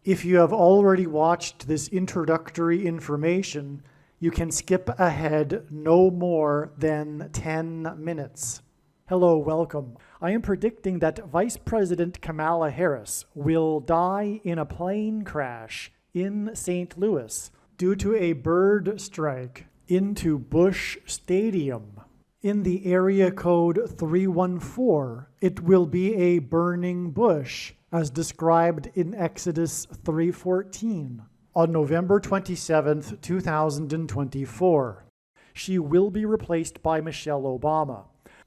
If you have already watched this introductory information, you can skip ahead no more than 10 minutes. Hello, welcome. I am predicting that Vice President Kamala Harris will die in a plane crash in St. Louis due to a bird strike into Busch Stadium. In the area code 314, it will be a burning bush, as described in Exodus 3:14, on November 27, 2024. She will be replaced by Michelle Obama,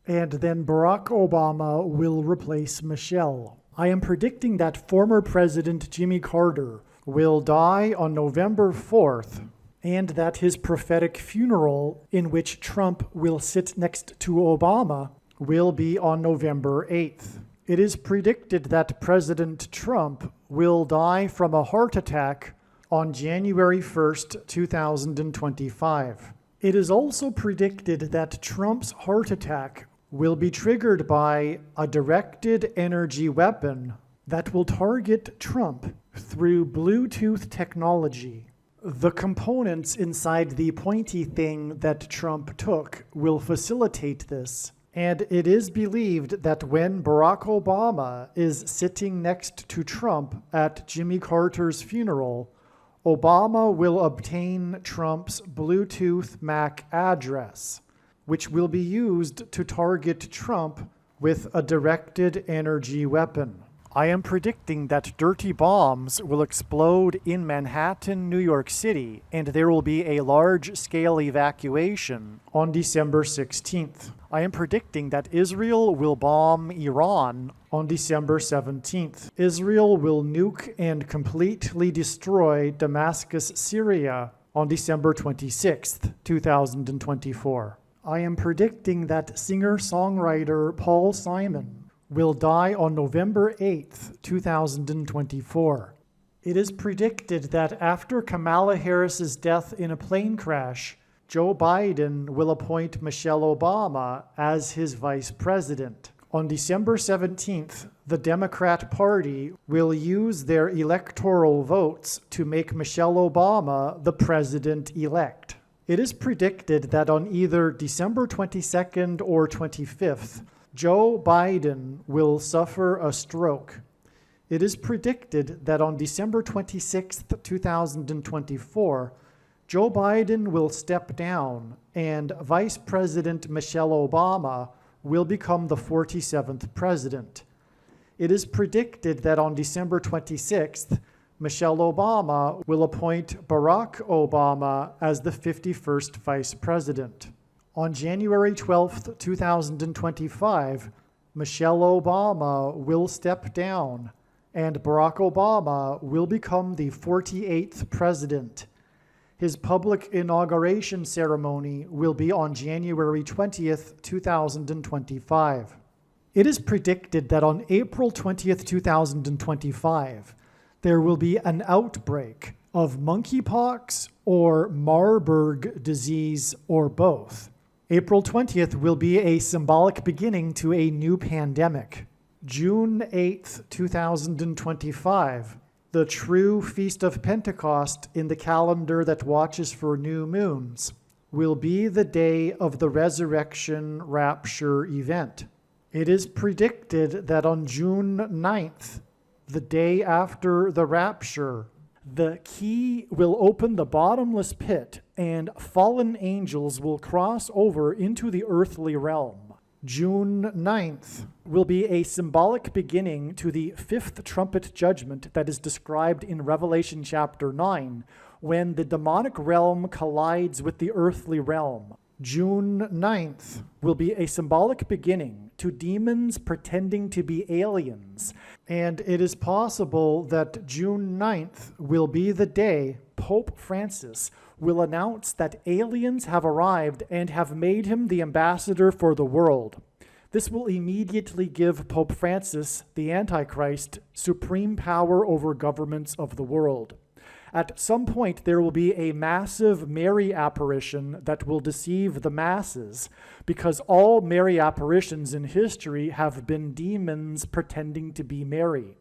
and then Barack Obama will replace Michelle. I am predicting that former President Jimmy Carter will die on November 4th, and that his prophetic funeral, in which Trump will sit next to Obama, will be on November 8th. It is predicted that President Trump will die from a heart attack on January 1st, 2025. It is also predicted that Trump's heart attack will be triggered by a directed energy weapon that will target Trump through Bluetooth technology. The components inside the pointy thing that Trump took will facilitate this, and it is believed that when Barack Obama is sitting next to Trump at Jimmy Carter's funeral, Obama will obtain Trump's Bluetooth MAC address, which will be used to target Trump with a directed energy weapon. I am predicting that dirty bombs will explode in Manhattan, New York City, and there will be a large-scale evacuation on December 16th. I am predicting that Israel will bomb Iran on December 17th. Israel will nuke and completely destroy Damascus, Syria on December 26th, 2024. I am predicting that singer-songwriter Paul Simon will die on November 8th, 2024. It is predicted that after Kamala Harris's death in a plane crash, Joe Biden will appoint Michelle Obama as his vice president. On December 17th, the Democrat Party will use their electoral votes to make Michelle Obama the president-elect. It is predicted that on either December 22nd or 25th, Joe Biden will suffer a stroke. It is predicted that on December 26, 2024, Joe Biden will step down and Vice President Michelle Obama will become the 47th president. It is predicted that on December 26th, Michelle Obama will appoint Barack Obama as the 51st vice president. On January 12, 2025, Michelle Obama will step down and Barack Obama will become the 48th president. His public inauguration ceremony will be on January 20th, 2025. It is predicted that on April 20th, 2025, there will be an outbreak of monkeypox or Marburg disease or both. April 20th will be a symbolic beginning to a new pandemic. June 8th, 2025, the true Feast of Pentecost in the calendar that watches for new moons, will be the day of the resurrection rapture event. It is predicted that on June 9th, the day after the rapture, the key will open the bottomless pit and fallen angels will cross over into the earthly realm. June 9th will be a symbolic beginning to the fifth trumpet judgment that is described in Revelation chapter 9, when the demonic realm collides with the earthly realm. June 9th will be a symbolic beginning to demons pretending to be aliens, and it is possible that June 9th will be the day Pope Francis will announce that aliens have arrived and have made him the ambassador for the world. This will immediately give Pope Francis, the Antichrist, supreme power over governments of the world. At some point, there will be a massive Mary apparition that will deceive the masses, because all Mary apparitions in history have been demons pretending to be Mary.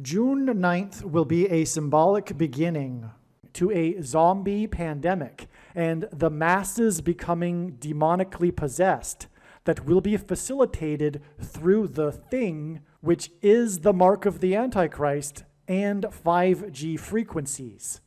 June 9th will be a symbolic beginning to a zombie pandemic and the masses becoming demonically possessed that will be facilitated through the thing, which is the mark of the Antichrist and 5G frequencies.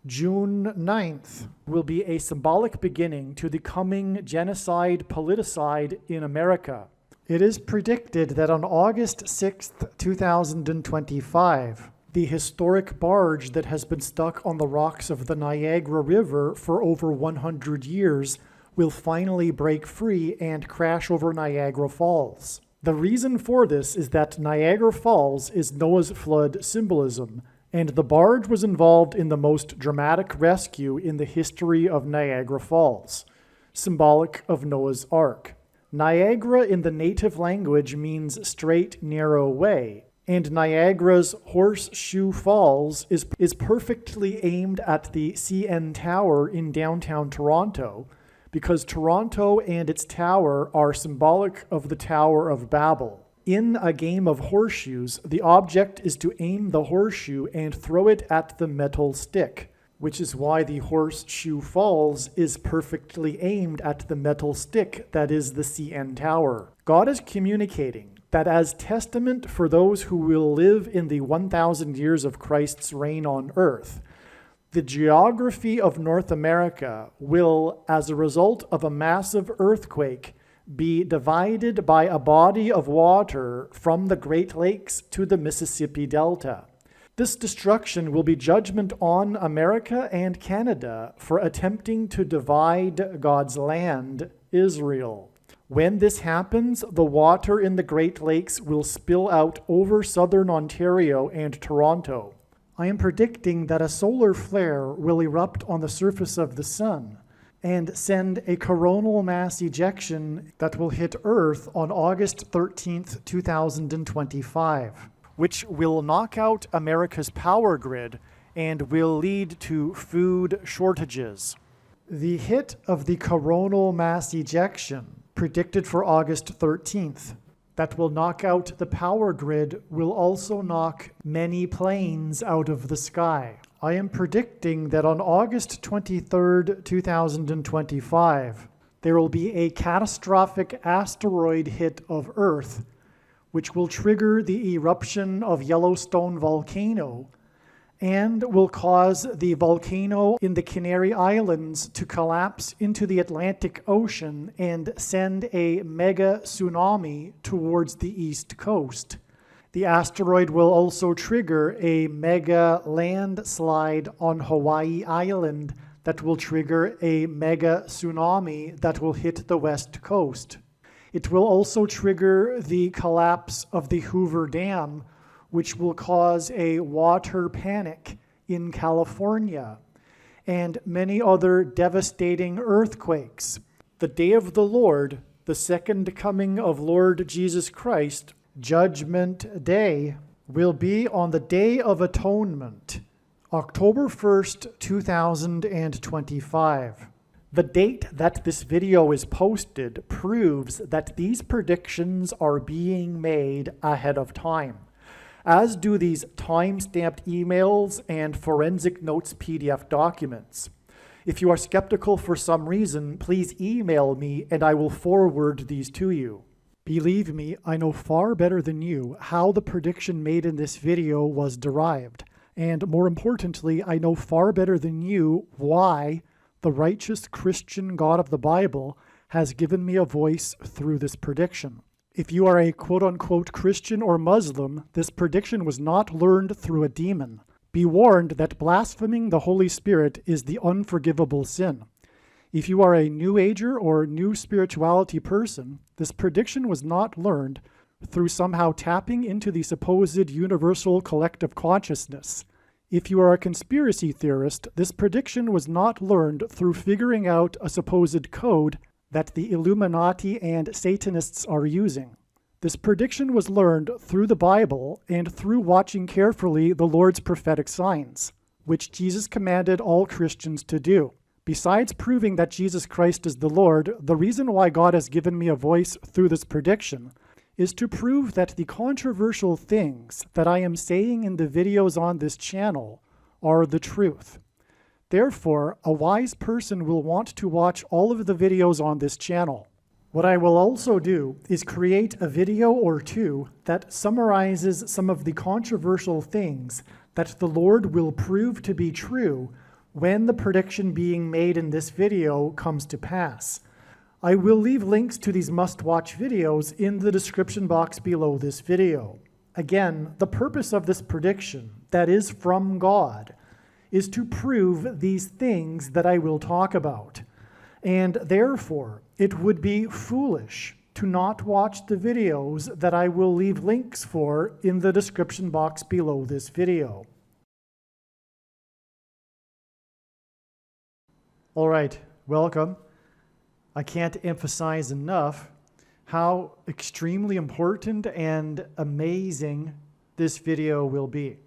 June 9th will be a symbolic beginning to the coming genocide politicide in America. It is predicted that on August 6th, 2025, the historic barge that has been stuck on the rocks of the Niagara River for over 100 years will finally break free and crash over Niagara Falls. The reason for this is that Niagara Falls is Noah's flood symbolism, and the barge was involved in the most dramatic rescue in the history of Niagara Falls, symbolic of Noah's Ark. Niagara in the native language means straight, narrow way, and Niagara's Horseshoe Falls is perfectly aimed at the CN Tower in downtown Toronto, because Toronto and its tower are symbolic of the Tower of Babel. In a game of horseshoes, the object is to aim the horseshoe and throw it at the metal stick, which is why the Horseshoe Falls is perfectly aimed at the metal stick that is the CN Tower. God is communicating that as testament for those who will live in the 1,000 years of Christ's reign on earth, the geography of North America will, as a result of a massive earthquake, be divided by a body of water from the Great Lakes to the Mississippi Delta. This destruction will be judgment on America and Canada for attempting to divide God's land, Israel. When this happens, the water in the Great Lakes will spill out over southern Ontario and Toronto. I am predicting that a solar flare will erupt on the surface of the sun and send a coronal mass ejection that will hit Earth on August 13th, 2025, which will knock out America's power grid and will lead to food shortages. The hit of the coronal mass ejection, predicted for August 13th, that will knock out the power grid will also knock many planes out of the sky. I am predicting that on August 23rd, 2025, there will be a catastrophic asteroid hit of Earth, which will trigger the eruption of Yellowstone volcano and will cause the volcano in the Canary Islands to collapse into the Atlantic Ocean and send a mega tsunami towards the east coast. The asteroid will also trigger a mega landslide on Hawaii Island that will trigger a mega tsunami that will hit the west coast. It will also trigger the collapse of the Hoover Dam, which will cause a water panic in California, and many other devastating earthquakes. The day of the Lord, the second coming of Lord Jesus Christ, Judgment Day, will be on the Day of Atonement, October 1st, 2025. The date that this video is posted proves that these predictions are being made ahead of time, as do these time-stamped emails and forensic notes PDF documents. If you are skeptical for some reason, please email me and I will forward these to you. Believe me, I know far better than you how the prediction made in this video was derived, and more importantly, I know far better than you why the righteous Christian God of the Bible has given me a voice through this prediction. If you are a quote-unquote Christian or Muslim, this prediction was not learned through a demon. Be warned that blaspheming the Holy Spirit is the unforgivable sin. If you are a New Ager or New Spirituality person, this prediction was not learned through somehow tapping into the supposed universal collective consciousness. If you are a conspiracy theorist, this prediction was not learned through figuring out a supposed code that the Illuminati and Satanists are using. This prediction was learned through the Bible and through watching carefully the Lord's prophetic signs, which Jesus commanded all Christians to do. Besides proving that Jesus Christ is the Lord, the reason why God has given me a voice through this prediction is to prove that the controversial things that I am saying in the videos on this channel are the truth. Therefore, a wise person will want to watch all of the videos on this channel. What I will also do is create a video or two that summarizes some of the controversial things that the Lord will prove to be true when the prediction being made in this video comes to pass. I will leave links to these must-watch videos in the description box below this video. Again, the purpose of this prediction, that is from God, is to prove these things that I will talk about. And therefore, it would be foolish to not watch the videos that I will leave links for in the description box below this video. All right, welcome. I can't emphasize enough how extremely important and amazing this video will be.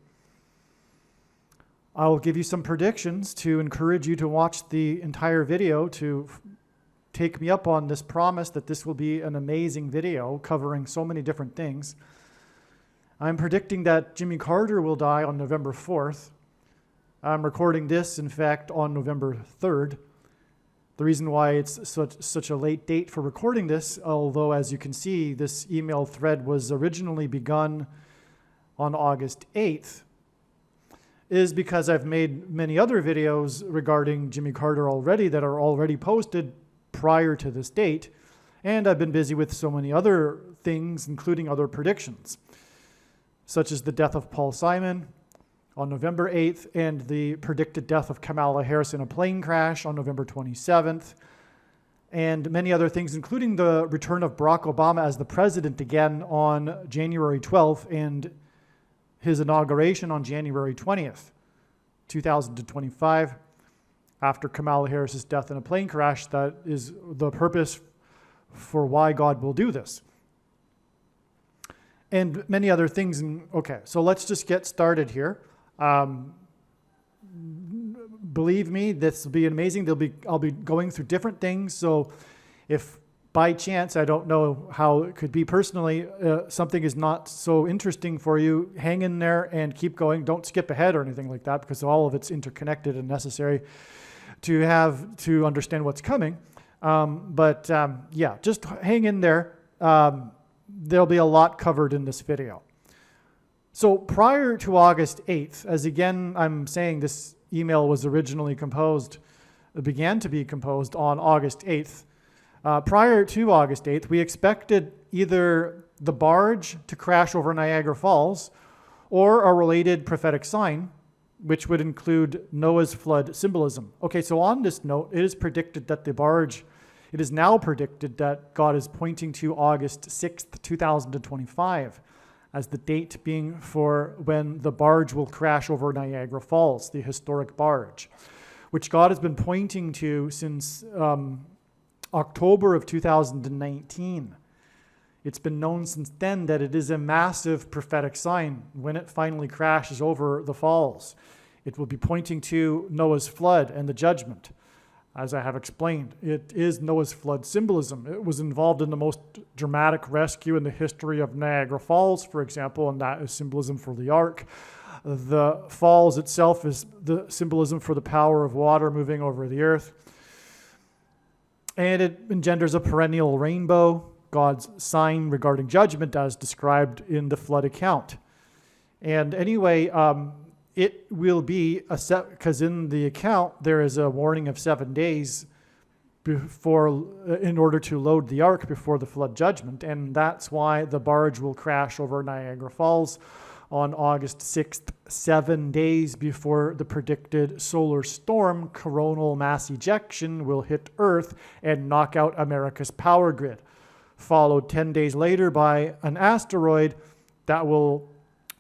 I will give you some predictions to encourage you to watch the entire video to take me up on this promise that this will be an amazing video covering so many different things. I'm predicting that Jimmy Carter will die on November 4th. I'm recording this, in fact, on November 3rd. The reason why it's such a late date for recording this, although as you can see, this email thread was originally begun on August 8th, is because I've made many other videos regarding Jimmy Carter already that are already posted prior to this date, and I've been busy with so many other things, including other predictions, such as the death of Paul Simon on November 8th, and the predicted death of Kamala Harris in a plane crash on November 27th, and many other things, including the return of Barack Obama as the president again on January 12th, and his inauguration on January 20th, 2025, after Kamala Harris's death in a plane crash. That is the purpose for why God will do this. And many other things. Okay, so let's just get started here. Believe me, this will be amazing. I'll be going through different things. So if by chance, I don't know how it could be personally, something is not so interesting for you, hang in there and keep going. Don't skip ahead or anything like that, because all of it's interconnected and necessary to understand what's coming. Yeah, just hang in there. There'll be a lot covered in this video. So prior to August 8th, as again I'm saying, this email was originally began to be composed on August 8th. Prior to August 8th, we expected either the barge to crash over Niagara Falls or a related prophetic sign, which would include Noah's flood symbolism. Okay, so on this note, it is now predicted that God is pointing to August 6th, 2025 as the date being for when the barge will crash over Niagara Falls, the historic barge, which God has been pointing to since October of 2019. It's been known since then that it is a massive prophetic sign. When it finally crashes over the falls, it will be pointing to Noah's flood and the judgment. As I have explained, it is Noah's flood symbolism. It was involved in the most dramatic rescue in the history of Niagara Falls, for example, and that is symbolism for the ark. The falls itself is the symbolism for the power of water moving over the earth. And it engenders a perennial rainbow, God's sign regarding judgment as described in the flood account. And anyway, it will be because in the account there is a warning of 7 days in order to load the ark before the flood judgment, and that's why the barge will crash over Niagara Falls on August 6th, 7 days before the predicted solar storm coronal mass ejection will hit Earth and knock out America's power grid, followed 10 days later by an asteroid that will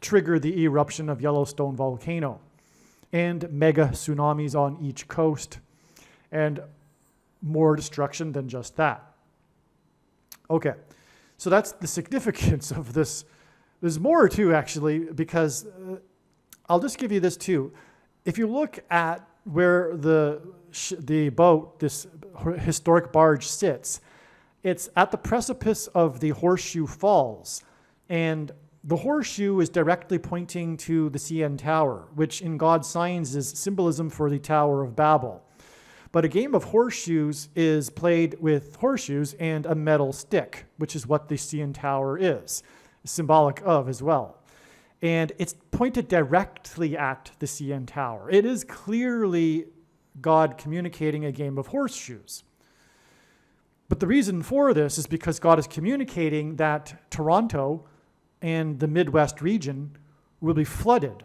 trigger the eruption of Yellowstone volcano and mega tsunamis on each coast, and more destruction than just that. Okay, so that's the significance of this. There's more too, actually, because I'll just give you this too. If you look at where the boat, this historic barge sits, It's at the precipice of the Horseshoe Falls. And the horseshoe is directly pointing to the CN Tower, which in God's signs is symbolism for the Tower of Babel. But a game of horseshoes is played with horseshoes and a metal stick, which is what the CN Tower is, symbolic of as well. And it's pointed directly at the CN Tower. It is clearly God communicating a game of horseshoes. But the reason for this is because God is communicating that Toronto and the Midwest region will be flooded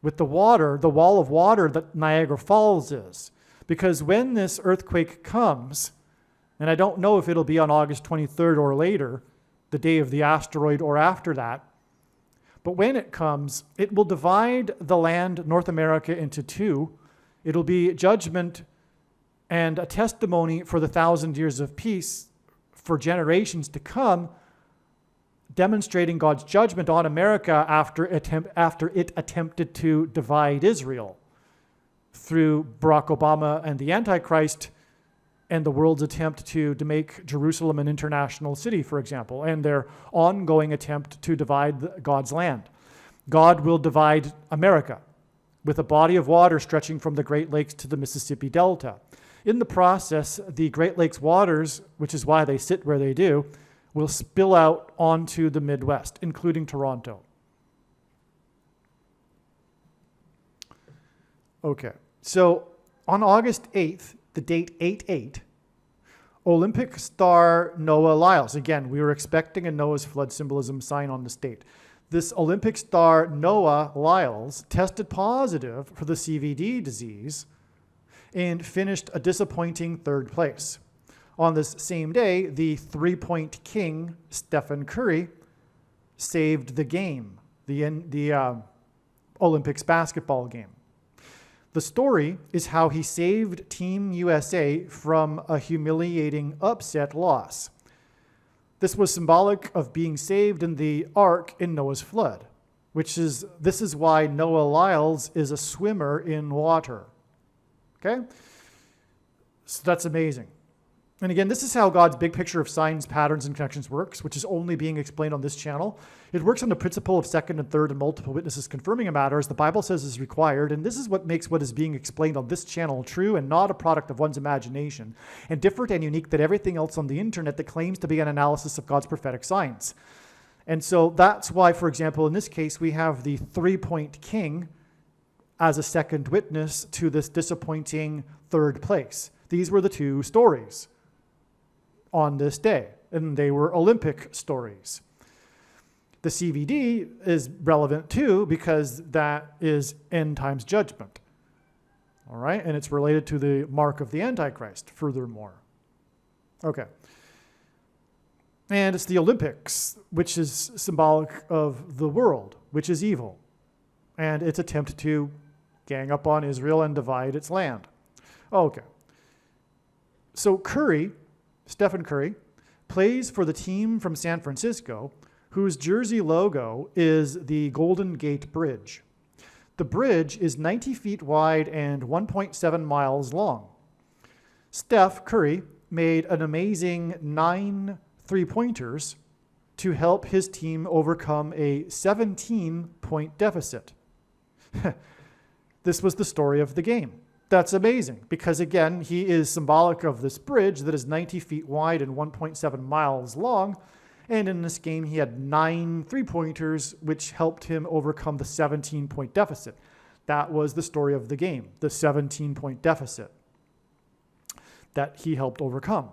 with the water, the wall of water that Niagara Falls is. Because when this earthquake comes, and I don't know if it'll be on August 23rd or later, the day of the asteroid or after that, but when it comes, it will divide the land, North America, into two. It'll be judgment and a testimony for the 1,000 years of peace for generations to come, demonstrating God's judgment on America after it attempted to divide Israel through Barack Obama and the Antichrist and the world's attempt to make Jerusalem an international city, for example, and their ongoing attempt to divide God's land. God will divide America with a body of water stretching from the Great Lakes to the Mississippi Delta. In the process, the Great Lakes waters, which is why they sit where they do, will spill out onto the Midwest, including Toronto. Okay, so on August 8th, the date 8/8, Olympic star Noah Lyles. Again, we were expecting a Noah's flood symbolism sign on the state. This Olympic star Noah Lyles tested positive for the CVD disease and finished a disappointing third place. On this same day, the three-point king, Stephen Curry, saved the game, the Olympics basketball game. The story is how he saved Team USA from a humiliating upset loss. This was symbolic of being saved in the ark in Noah's flood, this is why Noah Lyles is a swimmer in water. Okay? So that's amazing. And again, this is how God's big picture of signs, patterns, and connections works, which is only being explained on this channel. It works on the principle of second and third and multiple witnesses confirming a matter as the Bible says is required, and this is what makes what is being explained on this channel true and not a product of one's imagination, and different and unique than everything else on the internet that claims to be an analysis of God's prophetic signs. And so that's why, for example, in this case, we have the three-point king as a second witness to this disappointing third place. These were the two stories on this day, and they were Olympic stories. The CVD is relevant too because that is end times judgment. All right, and it's related to the mark of the Antichrist, furthermore. Okay. And it's the Olympics, which is symbolic of the world, which is evil, and its attempt to gang up on Israel and divide its land. Okay. So Stephen Curry, plays for the team from San Francisco, whose jersey logo is the Golden Gate Bridge. The bridge is 90 feet wide and 1.7 miles long. Steph Curry made an amazing 9 three-pointers to help his team overcome a 17-point deficit. This was the story of the game. That's amazing because, again, he is symbolic of this bridge that is 90 feet wide and 1.7 miles long. And in this game, he had 9 three-pointers, which helped him overcome the 17-point deficit. That was the story of the game, the 17-point deficit that he helped overcome.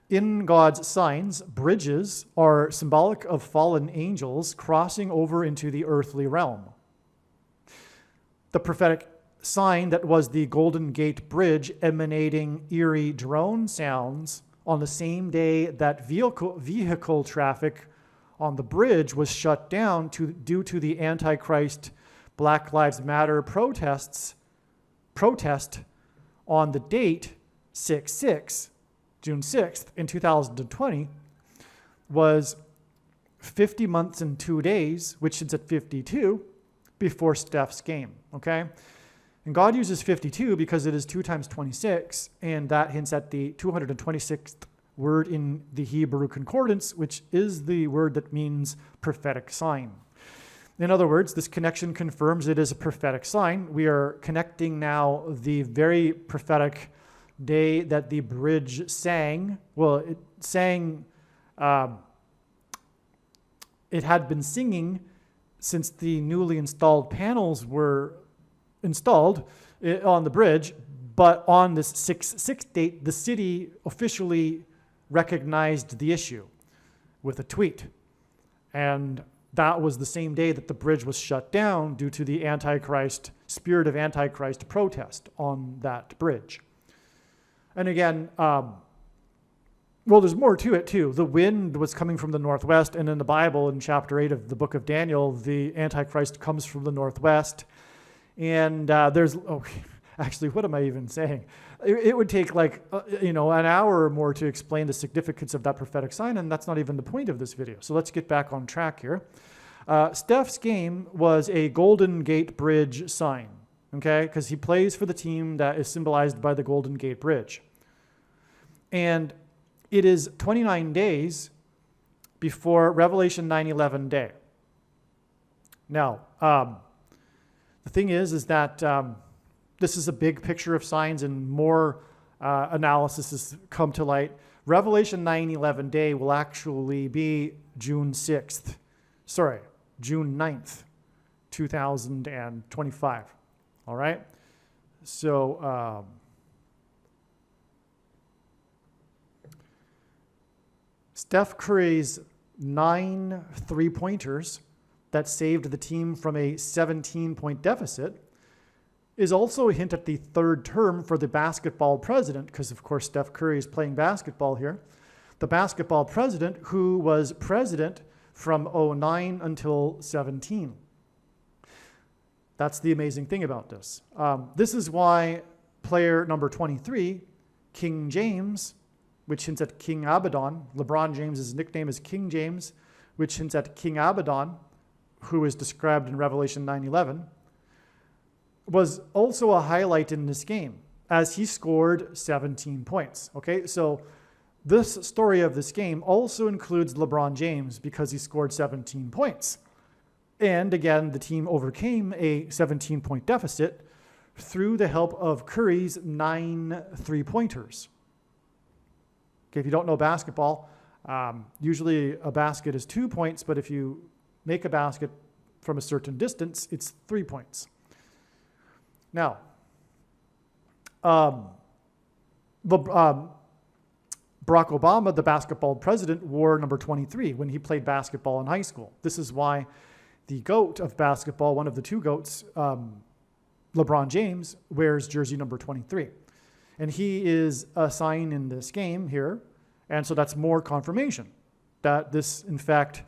In God's signs, bridges are symbolic of fallen angels crossing over into the earthly realm. The prophetic sign that was the Golden Gate Bridge emanating eerie drone sounds on the same day that vehicle traffic on the bridge was shut down due to the Antichrist Black Lives Matter protest on the date 6/6, June 6th in 2020, was 50 months and 2 days, which is at 52, before Steph's game, okay? And God uses 52 because it is 2 times 26, and that hints at the 226th word in the Hebrew concordance, which is the word that means prophetic sign. In other words, this connection confirms it is a prophetic sign. We are connecting now the very prophetic day that the bridge sang. Well, it sang, it had been singing since the newly installed panels were installed on the bridge, but on this 6/6 date, the city officially recognized the issue with a tweet. And that was the same day that the bridge was shut down due to the spirit of Antichrist protest on that bridge. And again, well, there's more to it too. The wind was coming from the northwest, and in the Bible, in chapter 8 of the book of Daniel, the Antichrist comes from the northwest. And actually, what am I even saying? It would take an hour or more to explain the significance of that prophetic sign, and that's not even the point of this video. So let's get back on track here. Steph's game was a Golden Gate Bridge sign, okay? Because he plays for the team that is symbolized by the Golden Gate Bridge. And it is 29 days before Revelation 9:11 day. Now, the thing is that this is a big picture of signs, and more analysis has come to light. Revelation 9:11 day will actually be June 9th, 2025. All right? So, Steph Curry's 9 3-pointers that saved the team from a 17-point deficit is also a hint at the third term for the basketball president, because of course Steph Curry is playing basketball here. The basketball president who was president from 2009 until 17. That's the amazing thing about this. This is why player number 23, King James, which hints at King Abaddon, LeBron James's nickname is King James, which hints at King Abaddon, who is described in Revelation 9:11, was also a highlight in this game as he scored 17 points. Okay, so this story of this game also includes LeBron James because he scored 17 points. And again, the team overcame a 17-point deficit through the help of Curry's 9 3-pointers. Okay, if you don't know basketball, usually a basket is 2 points, but if you make a basket from a certain distance, it's 3 points. Now, Barack Obama, the basketball president, wore number 23 when he played basketball in high school. This is why the GOAT of basketball, one of the two GOATs, LeBron James, wears jersey number 23. And he is a sign in this game here, and so that's more confirmation that this, in fact,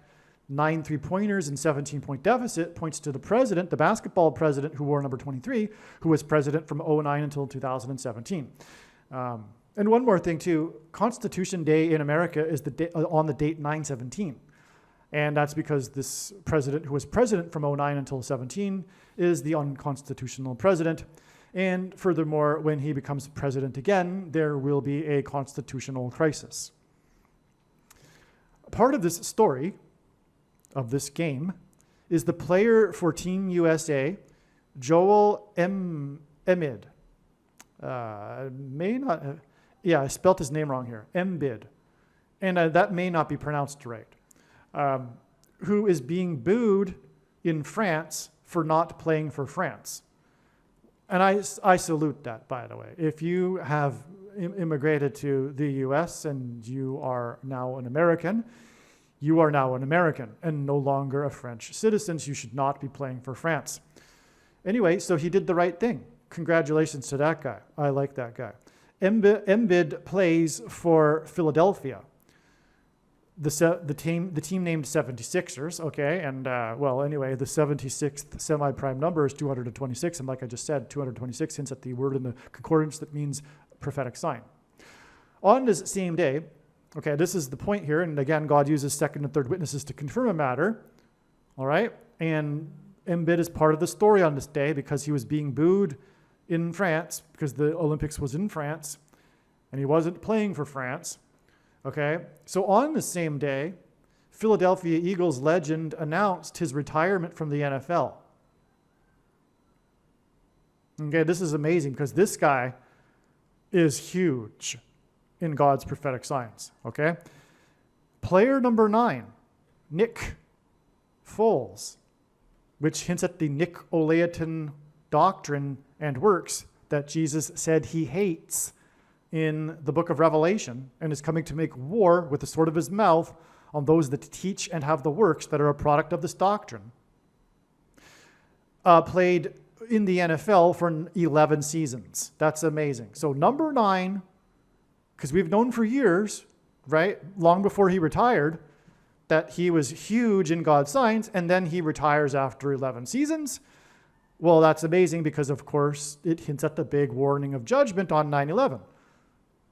9 3-pointers and 17-point deficit points to the president, the basketball president who wore number 23, who was president from 2009 until 2017. And one more thing too, Constitution Day in America is on the date 9/17. And that's because this president who was president from 2009 until 17 is the unconstitutional president. And furthermore, when he becomes president again, there will be a constitutional crisis. Part of this story of this game is the player for Team USA, Joel Embiid. I spelt his name wrong here, Embiid. And that may not be pronounced right. Who is being booed in France for not playing for France. And I salute that, by the way. If you have immigrated to the US and you are now an American, you are now an American and no longer a French citizen. So you should not be playing for France. Anyway, so he did the right thing. Congratulations to that guy. I like that guy. Embiid plays for Philadelphia. The team named 76ers, okay, and anyway, the 76th semi-prime number is 226, and like I just said, 226 hints at the word in the concordance that means prophetic sign. On this same day, okay, this is the point here, and again, God uses second and third witnesses to confirm a matter, all right, and Embiid is part of the story on this day because he was being booed in France because the Olympics was in France, and he wasn't playing for France. Okay? So on the same day, Philadelphia Eagles legend announced his retirement from the NFL. Okay, this is amazing because this guy is huge in God's prophetic signs. Okay? Player number 9, Nick Foles, which hints at the Nicolaitan doctrine and works that Jesus said he hates in the book of Revelation and is coming to make war with the sword of his mouth on those that teach and have the works that are a product of this doctrine. Played in the NFL for 11 seasons. That's amazing. So number 9, because we've known for years, right, long before he retired, that he was huge in God's signs, and then he retires after 11 seasons. Well, that's amazing because, of course, it hints at the big warning of judgment on 9/11.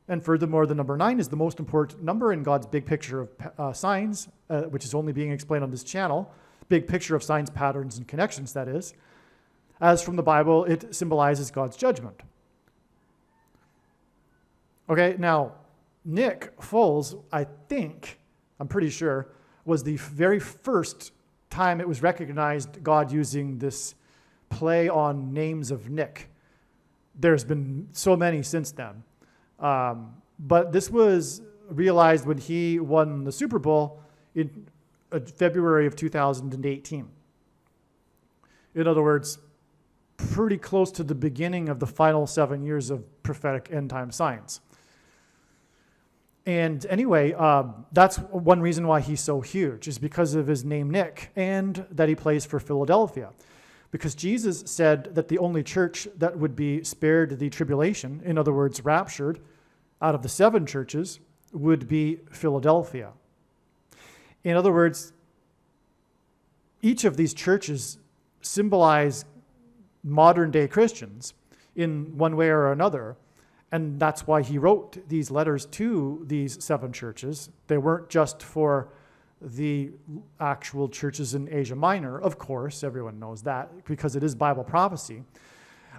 And furthermore, the number 9 is the most important number in God's big picture of signs, which is only being explained on this channel. Big picture of signs, patterns, and connections, that is. As from the Bible, it symbolizes God's judgment. Okay, now, Nick Foles, I'm pretty sure, was the very first time it was recognized God using this play on names of Nick. There's been so many since then. But this was realized when he won the Super Bowl in February of 2018. In other words, pretty close to the beginning of the final 7 years of prophetic end-time signs. And anyway, that's one reason why he's so huge, is because of his name Nick and that he plays for Philadelphia. Because Jesus said that the only church that would be spared the tribulation, in other words, raptured, out of the 7 churches, would be Philadelphia. In other words, each of these churches symbolize modern-day Christians in one way or another, and that's why he wrote these letters to these 7 churches. They weren't just for the actual churches in Asia Minor, of course, everyone knows that, because it is Bible prophecy.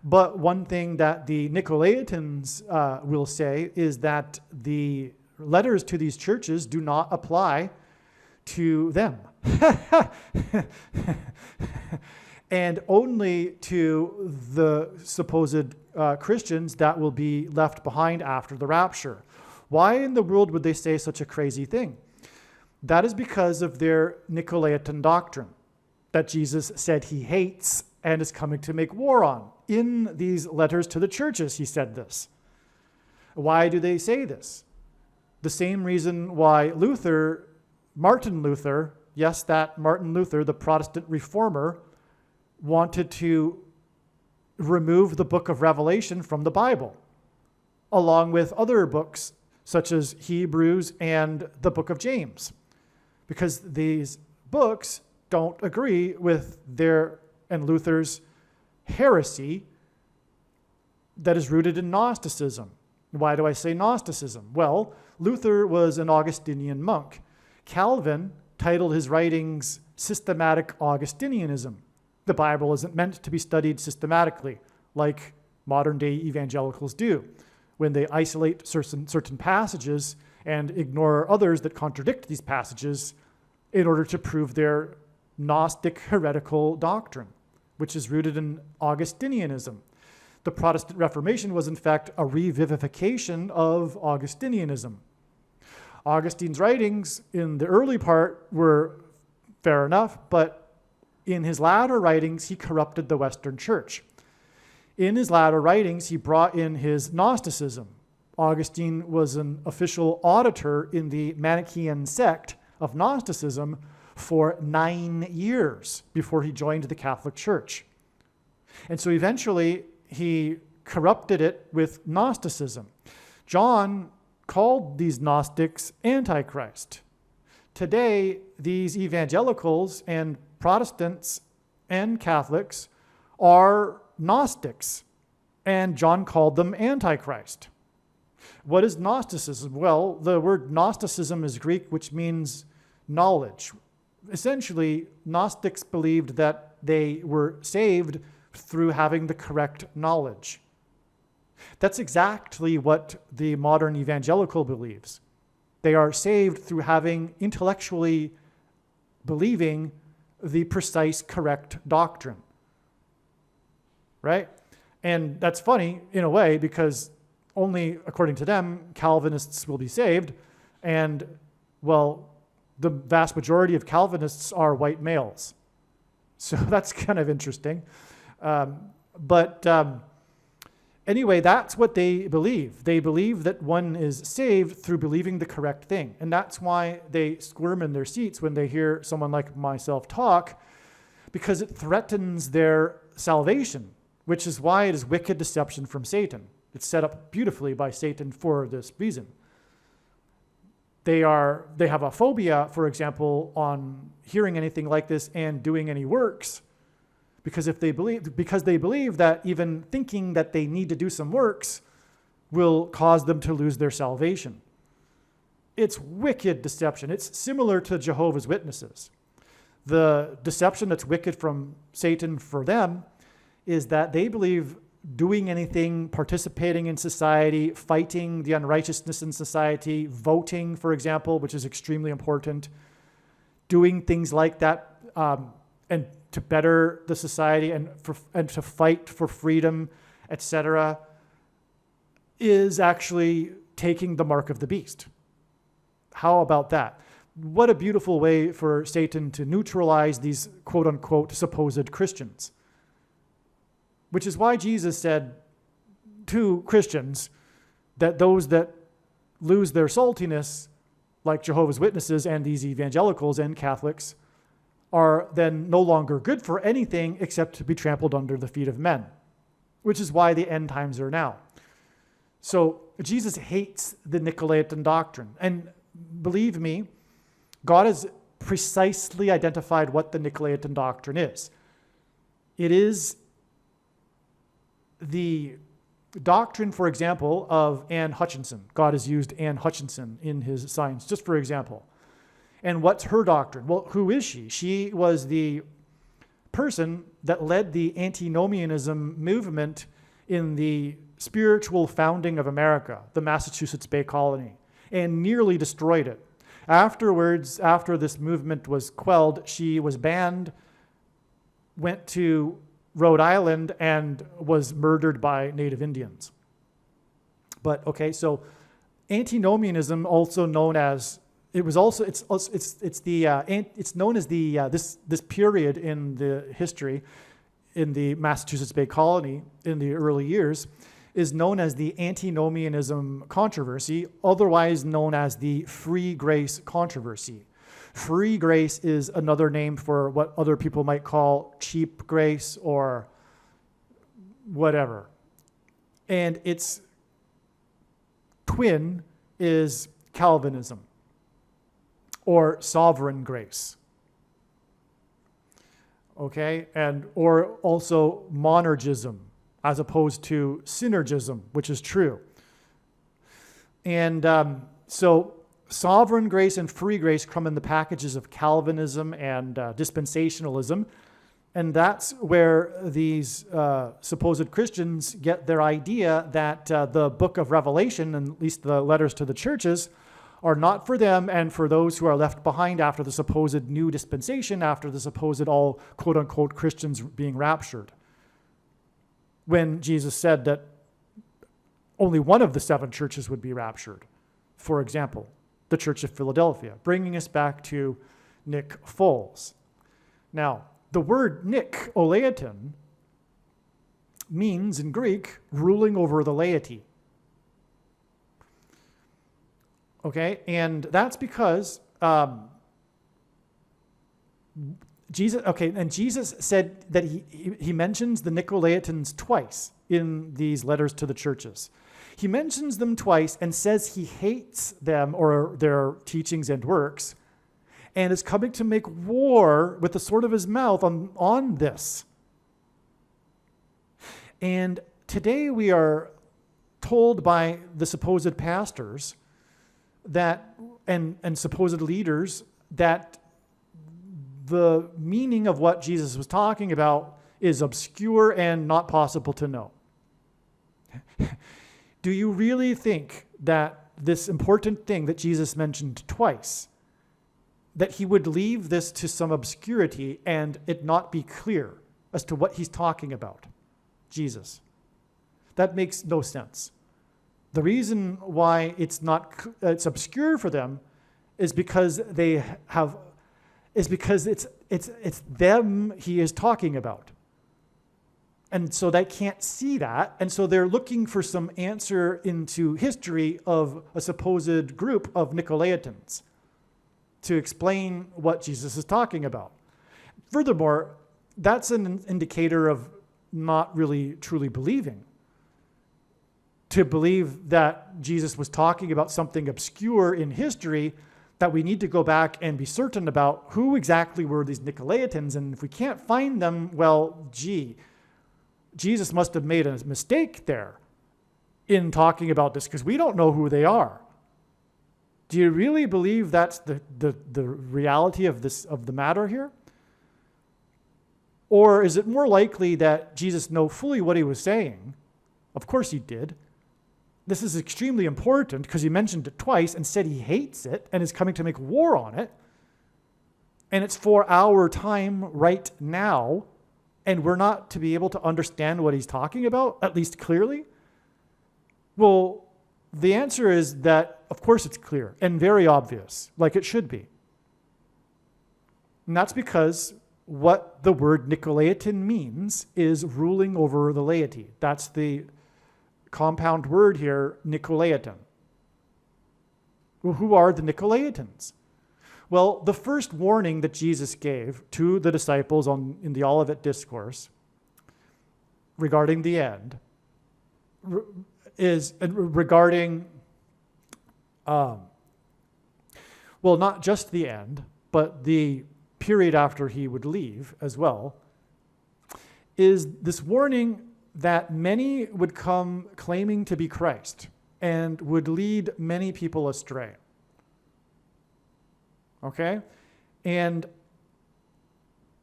But one thing that the Nicolaitans will say is that the letters to these churches do not apply to them. And only to the supposed Christians that will be left behind after the rapture. Why in the world would they say such a crazy thing? That is because of their Nicolaitan doctrine that Jesus said he hates and is coming to make war on. In these letters to the churches, he said this. Why do they say this? The same reason why Martin Luther, yes, that Martin Luther, the Protestant reformer, wanted to remove the book of Revelation from the Bible, along with other books such as Hebrews and the book of James, because these books don't agree with their and Luther's heresy that is rooted in Gnosticism. Why do I say Gnosticism? Well, Luther was an Augustinian monk. Calvin titled his writings Systematic Augustinianism. The Bible isn't meant to be studied systematically like modern-day evangelicals do, when they isolate certain passages and ignore others that contradict these passages in order to prove their Gnostic heretical doctrine, which is rooted in Augustinianism. The Protestant Reformation was, in fact, a revivification of Augustinianism. Augustine's writings in the early part were fair enough, but in his latter writings, he corrupted the Western Church. In his latter writings, he brought in his Gnosticism. Augustine was an official auditor in the Manichaean sect of Gnosticism for 9 years before he joined the Catholic Church. And so eventually, he corrupted it with Gnosticism. John called these Gnostics Antichrist. Today, these evangelicals and Protestants and Catholics are Gnostics, and John called them Antichrist. What is Gnosticism? Well, the word Gnosticism is Greek, which means knowledge. Essentially, Gnostics believed that they were saved through having the correct knowledge. That's exactly what the modern evangelical believes. They are saved through having intellectually believing the precise, correct doctrine. Right? And that's funny in a way because only according to them, Calvinists will be saved. And, well, the vast majority of Calvinists are white males. So that's kind of interesting. Anyway, that's what they believe. They believe that one is saved through believing the correct thing. And that's why they squirm in their seats when they hear someone like myself talk, because it threatens their salvation, which is why it is wicked deception from Satan. It's set up beautifully by Satan for this reason. They have a phobia, for example, on hearing anything like this and doing any works, because they believe that even thinking that they need to do some works will cause them to lose their salvation. It's wicked deception. It's similar to Jehovah's Witnesses. The deception that's wicked from Satan for them is that they believe doing anything, participating in society, fighting the unrighteousness in society, voting, for example, which is extremely important, doing things like that, and to better the society and to fight for freedom, etc., is actually taking the mark of the beast. How about that? What a beautiful way for Satan to neutralize these quote-unquote supposed Christians. Which is why Jesus said to Christians that those that lose their saltiness, like Jehovah's Witnesses and these evangelicals and Catholics, are then no longer good for anything except to be trampled under the feet of men, which is why the end times are now. So Jesus hates the Nicolaitan doctrine. And believe me, God has precisely identified what the Nicolaitan doctrine is. It is the doctrine, for example, of Anne Hutchinson. God has used Anne Hutchinson in his signs, just for example. And what's her doctrine? Well, who is she? She was the person that led the antinomianism movement in the spiritual founding of America, the Massachusetts Bay Colony, and nearly destroyed it. Afterwards, after this movement was quelled, she was banned, went to Rhode Island, and was murdered by Native Indians. But okay, so antinomianism, also known as it's known as this period in the history in the Massachusetts Bay Colony in the early years is known as the antinomianism controversy, otherwise known as the free grace controversy. Free grace is another name for what other people might call cheap grace or whatever. And its twin is Calvinism or sovereign grace. Okay? Or also monergism as opposed to synergism, which is true. And so sovereign grace and free grace come in the packages of Calvinism and dispensationalism, and that's where these supposed Christians get their idea that the book of Revelation, and at least the letters to the churches, are not for them and for those who are left behind after the supposed new dispensation, after the supposed all quote-unquote Christians being raptured. When Jesus said that only one of the 7 churches would be raptured, for example, the Church of Philadelphia, bringing us back to Nick Foles. Now, the word Nicolaitan means in Greek ruling over the laity. Okay, and that's because Jesus said that he mentions the Nicolaitans twice in these letters to the churches. He mentions them twice and says he hates them or their teachings and works and is coming to make war with the sword of his mouth on this. And today we are told by the supposed pastors that and supposed leaders that the meaning of what Jesus was talking about is obscure and not possible to know. Do you really think that this important thing that Jesus mentioned twice, that he would leave this to some obscurity and it not be clear as to what he's talking about, Jesus. That makes no sense. The reason why it's obscure for them is because it's them he is talking about. And so they can't see that. And so they're looking for some answer into history of a supposed group of Nicolaitans to explain what Jesus is talking about. Furthermore, that's an indicator of not really truly believing. To believe that Jesus was talking about something obscure in history, that we need to go back and be certain about who exactly were these Nicolaitans. And if we can't find them, well, Jesus must have made a mistake there in talking about this, because we don't know who they are. Do you really believe that's the reality of the matter here? Or is it more likely that Jesus knew fully what he was saying? Of course he did. This is extremely important because he mentioned it twice and said he hates it and is coming to make war on it. And it's for our time right now. And we're not to be able to understand what he's talking about, at least clearly? Well, the answer is that, of course, it's clear and very obvious, like it should be. And that's because what the word Nicolaitan means is ruling over the laity. That's the compound word here, Nicolaitan. Well, who are the Nicolaitans? Well, the first warning that Jesus gave to the disciples in the Olivet Discourse regarding the end is regarding, well, not just the end, but the period after he would leave as well, is this warning that many would come claiming to be Christ and would lead many people astray. Okay? And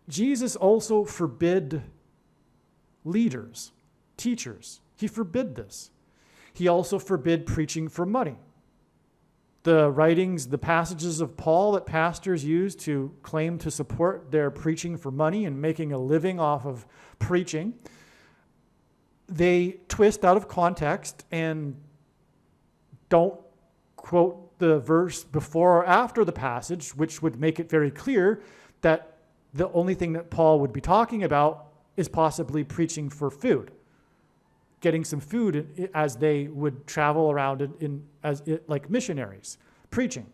Jesus also forbid leaders, teachers. He forbid this. He also forbid preaching for money. The writings, the passages of Paul that pastors use to claim to support their preaching for money and making a living off of preaching, they twist out of context and don't quote the verse before or after the passage, which would make it very clear that the only thing that Paul would be talking about is possibly preaching for food, getting some food as they would travel around like missionaries, preaching,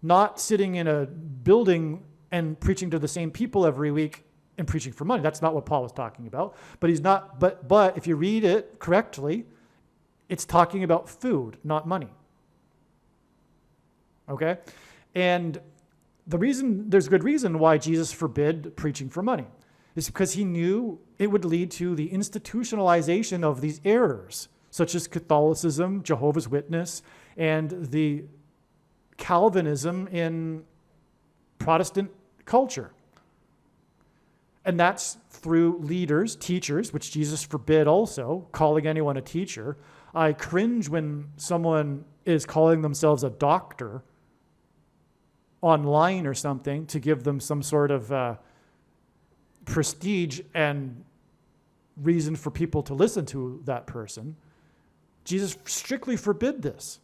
not sitting in a building and preaching to the same people every week and preaching for money. That's not what Paul was talking about. But he's not. But if you read it correctly, it's talking about food, not money. Okay? And there's good reason why Jesus forbid preaching for money. It's because he knew it would lead to the institutionalization of these errors, such as Catholicism, Jehovah's Witness, and the Calvinism in Protestant culture. And that's through leaders, teachers, which Jesus forbid also, calling anyone a teacher. I cringe when someone is calling themselves a doctor online or something to give them some sort of prestige and reason for people to listen to that person. Jesus strictly forbid this.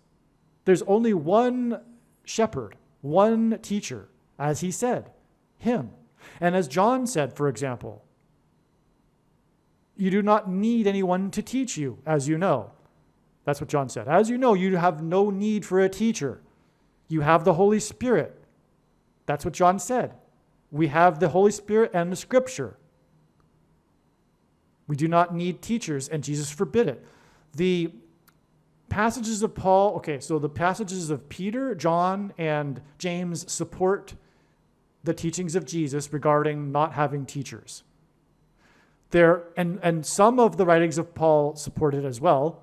There's only one shepherd, one teacher, as he said, him. And as John said, for example, you do not need anyone to teach you, as you know. That's what John said. As you know, you have no need for a teacher. You have the Holy Spirit. That's what John said. We have the Holy Spirit and the Scripture. We do not need teachers, and Jesus forbid it. The passages of Paul, so the passages of Peter, John, and James support the teachings of Jesus regarding not having teachers. And some of the writings of Paul support it as well.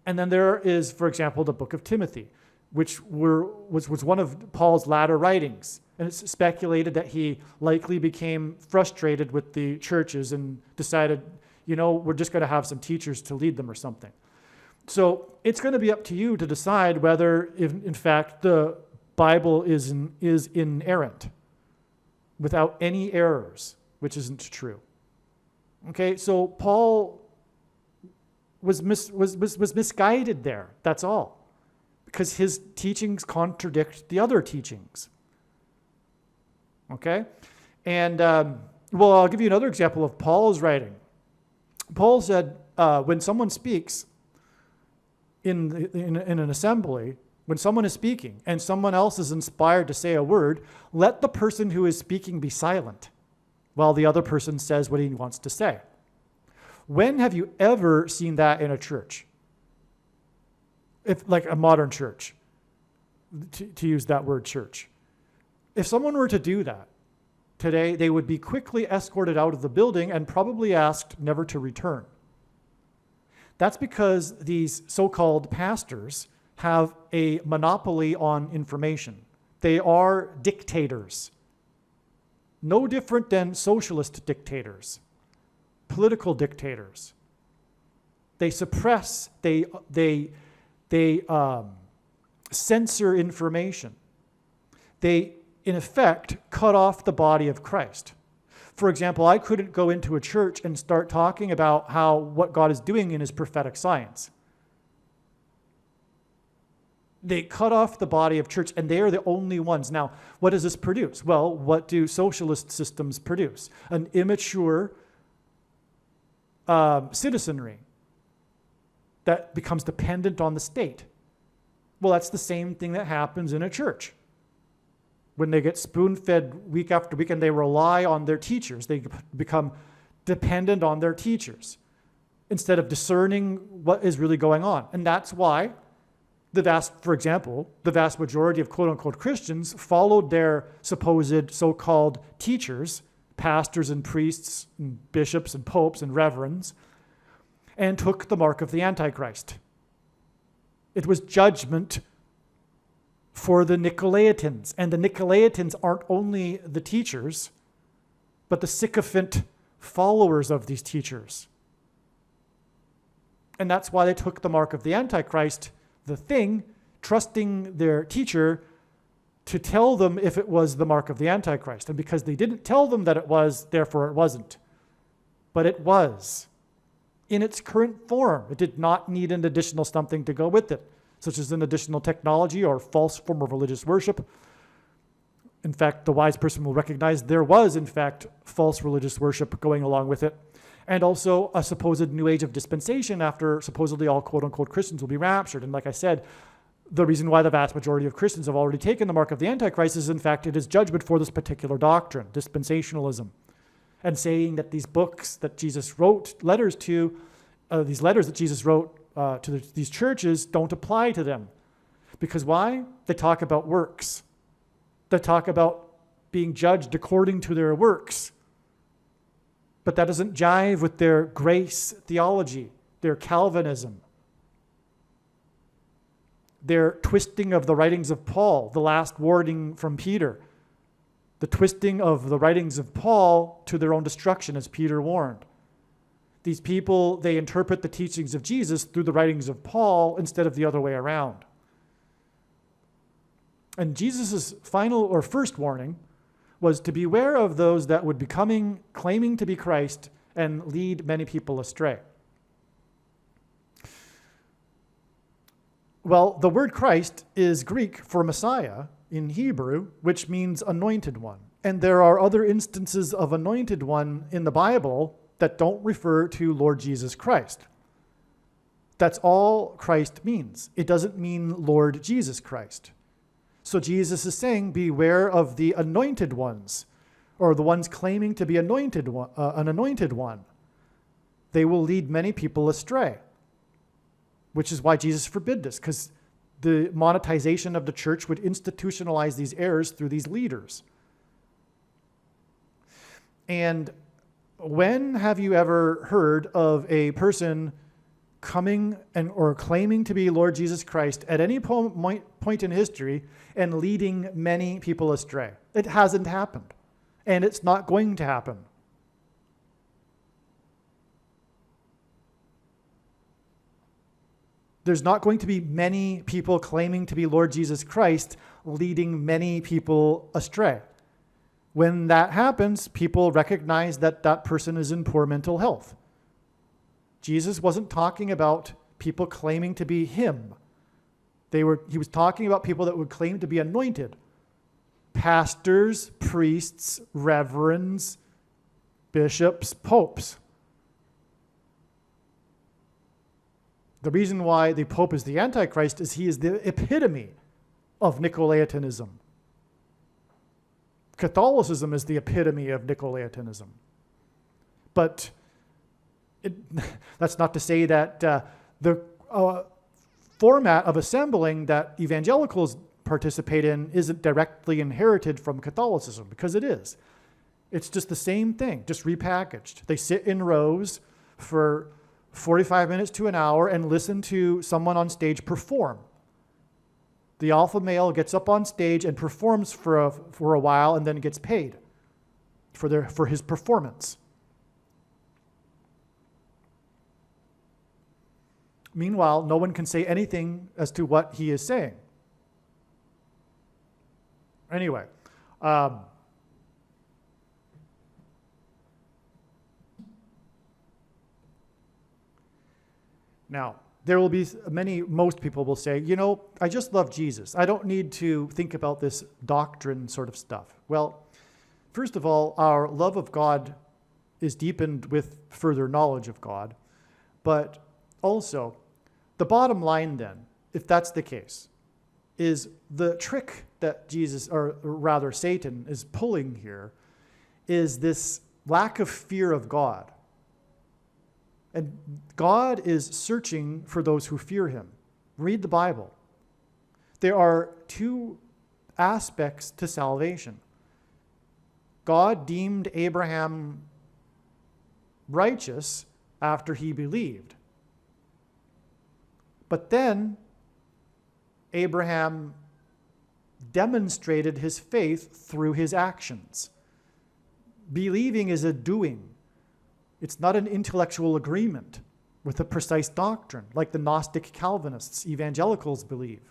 And then there is, for example, the book of Timothy, which was one of Paul's latter writings. And it's speculated that he likely became frustrated with the churches and decided, we're just going to have some teachers to lead them or something. So it's going to be up to you to decide whether, if, in fact, the Bible is inerrant, without any errors, which isn't true. Okay, so Paul was misguided there. That's all, because his teachings contradict the other teachings. Okay, and well, I'll give you another example of Paul's writing. Paul said, when someone speaks in an assembly, when someone is speaking and someone else is inspired to say a word, let the person who is speaking be silent while the other person says what he wants to say. When have you ever seen that in a church? If, like a modern church, to use that word church. If someone were to do that today, they would be quickly escorted out of the building and probably asked never to return. That's because these so-called pastors have a monopoly on information. They are dictators. No different than socialist dictators, political dictators. They suppress, they censor information. They, in effect, cut off the body of Christ. For example, I couldn't go into a church and start talking about what God is doing in his prophetic science. They cut off the body of church, and they are the only ones. Now, what does this produce? Well, what do socialist systems produce? An immature citizenry that becomes dependent on the state. Well, that's the same thing that happens in a church. When they get spoon-fed week after week and they rely on their teachers, they become dependent on their teachers instead of discerning what is really going on. And that's why for example, the vast majority of quote-unquote Christians followed their supposed so-called teachers, pastors and priests and bishops and popes and reverends, and took the mark of the Antichrist. It was judgment for the Nicolaitans. And the Nicolaitans aren't only the teachers, but the sycophant followers of these teachers. And that's why they took the mark of the Antichrist, the thing, trusting their teacher to tell them if it was the mark of the Antichrist. And because they didn't tell them that it was, therefore it wasn't. But it was. In its current form, it did not need an additional something to go with it, such as an additional technology or false form of religious worship. In fact, the wise person will recognize there was, in fact, false religious worship going along with it. And also a supposed new age of dispensation after supposedly all quote-unquote Christians will be raptured. And like I said, the reason why the vast majority of Christians have already taken the mark of the Antichrist is, in fact, it is judgment for this particular doctrine, dispensationalism. And saying that these books that Jesus wrote letters to, these letters that Jesus wrote to these churches don't apply to them. Because why? They talk about works. They talk about being judged according to their works. But that doesn't jive with their grace theology, their Calvinism, their twisting of the writings of Paul, the last warning from Peter, the twisting of the writings of Paul to their own destruction, as Peter warned. These people, they interpret the teachings of Jesus through the writings of Paul instead of the other way around. And Jesus' final or first warning was to beware of those that would be claiming to be Christ and lead many people astray. Well, the word Christ is Greek for Messiah in Hebrew, which means anointed one. And there are other instances of anointed one in the Bible that don't refer to Lord Jesus Christ. That's all Christ means. It doesn't mean Lord Jesus Christ. So Jesus is saying, beware of the anointed ones, or the ones claiming to be an anointed one. They will lead many people astray, which is why Jesus forbid this, because the monetization of the church would institutionalize these errors through these leaders. And when have you ever heard of a person coming or claiming to be Lord Jesus Christ at any point in history and leading many people astray? It hasn't happened, and it's not going to happen. There's not going to be many people claiming to be Lord Jesus Christ leading many people astray. When that happens, people recognize that that person is in poor mental health. Jesus wasn't talking about people claiming to be him. He was talking about people that would claim to be anointed. Pastors, priests, reverends, bishops, popes. The reason why the Pope is the Antichrist is he is the epitome of Nicolaitanism. Catholicism is the epitome of Nicolaitanism. But that's not to say that the format of assembling that evangelicals participate in isn't directly inherited from Catholicism, because it is. It's just the same thing, just repackaged. They sit in rows for 45 minutes to an hour and listen to someone on stage perform. The alpha male gets up on stage and performs for a while and then gets paid for his performance. Meanwhile, no one can say anything as to what he is saying. Anyway, now, there will be most people will say, I just love Jesus. I don't need to think about this doctrine sort of stuff. Well, first of all, our love of God is deepened with further knowledge of God. But also, the bottom line then, if that's the case, is the trick that Jesus, or rather Satan, is pulling here is this lack of fear of God. And God is searching for those who fear him. Read the Bible. There are two aspects to salvation. God deemed Abraham righteous after he believed. But then Abraham demonstrated his faith through his actions. Believing is a doing. It's not an intellectual agreement with a precise doctrine, like the Gnostic Calvinists, evangelicals believe.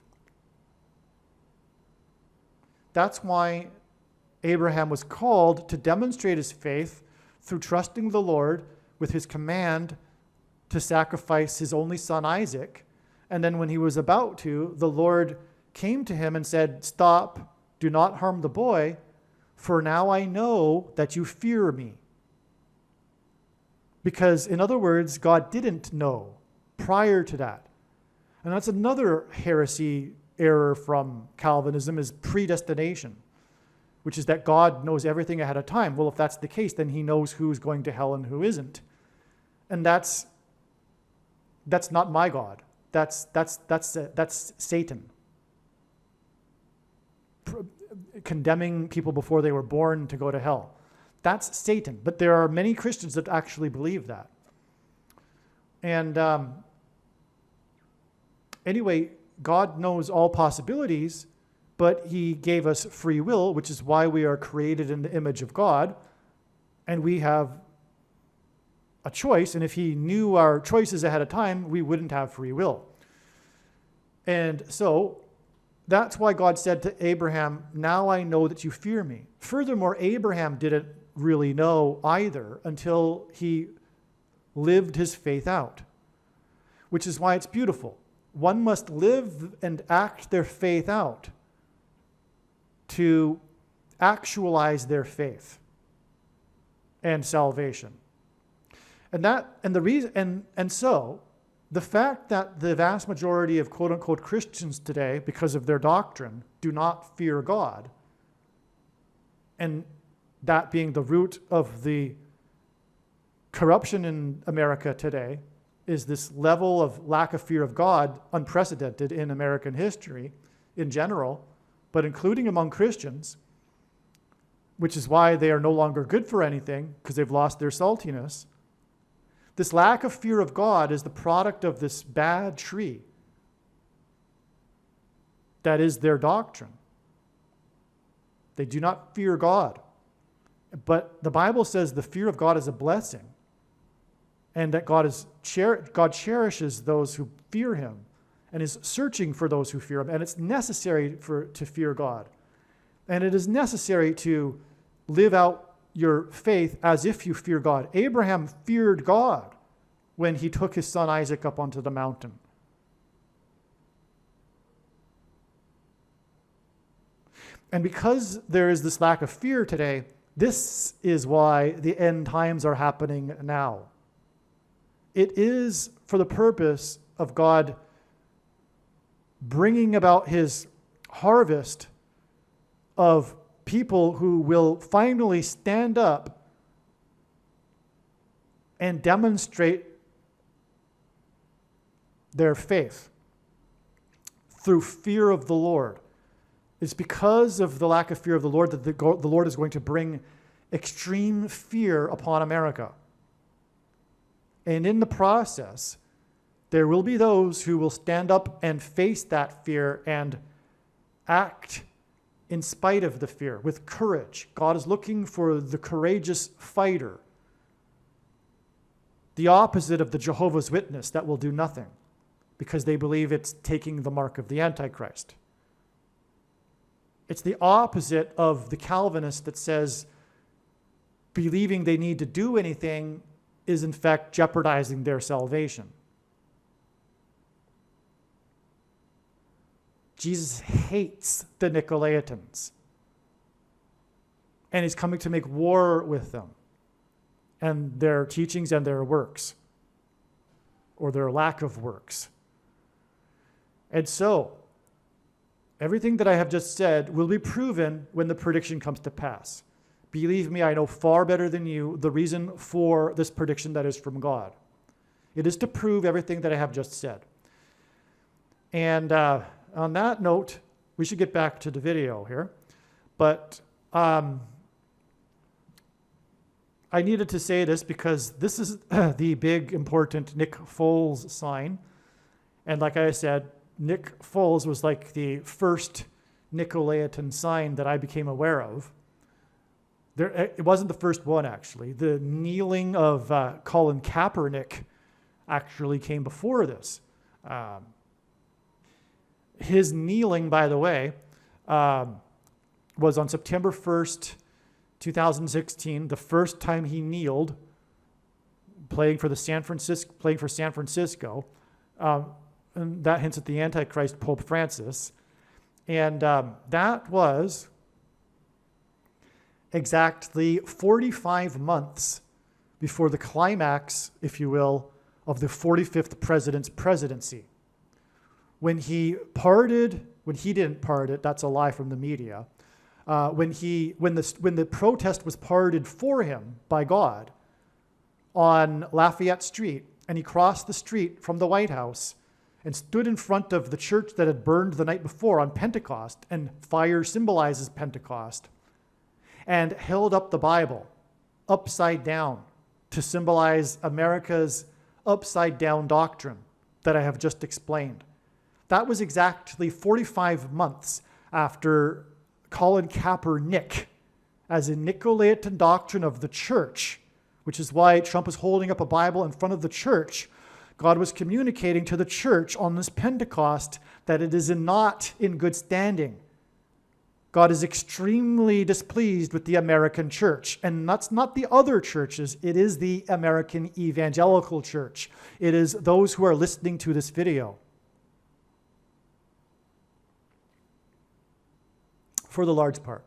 That's why Abraham was called to demonstrate his faith through trusting the Lord with his command to sacrifice his only son Isaac. And then when he was about to, the Lord came to him and said, "Stop, do not harm the boy, for now I know that you fear me." Because, in other words, God didn't know prior to that. And that's another heresy error from Calvinism, is predestination, which is that God knows everything ahead of time. Well, if that's the case, then he knows who's going to hell and who isn't. And that's not my God. That's Satan. Condemning people before they were born to go to hell. That's Satan. But there are many Christians that actually believe that. And anyway, God knows all possibilities, but he gave us free will, which is why we are created in the image of God, and we have a choice. And if he knew our choices ahead of time, we wouldn't have free will. And so that's why God said to Abraham, "Now I know that you fear me." Furthermore, Abraham didn't really know either until he lived his faith out, which is why it's beautiful. One must live and act their faith out to actualize their faith and salvation. So the fact that the vast majority of quote-unquote Christians today, because of their doctrine, do not fear God, and that being the root of the corruption in America today, is this level of lack of fear of God, unprecedented in American history in general, but including among Christians, which is why they are no longer good for anything, because they've lost their saltiness. This lack of fear of God is the product of this bad tree that is their doctrine. They do not fear God. But the Bible says the fear of God is a blessing, and that God cherishes those who fear him. and is searching for those who fear him. And it's necessary to fear God. And it is necessary to live out your faith as if you fear God. Abraham feared God when he took his son Isaac up onto the mountain. And because there is this lack of fear today, this is why the end times are happening now. It is for the purpose of God bringing about his harvest of people who will finally stand up and demonstrate their faith through fear of the Lord. It's because of the lack of fear of the Lord that the Lord is going to bring extreme fear upon America. And in the process, there will be those who will stand up and face that fear and act in spite of the fear, with courage. God is looking for the courageous fighter, the opposite of the Jehovah's Witness that will do nothing because they believe it's taking the mark of the Antichrist. It's the opposite of the Calvinist that says believing they need to do anything is in fact jeopardizing their salvation. Jesus hates the Nicolaitans. And he's coming to make war with them and their teachings and their works, or their lack of works. And so, everything that I have just said will be proven when the prediction comes to pass. Believe me, I know far better than you the reason for this prediction that is from God. It is to prove everything that I have just said. And on that note, we should get back to the video here. But I needed to say this because this is the big, important Nick Foles sign. And like I said, Nick Foles was like the first Nicolaitan sign that I became aware of. It wasn't the first one, actually. The kneeling of Colin Kaepernick actually came before this. His kneeling, by the way, was on September 1st, 2016, the first time he kneeled, playing for San Francisco. And that hints at the Antichrist, Pope Francis. And that was exactly 45 months before the climax, if you will, of the 45th president's presidency. When he didn't pardon, that's a lie from the media. When the protest was pardoned for him by God on Lafayette Street, and he crossed the street from the White House and stood in front of the church that had burned the night before on Pentecost, and fire symbolizes Pentecost, and held up the Bible upside down to symbolize America's upside down doctrine that I have just explained. That was exactly 45 months after Colin Kaepernick, as a Nicolaitan doctrine of the church, which is why Trump is holding up a Bible in front of the church. God was communicating to the church on this Pentecost that it is not in good standing. God is extremely displeased with the American church. And that's not the other churches. It is the American evangelical church. It is those who are listening to this video. For the large part.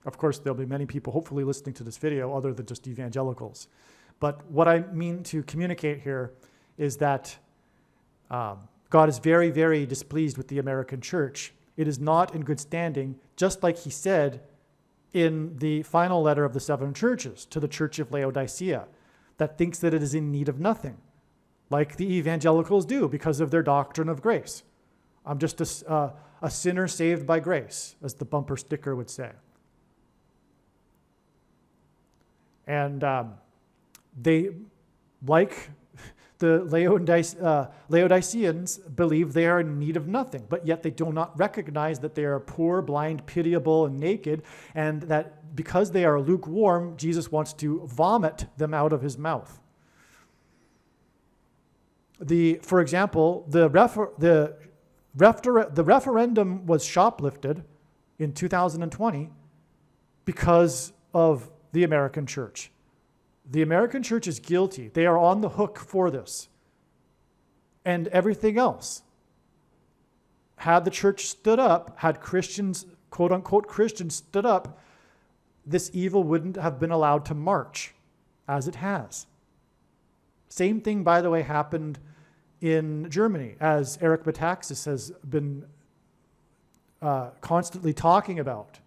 Of course, there'll be many people hopefully listening to this video other than just evangelicals. But what I mean to communicate here is that God is very, very displeased with the American church. It is not in good standing, just like he said in the final letter of the 7 churches to the church of Laodicea, that thinks that it is in need of nothing, like the evangelicals do because of their doctrine of grace. I'm just a sinner saved by grace, as the bumper sticker would say. And they, like the Laodiceans, believe they are in need of nothing, but yet they do not recognize that they are poor, blind, pitiable, and naked, and that because they are lukewarm, Jesus wants to vomit them out of his mouth. For example, the referendum was shoplifted in 2020 because of the American church. The American church is guilty. They are on the hook for this. And everything else. Had the church stood up, had Christians, quote unquote Christians, stood up, this evil wouldn't have been allowed to march as it has. Same thing, by the way, happened in Germany, as Eric Metaxas has been constantly talking about.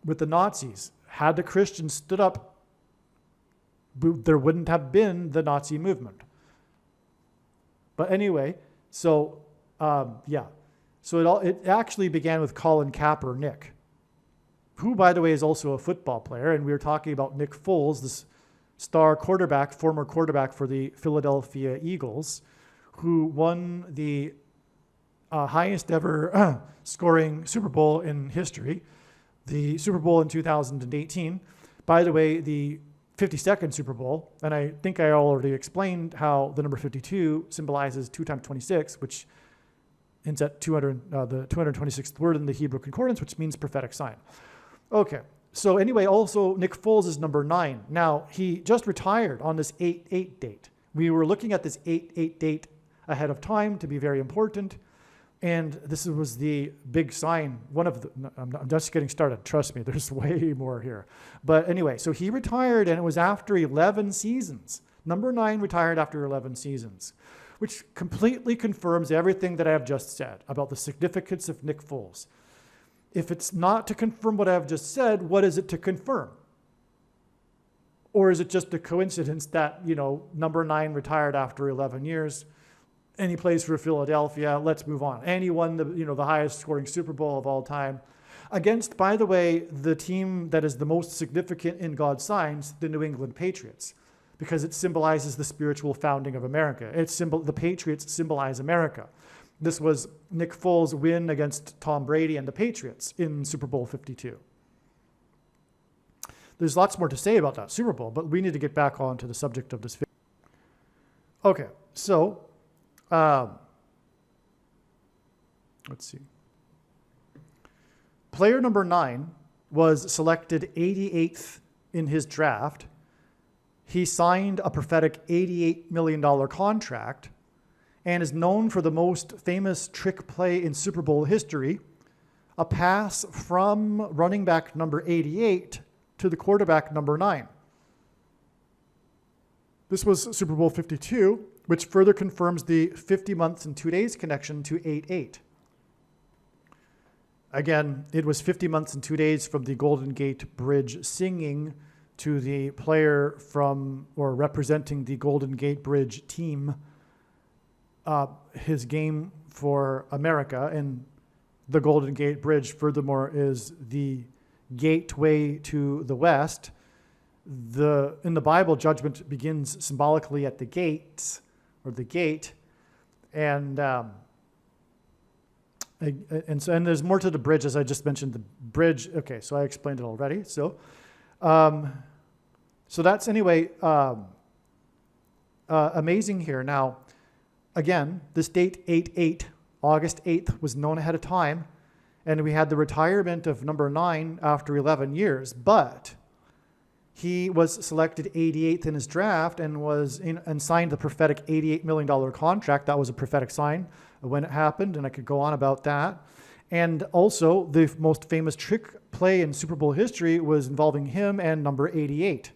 With the Nazis, had the Christians stood up, there wouldn't have been the Nazi movement. But anyway, so So it actually began with Colin Kaepernick, who, by the way, is also a football player. And we were talking about Nick Foles, this star quarterback, former quarterback for the Philadelphia Eagles, who won the highest ever scoring Super Bowl in history, the Super Bowl in 2018. By the way, the 52nd Super Bowl, and I think I already explained how the number 52 symbolizes 2 times 26, which ends at the 226th word in the Hebrew Concordance, which means prophetic sign. Okay, so anyway, also Nick Foles is number 9. Now, he just retired on this 8-8 date. We were looking at this 8-8 date ahead of time to be very important, and this was the big sign. I'm just getting started. Trust me, there's way more here. But anyway, so he retired, and it was after 11 seasons. Number 9 retired after 11 seasons, which completely confirms everything that I have just said about the significance of Nick Foles. If it's not to confirm what I have just said, what is it to confirm? Or is it just a coincidence that, number 9 retired after 11 years, and he plays for Philadelphia, let's move on. And he won the highest scoring Super Bowl of all time against, by the way, the team that is the most significant in God's signs, the New England Patriots, because it symbolizes the spiritual founding of America. The Patriots symbolize America. This was Nick Foles' win against Tom Brady and the Patriots in Super Bowl 52. There's lots more to say about that Super Bowl, but we need to get back on to the subject of this video. Okay, so let's see. Player number 9 was selected 88th in his draft. He signed a prophetic $88 million contract and is known for the most famous trick play in Super Bowl history, a pass from running back number 88 to the quarterback number 9. This was Super Bowl 52, which further confirms the 50 months and 2 days connection to 8-8. Again, it was 50 months and 2 days from the Golden Gate Bridge singing to the player from or representing the Golden Gate Bridge team, his game for America. And the Golden Gate Bridge, furthermore, is the gateway to the West. In the Bible, judgment begins symbolically at the gates, or the gate, and there's more to the bridge, as I just mentioned. The bridge. Okay, so I explained it already. So that's anyway amazing here. Now, again, this date 8-8, August 8th, was known ahead of time, and we had the retirement of number 9 after 11 years, but he was selected 88th in his draft and signed the prophetic $88 million contract. That was a prophetic sign when it happened, and I could go on about that. And also, the most famous trick play in Super Bowl history was involving him and number 88.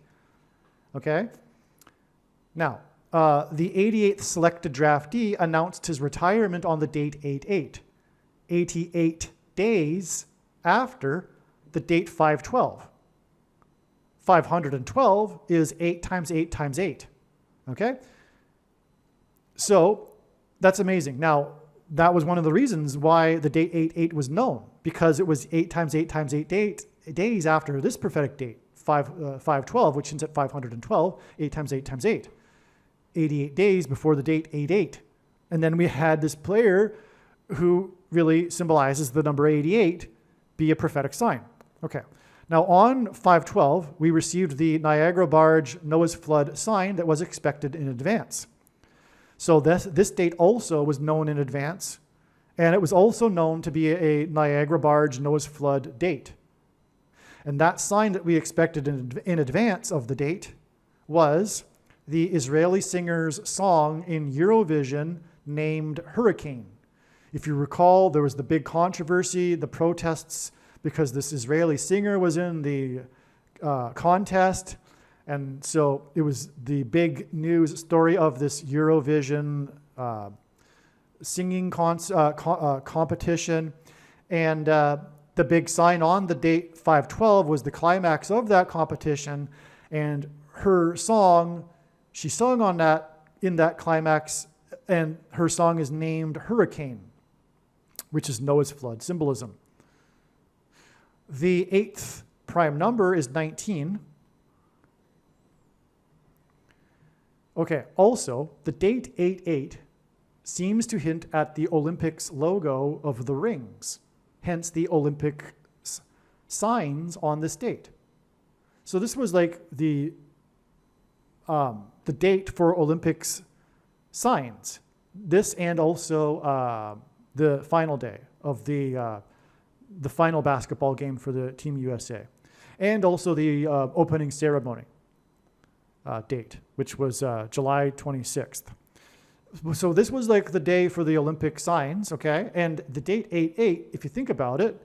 Okay? Now, the 88th selected draftee announced his retirement on the date 8-8, 88 days after the date 512. 512 is 8 times 8 times 8. Okay? So that's amazing. Now, that was one of the reasons why the date 8-8 was known, because it was 8 times 8 times 8 days after this prophetic date, 512, which ends at 512, 8 times 8 times 8. 88 days before the date 8-8. And then we had this player who really symbolizes the number 88 be a prophetic sign. Okay. Now on 5/12, we received the Niagara Barge Noah's flood sign that was expected in advance. So this date also was known in advance, and it was also known to be a Niagara Barge Noah's flood date. And that sign that we expected in advance of the date was the Israeli singer's song in Eurovision named Hurricane. If you recall, there was the big controversy, the protests, because this Israeli singer was in the contest. And so it was the big news story of this Eurovision singing competition. And the big sign on the date 5/12 was the climax of that competition. And her song, she sung on that, in that climax, and her song is named Hurricane, which is Noah's flood symbolism. The 8th prime number is 19. Okay, also, the date 8/8 seems to hint at the Olympics logo of the rings, hence the Olympics signs on this date. So this was like the date for Olympics signs. This and also the final day of the final basketball game for the Team USA, and also the opening ceremony date, which was July 26th. So this was like the day for the Olympic signs, okay? And the date 8/8, if you think about it,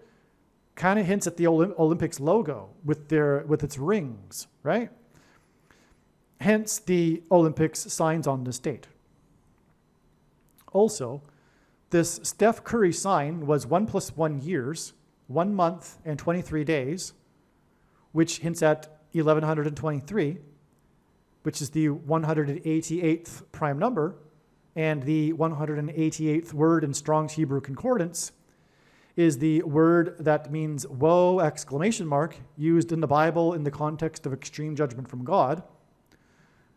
kind of hints at the Olympics logo with its rings, right? Hence the Olympics signs on this date. Also, this Steph Curry sign was 1 + 1 years, 1 month and 23 days, which hints at 1123, which is the 188th prime number, and the 188th word in Strong's Hebrew Concordance is the word that means woe, ! Used in the Bible in the context of extreme judgment from God.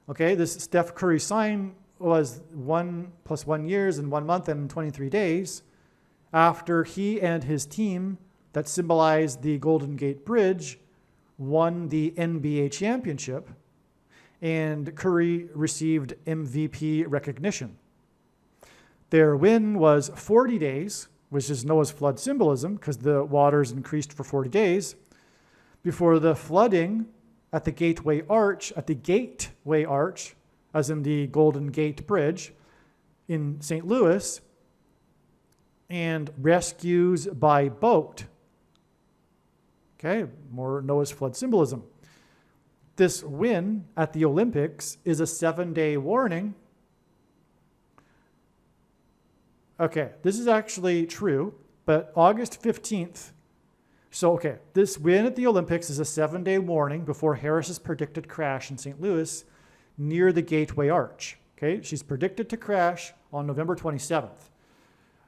Okay, this Steph Curry sign was 1 + 1 years and 1 month and 23 days after he and his team that symbolized the Golden Gate Bridge won the NBA championship, and Curry received MVP recognition. Their win was 40 days, which is Noah's flood symbolism, because the waters increased for 40 days, before the flooding at the Gateway Arch, as in the Golden Gate Bridge in St. Louis, and rescues by boat. Okay, more Noah's flood symbolism. This win at the Olympics is a 7-day warning. Okay, this is actually true, but August 15th, this win at the Olympics is a 7-day warning before Harris's predicted crash in St. Louis near the Gateway Arch. Okay, she's predicted to crash on November 27th.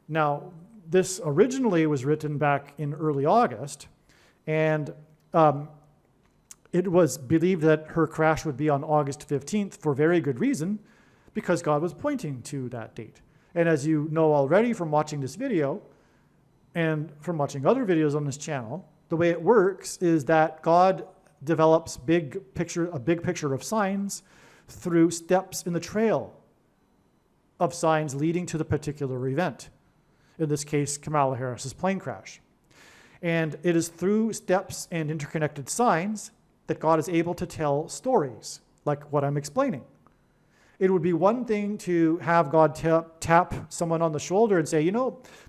Now, this originally was written back in early August, and it was believed that her crash would be on August 15th for very good reason, because God was pointing to that date. And as you know already from watching this video and from watching other videos on this channel, the way it works is that God develops a big picture of signs through steps in the trail of signs leading to the particular event. In this case, Kamala Harris's plane crash. And it is through steps and interconnected signs that God is able to tell stories, like what I'm explaining. It would be one thing to have God tap someone on the shoulder and say,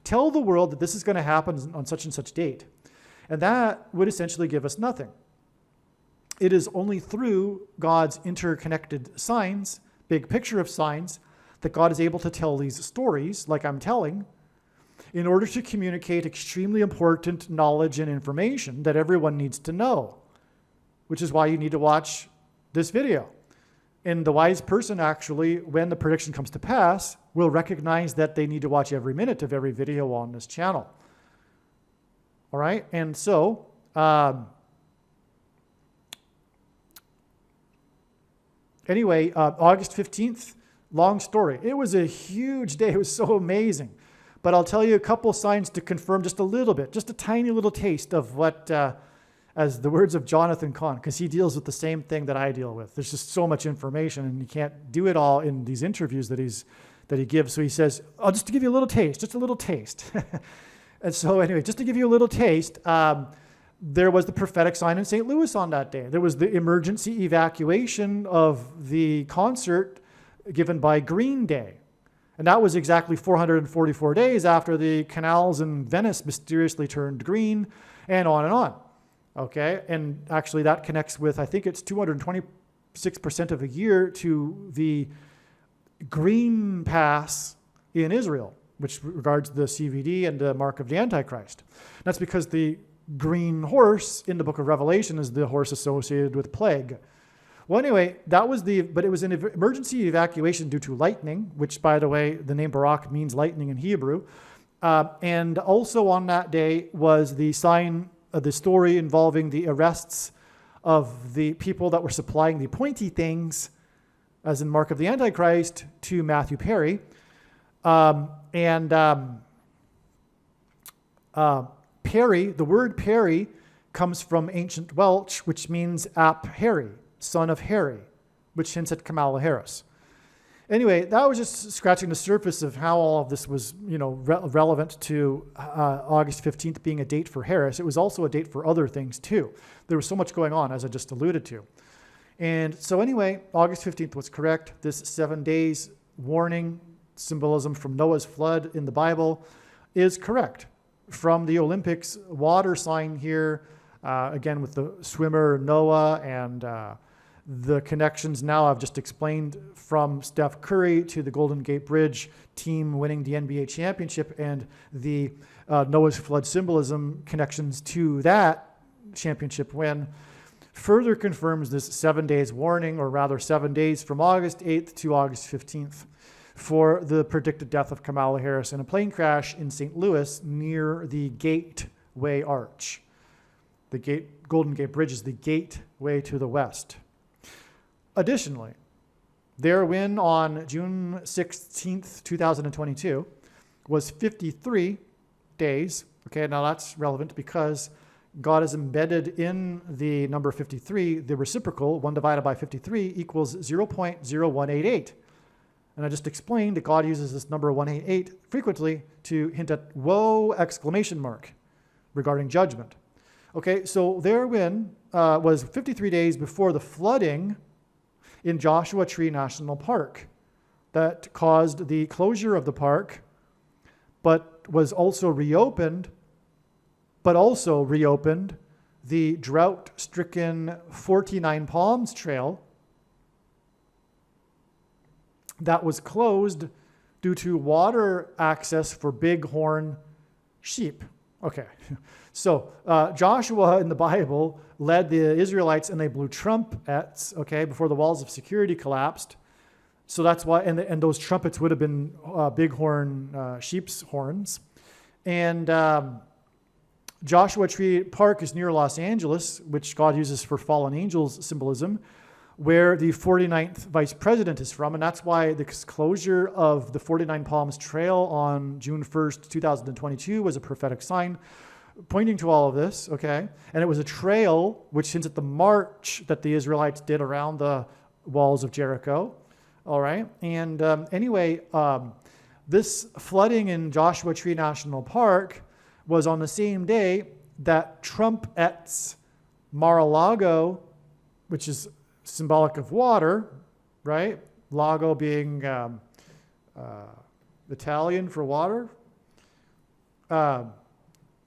tell the world that this is going to happen on such and such date. And that would essentially give us nothing. It is only through God's interconnected signs, big picture of signs, that God is able to tell these stories, like I'm telling, in order to communicate extremely important knowledge and information that everyone needs to know, which is why you need to watch this video. And the wise person actually, when the prediction comes to pass, will recognize that they need to watch every minute of every video on this channel. All right, and so, anyway, August 15th, long story. It was a huge day. It was so amazing. But I'll tell you a couple signs to confirm just a little bit, just a tiny little taste of what as the words of Jonathan Cahn, because he deals with the same thing that I deal with. There's just so much information, and you can't do it all in these interviews that he gives. So he says, "Oh, just to give you a little taste, just a little taste." And so anyway, just to give you a little taste, there was the prophetic sign in St. Louis on that day. There was the emergency evacuation of the concert given by Green Day. And that was exactly 444 days after the canals in Venice mysteriously turned green, and on and on. Okay, and actually that connects with, I think it's 226% of a year to the green pass in Israel, which regards the CVD and the mark of the Antichrist. That's because the green horse in the book of Revelation is the horse associated with plague. Well, anyway, but it was an emergency evacuation due to lightning, which, by the way, the name Barak means lightning in Hebrew. And also on that day was the sign of the story involving the arrests of the people that were supplying the pointy things, as in Mark of the Antichrist, to Matthew Perry. Perry, the word Perry, comes from ancient Welsh, which means Ap Harry, son of Harry, which hints at Kamala Harris. Anyway, that was just scratching the surface of how all of this was, relevant to August 15th being a date for Harris. It was also a date for other things too. There was so much going on, as I just alluded to. And so anyway, August 15th was correct. This 7 days warning, symbolism from Noah's flood in the Bible, is correct. From the Olympics water sign here, again with the swimmer Noah and the connections now I've just explained from Steph Curry to the Golden Gate Bridge team winning the NBA championship, and the Noah's flood symbolism connections to that championship win further confirms this 7 days warning, or rather 7 days from August 8th to August 15th. For the predicted death of Kamala Harris in a plane crash in St. Louis near the Gateway Arch. The Golden Gate Bridge is the gateway to the west. Additionally, their win on June 16th, 2022 was 53 days. Okay, now that's relevant because God is embedded in the number 53. The reciprocal, 1 divided by 53, equals 0.0188. And I just explained that God uses this number 188 frequently to hint at woe, exclamation mark, regarding judgment. Okay, so their win was 53 days before the flooding in Joshua Tree National Park that caused the closure of the park, but also reopened the drought-stricken 49 Palms Trail that was closed due to water access for bighorn sheep. Okay, so Joshua in the Bible led the Israelites and they blew trumpets, okay, before the walls of security collapsed. So that's why, and those trumpets would have been bighorn sheep's horns. And Joshua Tree Park is near Los Angeles, which God uses for fallen angels symbolism, where the 49th vice president is from. And that's why the closure of the 49 Palms Trail on June 1st, 2022 was a prophetic sign pointing to all of this, okay? And it was a trail which hints at the march that the Israelites did around the walls of Jericho, all right? And this flooding in Joshua Tree National Park was on the same day that trumpets Mar-a-Lago, which is symbolic of water, right? Lago being Italian for water.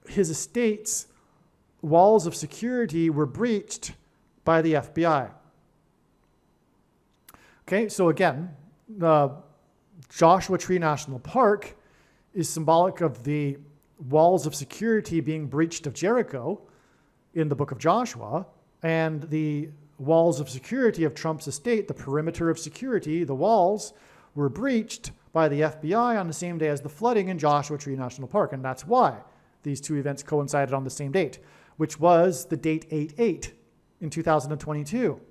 His estate's walls of security were breached by the FBI. Okay, so again, Joshua Tree National Park is symbolic of the walls of security being breached of Jericho in the book of Joshua, and the walls of security of Trump's estate, the perimeter of security, the walls, were breached by the FBI on the same day as the flooding in Joshua Tree National Park. And that's why these two events coincided on the same date, which was the date 8/8 in 2022.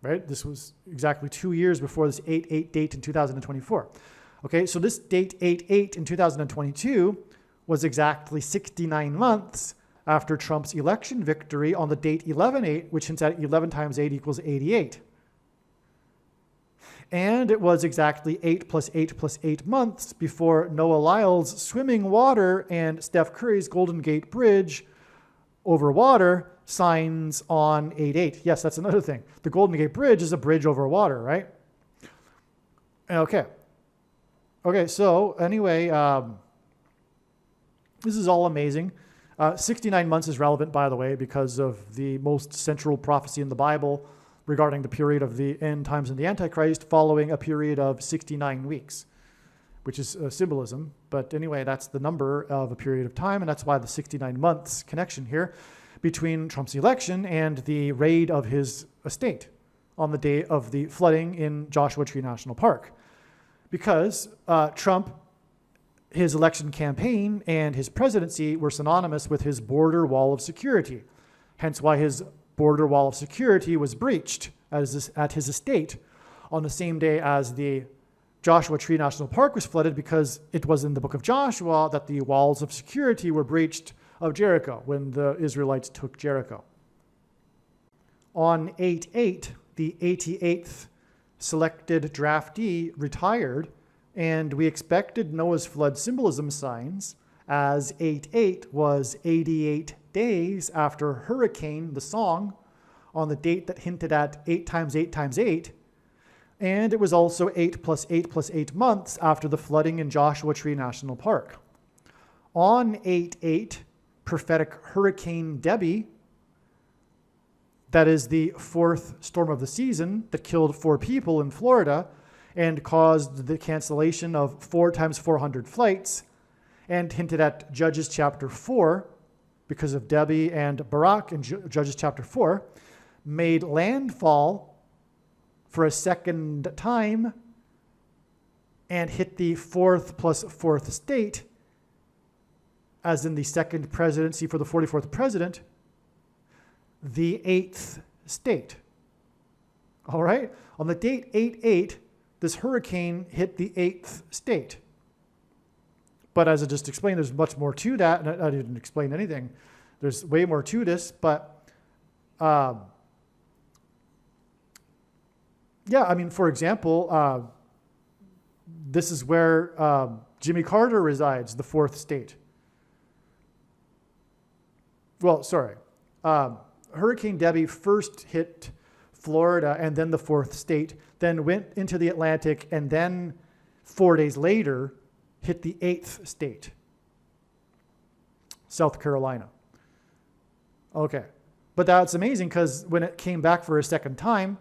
Right? This was exactly 2 years before this 8/8 date in 2024. Okay, so this date 8/8 in 2022 was exactly 69 months after Trump's election victory on the date 11/8, which hints at 11 times 8 equals 88. And it was exactly 8 plus 8 plus 8 months before Noah Lyle's swimming water and Steph Curry's Golden Gate Bridge over water signs on 8/8. Yes, that's another thing. The Golden Gate Bridge is a bridge over water, right? Okay. Okay, so anyway, this is all amazing. 69 months is relevant, by the way, because of the most central prophecy in the Bible regarding the period of the end times and the Antichrist following a period of 69 weeks, which is symbolism. But anyway, that's the number of a period of time, and that's why the 69 months connection here between Trump's election and the raid of his estate on the day of the flooding in Joshua Tree National Park. Because Trump, his election campaign and his presidency were synonymous with his border wall of security. Hence why his border wall of security was breached at his estate on the same day as the Joshua Tree National Park was flooded, because it was in the book of Joshua that the walls of security were breached of Jericho when the Israelites took Jericho. On 8/8, the 88th selected draftee retired, and we expected Noah's flood symbolism signs, as 8/8 was 88 days after hurricane, the song, on the date that hinted at 8 times 8 times 8, and it was also 8 plus 8 plus 8 months after the flooding in Joshua Tree National Park. On 8/8, prophetic Hurricane Debbie, that is the fourth storm of the season that killed 4 people in Florida and caused the cancellation of 4 times 400 flights, and hinted at Judges chapter 4, because of Debbie and Barak in Judges chapter 4, made landfall for a second time and hit the 4th plus 4th state, as in the second presidency for the 44th president, the 8th state. All right? On the date 8/8, this hurricane hit the 8th state. But as I just explained, there's much more to that, and I didn't explain anything. There's way more to this, but yeah, I mean, for example, this is where Jimmy Carter resides, the 4th state. Well, sorry. Hurricane Debbie first hit Florida and then the 4th state, then went into the Atlantic, and then 4 days later hit the 8th state, South Carolina. Okay. But that's amazing, because when it came back for a second time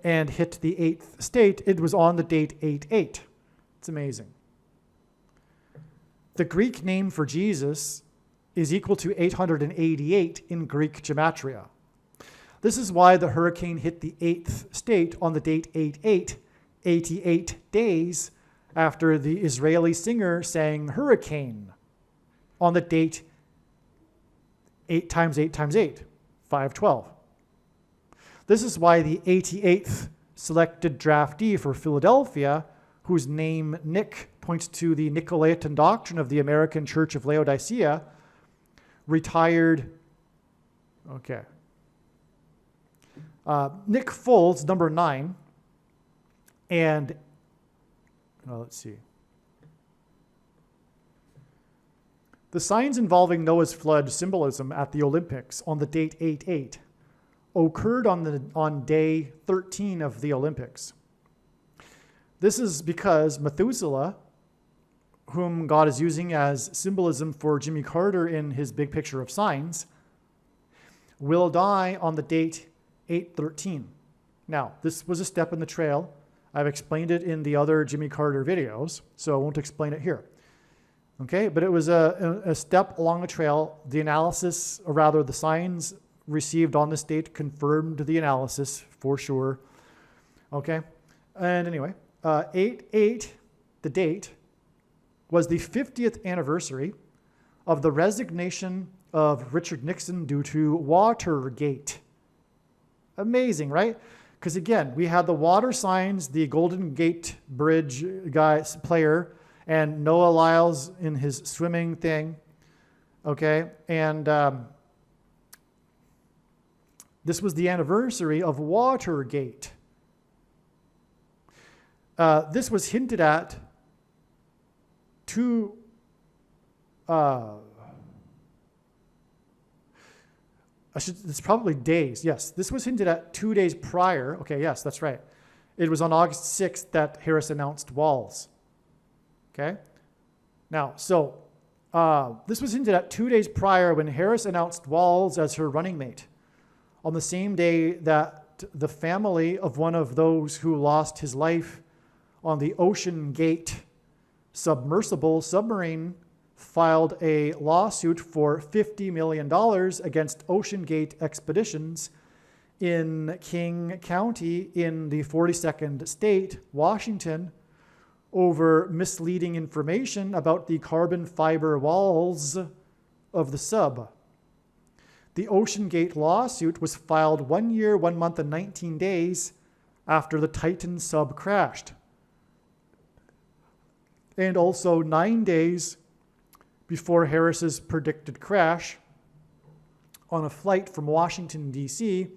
and hit the 8th state, it was on the date 8/8. It's amazing. The Greek name for Jesus is equal to 888 in Greek gematria. This is why the hurricane hit the 8th state on the date 8/8, 88 days after the Israeli singer sang Hurricane on the date 8 times 8 times 8, 512. This is why the 88th selected draftee for Philadelphia, whose name Nick points to the Nicolaitan doctrine of the American Church of Laodicea, retired. Okay. Nick Foles, number 9, and let's see. The signs involving Noah's flood symbolism at the Olympics on the date 8/8 occurred on day 13 of the Olympics. This is because Methuselah, whom God is using as symbolism for Jimmy Carter in his big picture of signs, will die on the date 8/13. Now, this was a step in the trail. I've explained it in the other Jimmy Carter videos, so I won't explain it here. Okay, but it was a step along the trail. The analysis, or rather the signs received on this date, confirmed the analysis for sure. Okay, and anyway, 8/8, the date, was the 50th anniversary of the resignation of Richard Nixon due to Watergate. Amazing, right? Because again, we had the water signs, the Golden Gate Bridge player, and Noah Lyles in his swimming thing. Okay, and this was the anniversary of Watergate. This was hinted at it's probably days. Yes, this was hinted at 2 days prior. Okay, yes, that's right. It was on August 6th that Harris announced walls. Okay? Now, so this was hinted at 2 days prior when Harris announced Walls as her running mate, on the same day that the family of one of those who lost his life on the Ocean Gate submersible submarine filed a lawsuit for $50 million against Ocean Gate Expeditions in King County in the 42nd state, Washington, over misleading information about the carbon fiber walls of the sub. The Ocean Gate lawsuit was filed 1 year, 1 month, and 19 days after the Titan sub crashed, and also 9 days before Harris's predicted crash on a flight from Washington, D.C.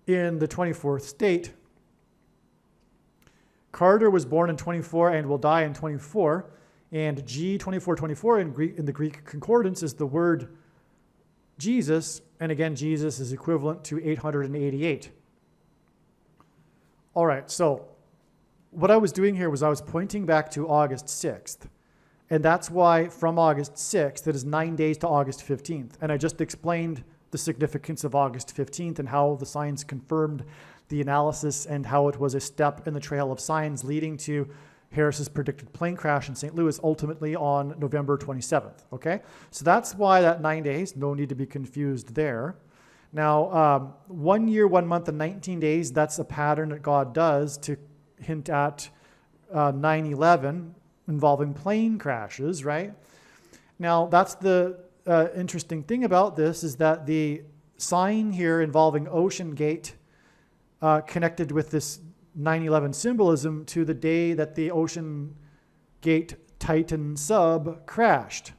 in the 24th state. Carter was born in 24 and will die in 24, and G2424 in the Greek concordance is the word Jesus, and again, Jesus is equivalent to 888. All right, so what I was doing here was I was pointing back to August 6th. And that's why from August 6th, it is 9 days to August 15th. And I just explained the significance of August 15th and how the signs confirmed the analysis and how it was a step in the trail of signs leading to Harris's predicted plane crash in St. Louis ultimately on November 27th. Okay? So that's why that 9 days, no need to be confused there. Now, 1 year, 1 month, and 19 days, that's a pattern that God does to hint at 9/11 involving plane crashes, right? Now, that's the interesting thing about this is that the sign here involving Ocean Gate connected with this 9/11 symbolism to the day that the Ocean Gate Titan sub crashed,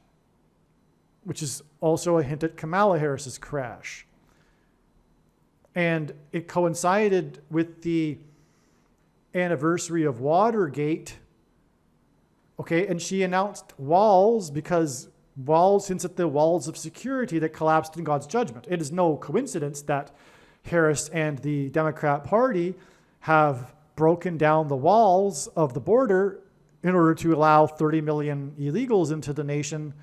which is also a hint at Kamala Harris's crash. And it coincided with the anniversary of Watergate. Okay, and she announced walls because walls hints at the walls of security that collapsed in God's judgment. It is no coincidence that Harris and the Democrat Party have broken down the walls of the border in order to allow 30 million illegals into the nation,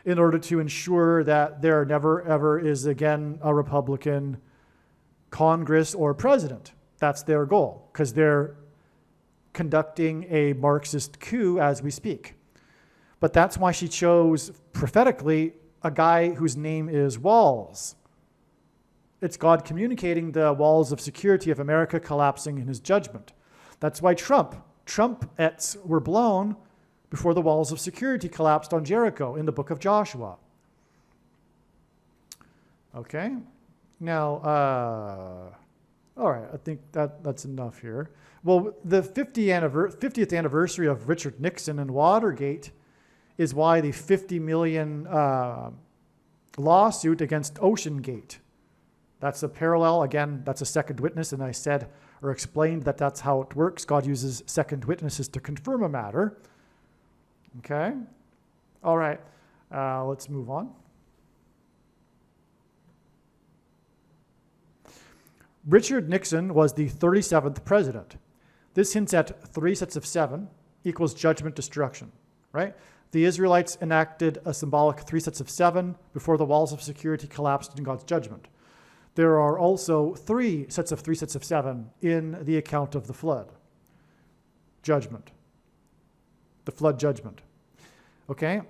in order to ensure that there never ever is again a Republican Congress or president. That's their goal, because they're conducting a Marxist coup as we speak. But that's why she chose prophetically a guy whose name is Walls. It's God communicating the walls of security of America collapsing in his judgment. That's why trumpets were blown before the walls of security collapsed on Jericho in the book of Joshua. Okay, now, all right, I think that's enough here. Well, the 50th anniversary of Richard Nixon and Watergate is why the $50 million lawsuit against Ocean Gate. That's a parallel. Again, that's a second witness, and I said or explained that that's how it works. God uses second witnesses to confirm a matter. Okay? All right, let's move on. Richard Nixon was the 37th president. This hints at 3 sets of 7 equals judgment destruction, right? The Israelites enacted a symbolic 3 sets of 7 before the walls of security collapsed in God's judgment. There are also 3 sets of 7 in the account of the flood. Judgment. The flood judgment. Okay?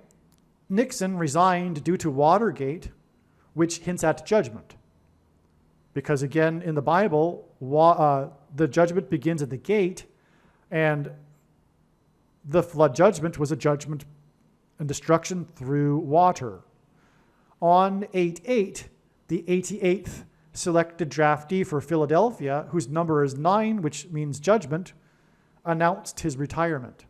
Nixon resigned due to Watergate, which hints at judgment. Because again, in the Bible, the judgment begins at the gate, and the flood judgment was a judgment and destruction through water. On 8/8, the 88th selected draftee for Philadelphia, whose number is 9, which means judgment, announced his retirement.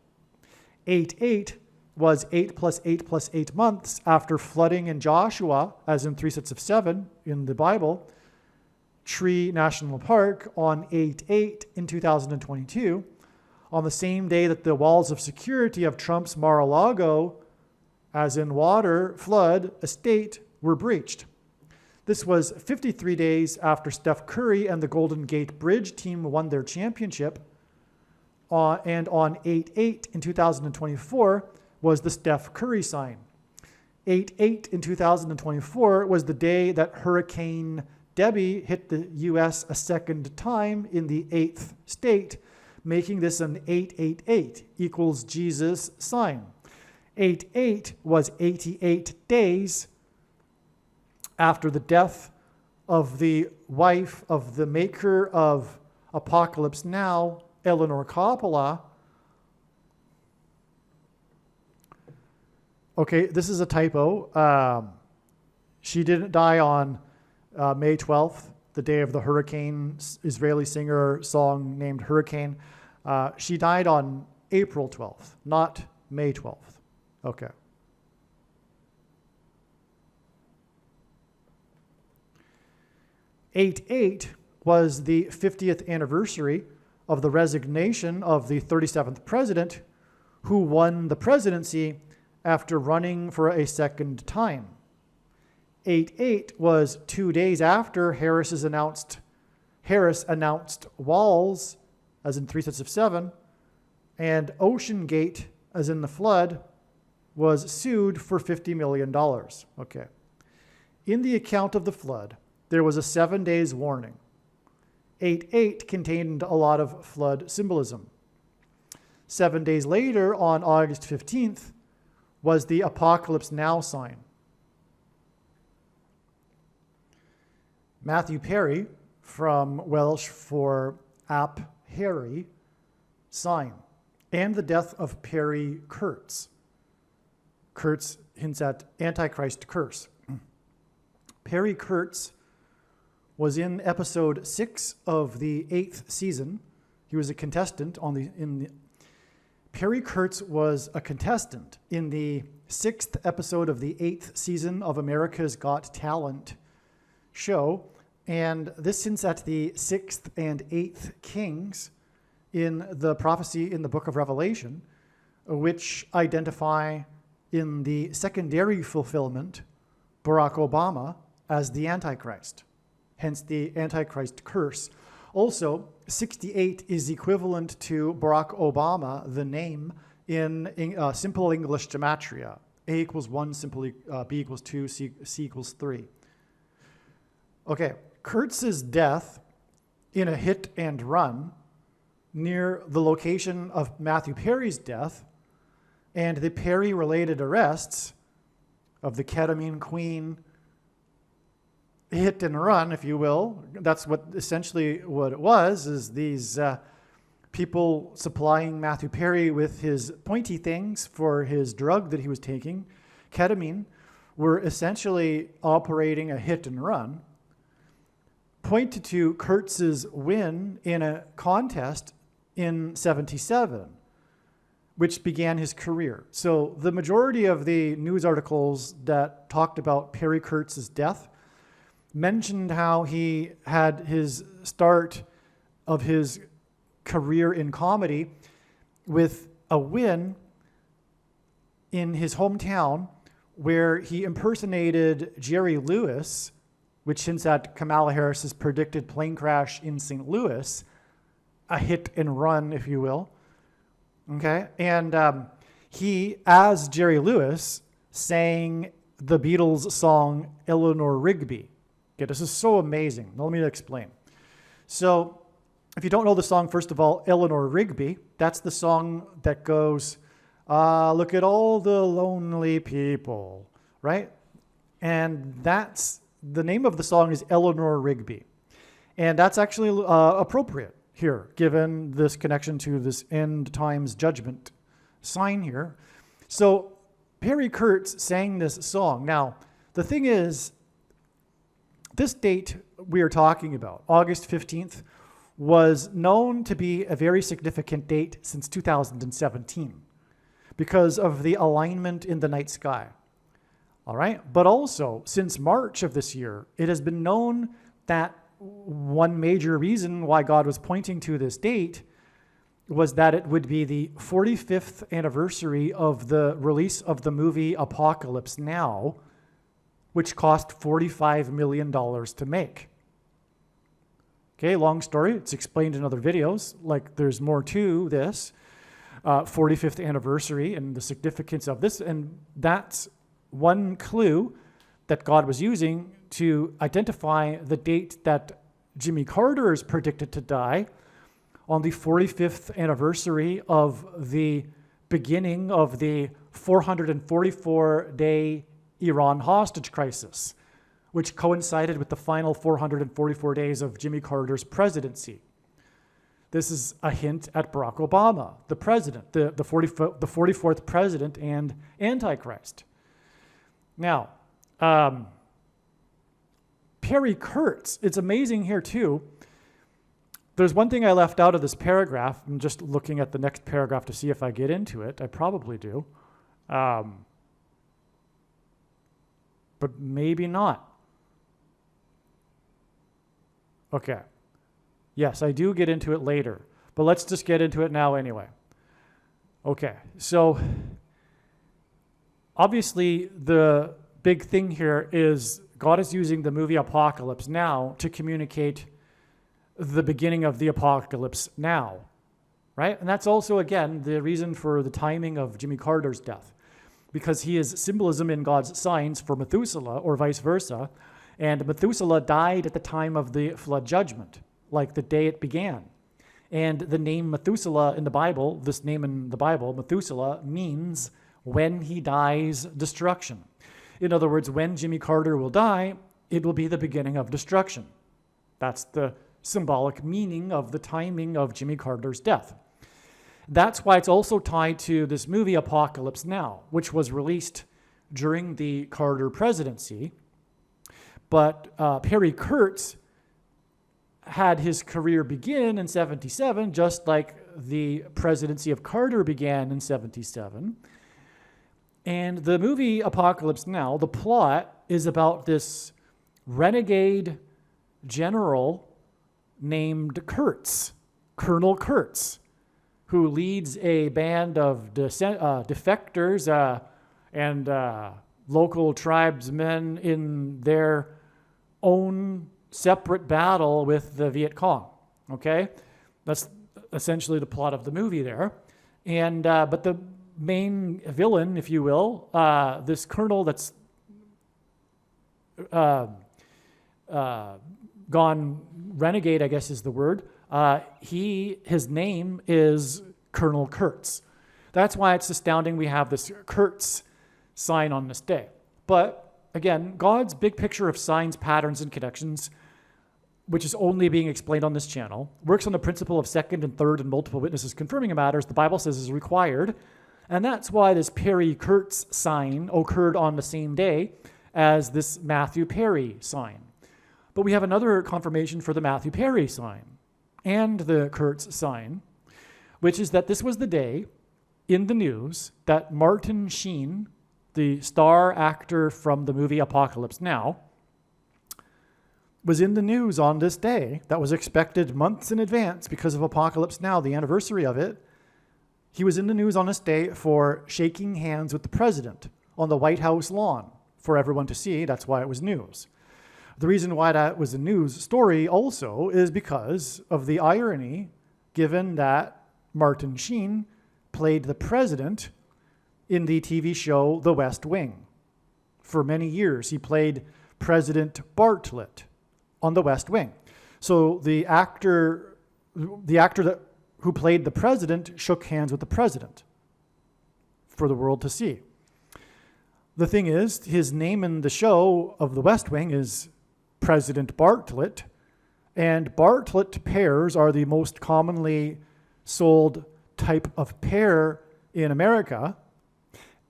8/8 was 8 plus 8 plus 8 months after flooding in Joshua, as in 3 sets of 7 in the Bible, Tree National Park on 8/8 in 2022, on the same day that the walls of security of Trump's Mar-a-Lago, as in water, flood, estate, were breached. This was 53 days after Steph Curry and the Golden Gate Bridge team won their championship, and on 8/8 in 2024 was the Steph Curry sign. 8/8 in 2024 was the day that Hurricane Debbie hit the U.S. a second time in the 8th state, making this an 888 equals Jesus sign. 8/8 was 88 days after the death of the wife of the maker of Apocalypse Now, Eleanor Coppola. Okay, this is a typo. She didn't die on May 12th, the day of the hurricane, Israeli singer song named Hurricane. She died on April 12th, not May 12th. Okay. Eight was the 50th anniversary of the resignation of the 37th president, who won the presidency after running for a second time. 8/8 was 2 days after Harris announced walls, as in 3 sets of 7, and Ocean Gate, as in the flood, was sued for $50 million. Okay. In the account of the flood, there was a 7 days warning. 8/8 contained a lot of flood symbolism. 7 days later, on August 15th, was the Apocalypse Now sign. Matthew Perry, from Welsh for Ap Harry, sign, and the death of Perry Kurtz. Kurtz hints at Antichrist curse. Perry Kurtz was in episode 6 of the 8th season. He was a contestant Perry Kurtz was a contestant in the 6th episode of the 8th season of America's Got Talent show, and this hints at the 6th and 8th kings in the prophecy in the book of Revelation, which identify in the secondary fulfillment Barack Obama as the Antichrist, hence the Antichrist curse. Also, 68 is equivalent to Barack Obama, the name, in simple English gematria. A equals 1, B equals 2, C equals 3. Okay, Kurtz's death in a hit and run near the location of Matthew Perry's death and the Perry-related arrests of the ketamine queen, hit and run, if you will. That's essentially what it was, is these people supplying Matthew Perry with his pointy things for his drug that he was taking, ketamine, were essentially operating a hit and run, pointed to Kurtz's win in a contest in 77, which began his career. So the majority of the news articles that talked about Perry Kurtz's death mentioned how he had his start of his career in comedy with a win in his hometown where he impersonated Jerry Lewis, which hints at Kamala Harris's predicted plane crash in St. Louis, a hit and run, if you will. Okay, and he, as Jerry Lewis, sang the Beatles song Eleanor Rigby. Okay, this is so amazing. Now, let me explain. So, if you don't know the song, first of all, Eleanor Rigby, that's the song that goes, look at all the lonely people, right? And that's, the name of the song is Eleanor Rigby. And that's actually appropriate here, given this connection to this end times judgment sign here. So, Perry Kurtz sang this song. Now, the thing is, this date we are talking about, August 15th, was known to be a very significant date since 2017. because of the alignment in the night sky. All right. But also, since March of this year, it has been known that one major reason why God was pointing to this date was that it would be the 45th anniversary of the release of the movie Apocalypse Now, which cost $45 million to make. Okay, long story. It's explained in other videos. Like, there's more to this 45th anniversary and the significance of this. And that's one clue that God was using to identify the date that Jimmy Carter is predicted to die on the 45th anniversary of the beginning of the 444-day Iran hostage crisis, which coincided with the final 444 days of Jimmy Carter's presidency. This is a hint at Barack Obama, the president, the 44th president and Antichrist. Now, Perry Kurtz, it's amazing here too. There's one thing I left out of this paragraph. I'm just looking at the next paragraph to see if I get into it. I probably do. But maybe not. Okay. Yes, I do get into it later. But let's just get into it now anyway. Okay, so obviously the big thing here is God is using the movie Apocalypse Now to communicate the beginning of the apocalypse now, right? And that's also, again, the reason for the timing of Jimmy Carter's death, because he is symbolism in God's signs for Methuselah, or vice versa. And Methuselah died at the time of the flood judgment, like the day it began. And the name Methuselah in the Bible, this name in the Bible, Methuselah, means when he dies, destruction. In other words, when Jimmy Carter will die, it will be the beginning of destruction. That's the symbolic meaning of the timing of Jimmy Carter's death. That's why it's also tied to this movie Apocalypse Now, which was released during the Carter presidency. But Perry Kurtz had his career begin in 77, just like the presidency of Carter began in 77. And the movie Apocalypse Now, the plot is about this renegade general named Kurtz, Colonel Kurtz, who leads a band of defectors and local tribesmen in their own separate battle with the Viet Cong. Okay, that's essentially the plot of the movie there. And but the main villain, if you will, this colonel that's gone renegade, I guess is the word. His name is Colonel Kurtz. That's why it's astounding we have this Kurtz sign on this day. But again, God's big picture of signs, patterns, and connections, which is only being explained on this channel, works on the principle of second and third and multiple witnesses confirming a matter, as the Bible says is required. And that's why this Perry Kurtz sign occurred on the same day as this Matthew Perry sign. But we have another confirmation for the Matthew Perry sign and the Kurtz sign, which is that this was the day in the news that Martin Sheen, the star actor from the movie Apocalypse Now, was in the news on this day that was expected months in advance because of Apocalypse Now, the anniversary of it. He was in the news on this day for shaking hands with the president on the White House lawn for everyone to see. That's why it was news. The reason why that was a news story also is because of the irony, given that Martin Sheen played the president in the TV show The West Wing. For many years, he played President Bartlett on The West Wing. So the actor who played the president shook hands with the president for the world to see. The thing is, his name in the show of The West Wing is President Bartlett, and Bartlett pears are the most commonly sold type of pear in America,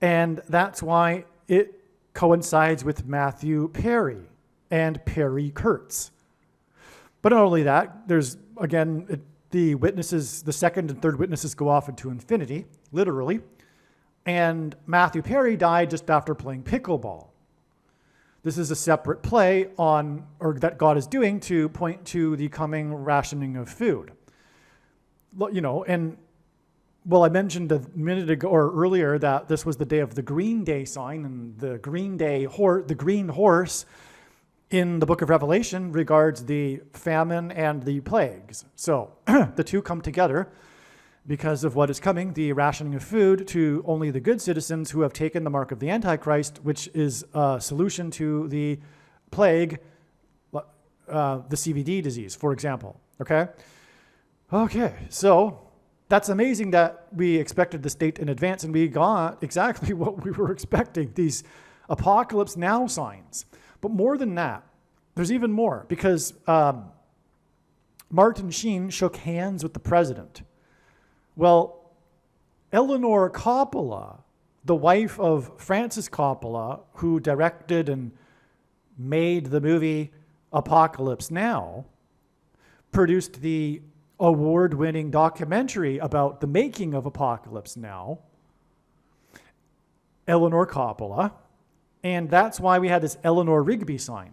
and that's why it coincides with Matthew Perry and Perry Kurtz. But not only that, there's, again, the witnesses, the second and third witnesses go off into infinity, literally. And Matthew Perry died just after playing pickleball. This is a separate play that God is doing to point to the coming rationing of food. I mentioned a minute ago or earlier that this was the day of the Green Day sign, and the green horse in the book of Revelation regards the famine and the plagues. So the two come together because of what is coming, the rationing of food to only the good citizens who have taken the mark of the Antichrist, which is a solution to the plague, the CVD disease, for example. Okay, so that's amazing that we expected this date in advance and we got exactly what we were expecting, these apocalypse now signs. But more than that, there's even more, because Martin Sheen shook hands with the president. Well, Eleanor Coppola, the wife of Francis Coppola, who directed and made the movie Apocalypse Now, produced the award-winning documentary about the making of Apocalypse Now, Eleanor Coppola, and that's why we had this Eleanor Rigby sign.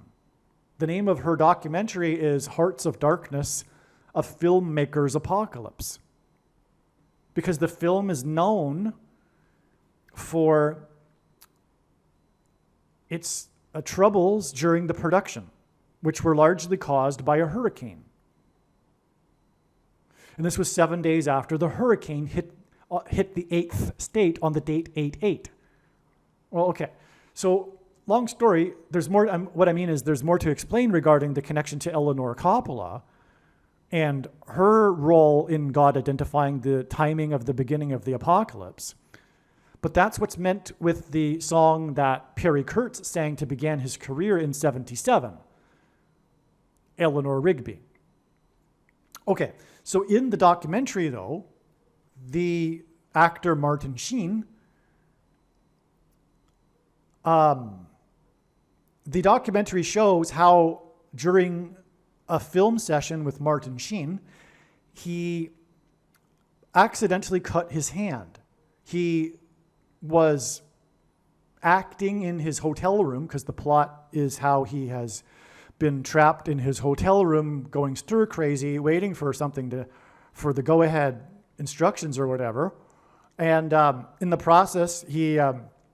The name of her documentary is Hearts of Darkness, A Filmmaker's Apocalypse, because the film is known for its troubles during the production, which were largely caused by a hurricane. And this was 7 days after the hurricane hit the 8th state on the date 8/8. Well, okay. So, long story, there's more. What I mean is there's more to explain regarding the connection to Eleanor Coppola and her role in God identifying the timing of the beginning of the apocalypse. But that's what's meant with the song that Perry Kurtz sang to begin his career in 1977, Eleanor Rigby. Okay, so in the documentary, though, the actor Martin Sheen, the documentary shows how during a film session with Martin Sheen, he accidentally cut his hand. He was acting in his hotel room, because the plot is how he has been trapped in his hotel room going stir crazy, waiting for for the go-ahead instructions or whatever. And in the process,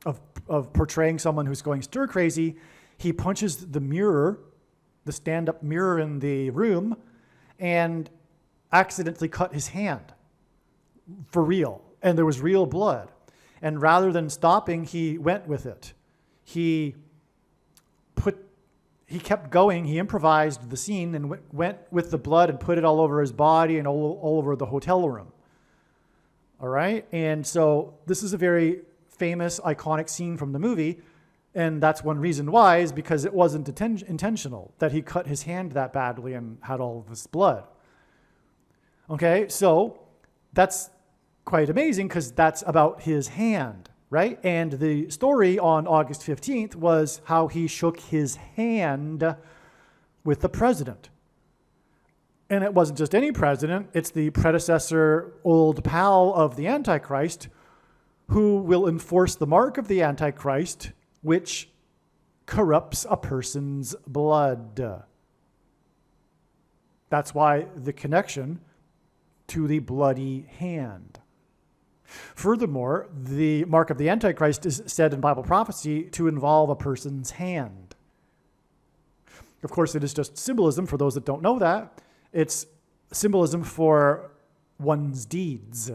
of portraying someone who's going stir crazy, he punches the mirror, the stand-up mirror in the room, and accidentally cut his hand for real. And there was real blood. And rather than stopping, he went with it. He kept going. He improvised the scene and went with the blood and put it all over his body and all over the hotel room. All right? And so this is a very famous, iconic scene from the movie. And that's one reason why, is because it wasn't intentional that he cut his hand that badly and had all of this blood. Okay? So that's quite amazing, because that's about his hand, right? And the story on August 15th was how he shook his hand with the president. And it wasn't just any president, it's the predecessor, old pal of the Antichrist, who will enforce the mark of the Antichrist, which corrupts a person's blood. That's why the connection to the bloody hand. Furthermore, the mark of the Antichrist is said in Bible prophecy to involve a person's hand. Of course, it is just symbolism for those that don't know that. It's symbolism for one's deeds.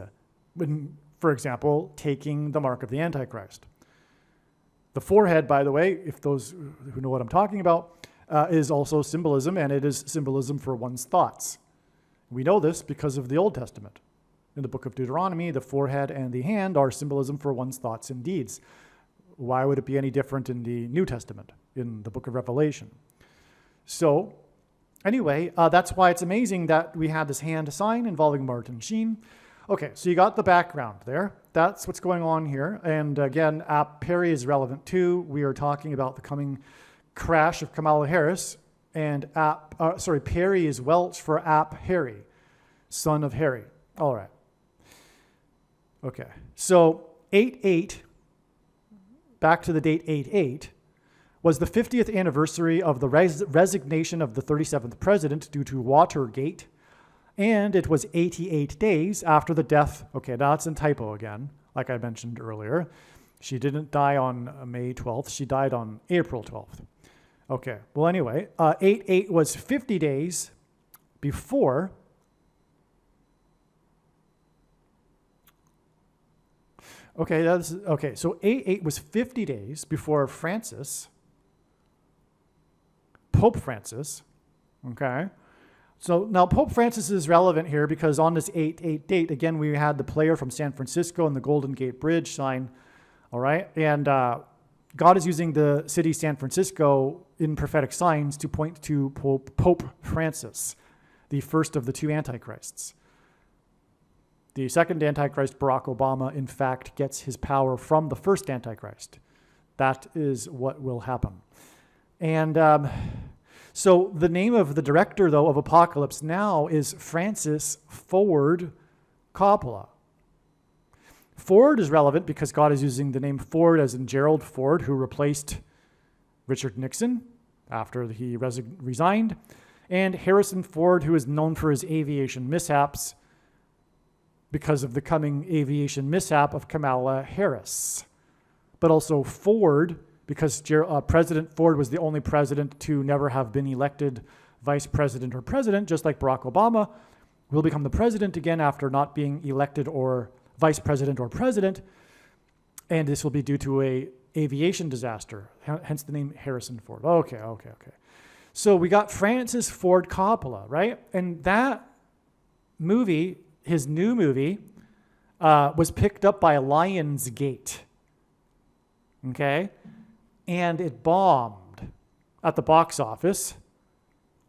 When, for example, taking the mark of the Antichrist. The forehead, by the way, if those who know what I'm talking about, is also symbolism, and it is symbolism for one's thoughts. We know this because of the Old Testament. In the book of Deuteronomy, the forehead and the hand are symbolism for one's thoughts and deeds. Why would it be any different in the New Testament, in the book of Revelation? So, anyway, that's why it's amazing that we had this hand sign involving Martin Sheen. Okay, so you got the background there. That's what's going on here. And again, App Perry is relevant too. We are talking about the coming crash of Kamala Harris, and Perry is Welch for App Harry, son of Harry. All right. Okay, so 8-8, back to the date 8-8, was the 50th anniversary of the resignation of the 37th president due to Watergate, and it was 88 days after the death. Okay, now it's in typo again, like I mentioned earlier. She didn't die on May 12th. She died on April 12th. Okay, well, anyway, 8-8 was 50 days before. Okay, so 8-8 was 50 days before Pope Francis, okay? So now Pope Francis is relevant here because on this 8-8 date, again, we had the player from San Francisco and the Golden Gate Bridge sign, all right? And God is using the city San Francisco in prophetic signs to point to Pope Francis, the first of the two antichrists. The second antichrist, Barack Obama, in fact, gets his power from the first antichrist. That is what will happen. And so the name of the director, though, of Apocalypse Now is Francis Ford Coppola. Ford is relevant because God is using the name Ford as in Gerald Ford, who replaced Richard Nixon after he resigned, and Harrison Ford, who is known for his aviation mishaps because of the coming aviation mishap of Kamala Harris. But also Ford, because President Ford was the only president to never have been elected vice president or president, just like Barack Obama will become the president again after not being elected or vice president or president, and this will be due to a aviation disaster, hence the name Harrison Ford. Okay. So we got Francis Ford Coppola, right? And that movie, his new movie, was picked up by Lionsgate, okay? And it bombed at the box office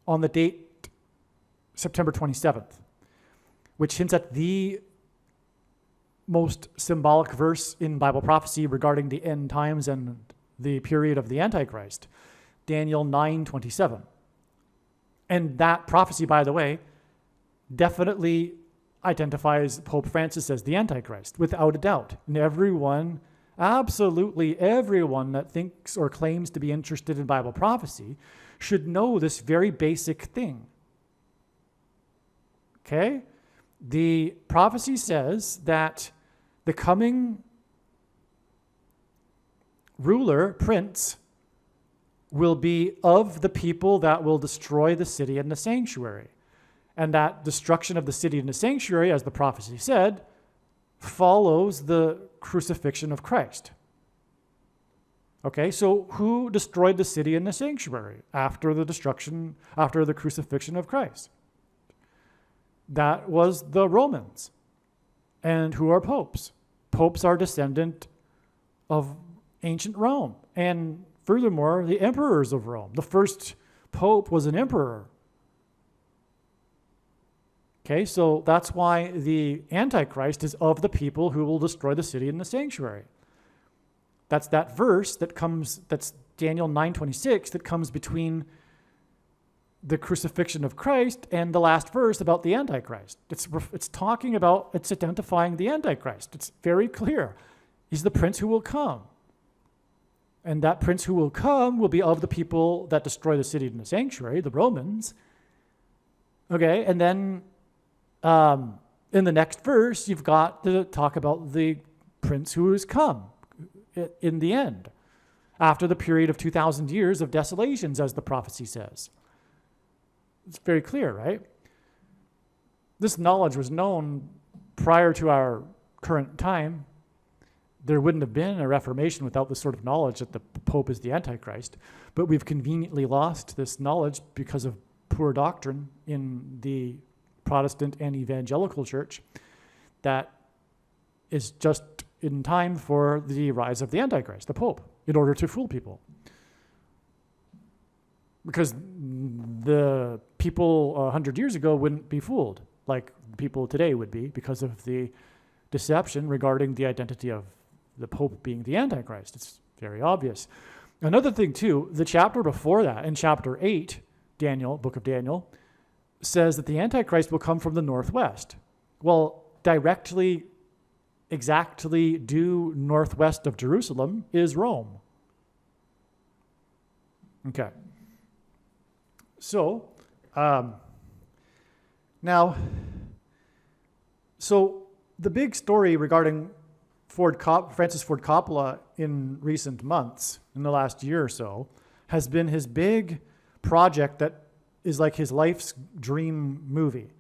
on the date September 27th, which hints at the most symbolic verse in Bible prophecy regarding the end times and the period of the Antichrist, Daniel 9:27. And that prophecy, by the way, definitely identifies Pope Francis as the Antichrist, without a doubt. And everyone, absolutely everyone that thinks or claims to be interested in Bible prophecy should know this very basic thing. Okay? The prophecy says that the coming ruler, prince, will be of the people that will destroy the city and the sanctuary. And that destruction of the city and the sanctuary, as the prophecy said, follows the crucifixion of Christ. Okay, so who destroyed the city and the sanctuary after the crucifixion of Christ? That was the Romans. And who are popes? Popes are descendant of ancient Rome. And furthermore, the emperors of Rome. The first pope was an emperor. Okay, so that's why the Antichrist is of the people who will destroy the city and the sanctuary. That's that verse that's Daniel 9:26, that comes between the crucifixion of Christ and the last verse about the Antichrist. It's identifying the Antichrist. It's very clear. He's the prince who will come. And that prince who will come will be of the people that destroy the city and the sanctuary, the Romans. Okay, and then in the next verse, you've got to talk about the prince who has come in the end, after the period of 2,000 years of desolations, as the prophecy says. It's very clear, right? This knowledge was known prior to our current time. There wouldn't have been a Reformation without this sort of knowledge that the Pope is the Antichrist. But we've conveniently lost this knowledge because of poor doctrine in the Protestant and evangelical church that is just in time for the rise of the Antichrist, the Pope, in order to fool people. Because the people 100 years ago wouldn't be fooled like people today would be because of the deception regarding the identity of the Pope being the Antichrist. It's very obvious. Another thing, too, the chapter before that, in chapter 8, book of Daniel, says that the Antichrist will come from the northwest. Well, directly exactly due northwest of Jerusalem is Rome. Okay. So, now, the big story regarding Francis Ford Coppola in recent months, in the last year or so, has been his big project that is like his life's dream movie.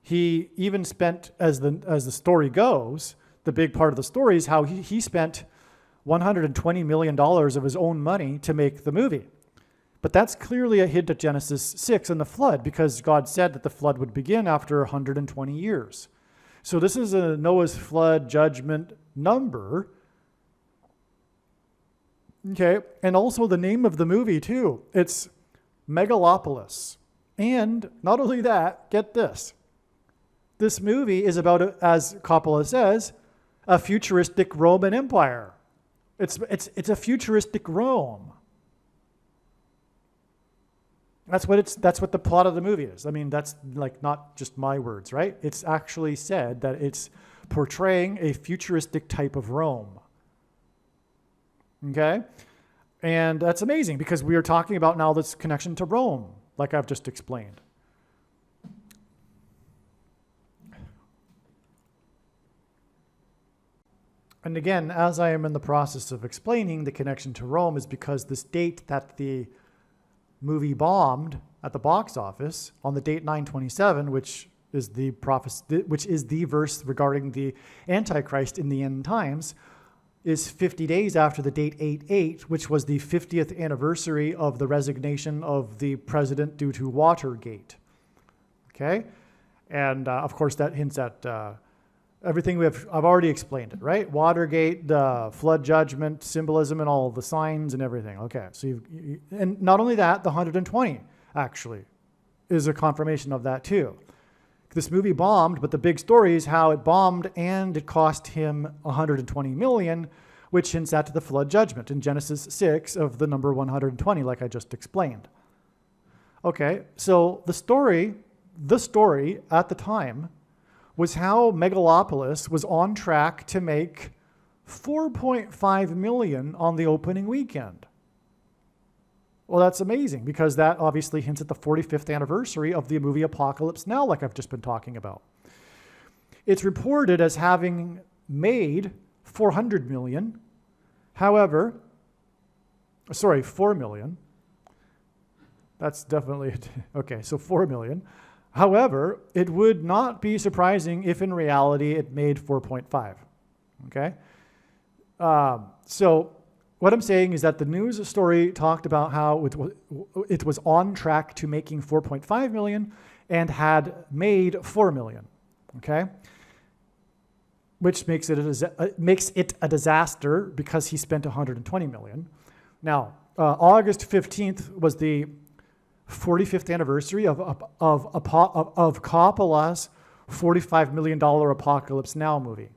He even spent, as the story goes, the big part of the story is how he spent $120 million of his own money to make the movie. But that's clearly a hint at Genesis 6 and the flood, because God said that the flood would begin after 120 years. So this is a Noah's flood judgment number. Okay, and also the name of the movie too. It's Megalopolis. And not only that, get this. This movie is about, as Coppola says, a futuristic Roman Empire. It's a futuristic Rome. That's what the plot of the movie is. I mean, that's like not just my words, right? It's actually said that it's portraying a futuristic type of Rome. Okay? And that's amazing because we are talking about now this connection to Rome, like I've just explained. And again, as I am in the process of explaining, the connection to Rome is because this date that the movie bombed at the box office, on the date 927, which is the verse regarding the Antichrist in the end times, is 50 days after the date 8/8, which was the 50th anniversary of the resignation of the president due to Watergate. Okay? And of course that hints at everything I've already explained it, right? Watergate, the flood judgment, symbolism, and all the signs and everything. Okay, so and not only that, the 120 actually is a confirmation of that too. This movie bombed, but the big story is how it bombed and it cost him 120 million, which hints at the flood judgment in Genesis 6 of the number 120, like I just explained. Okay, so the story at the time was how Megalopolis was on track to make 4.5 million on the opening weekend. Well, that's amazing because that obviously hints at the 45th anniversary of the movie Apocalypse Now, like I've just been talking about. It's reported as having made 400 million. However, 4 million. That's definitely it. Okay, so 4 million. However, it would not be surprising if in reality it made 4.5. Okay? So what I'm saying is that the news story talked about how it was on track to making 4.5 million and had made 4 million. Okay? Which makes it a disaster because he spent 120 million. Now, August 15th was the 45th anniversary of Coppola's $45 million Apocalypse Now movie.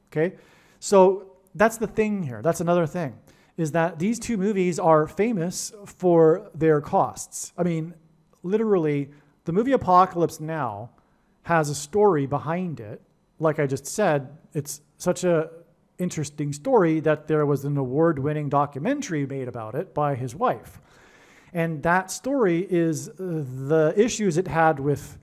Okay? So that's the thing here. That's another thing, is that these two movies are famous for their costs. I mean, literally, the movie Apocalypse Now has a story behind it. Like I just said, it's such an interesting story that there was an award-winning documentary made about it by his wife. And that story is the issues it had with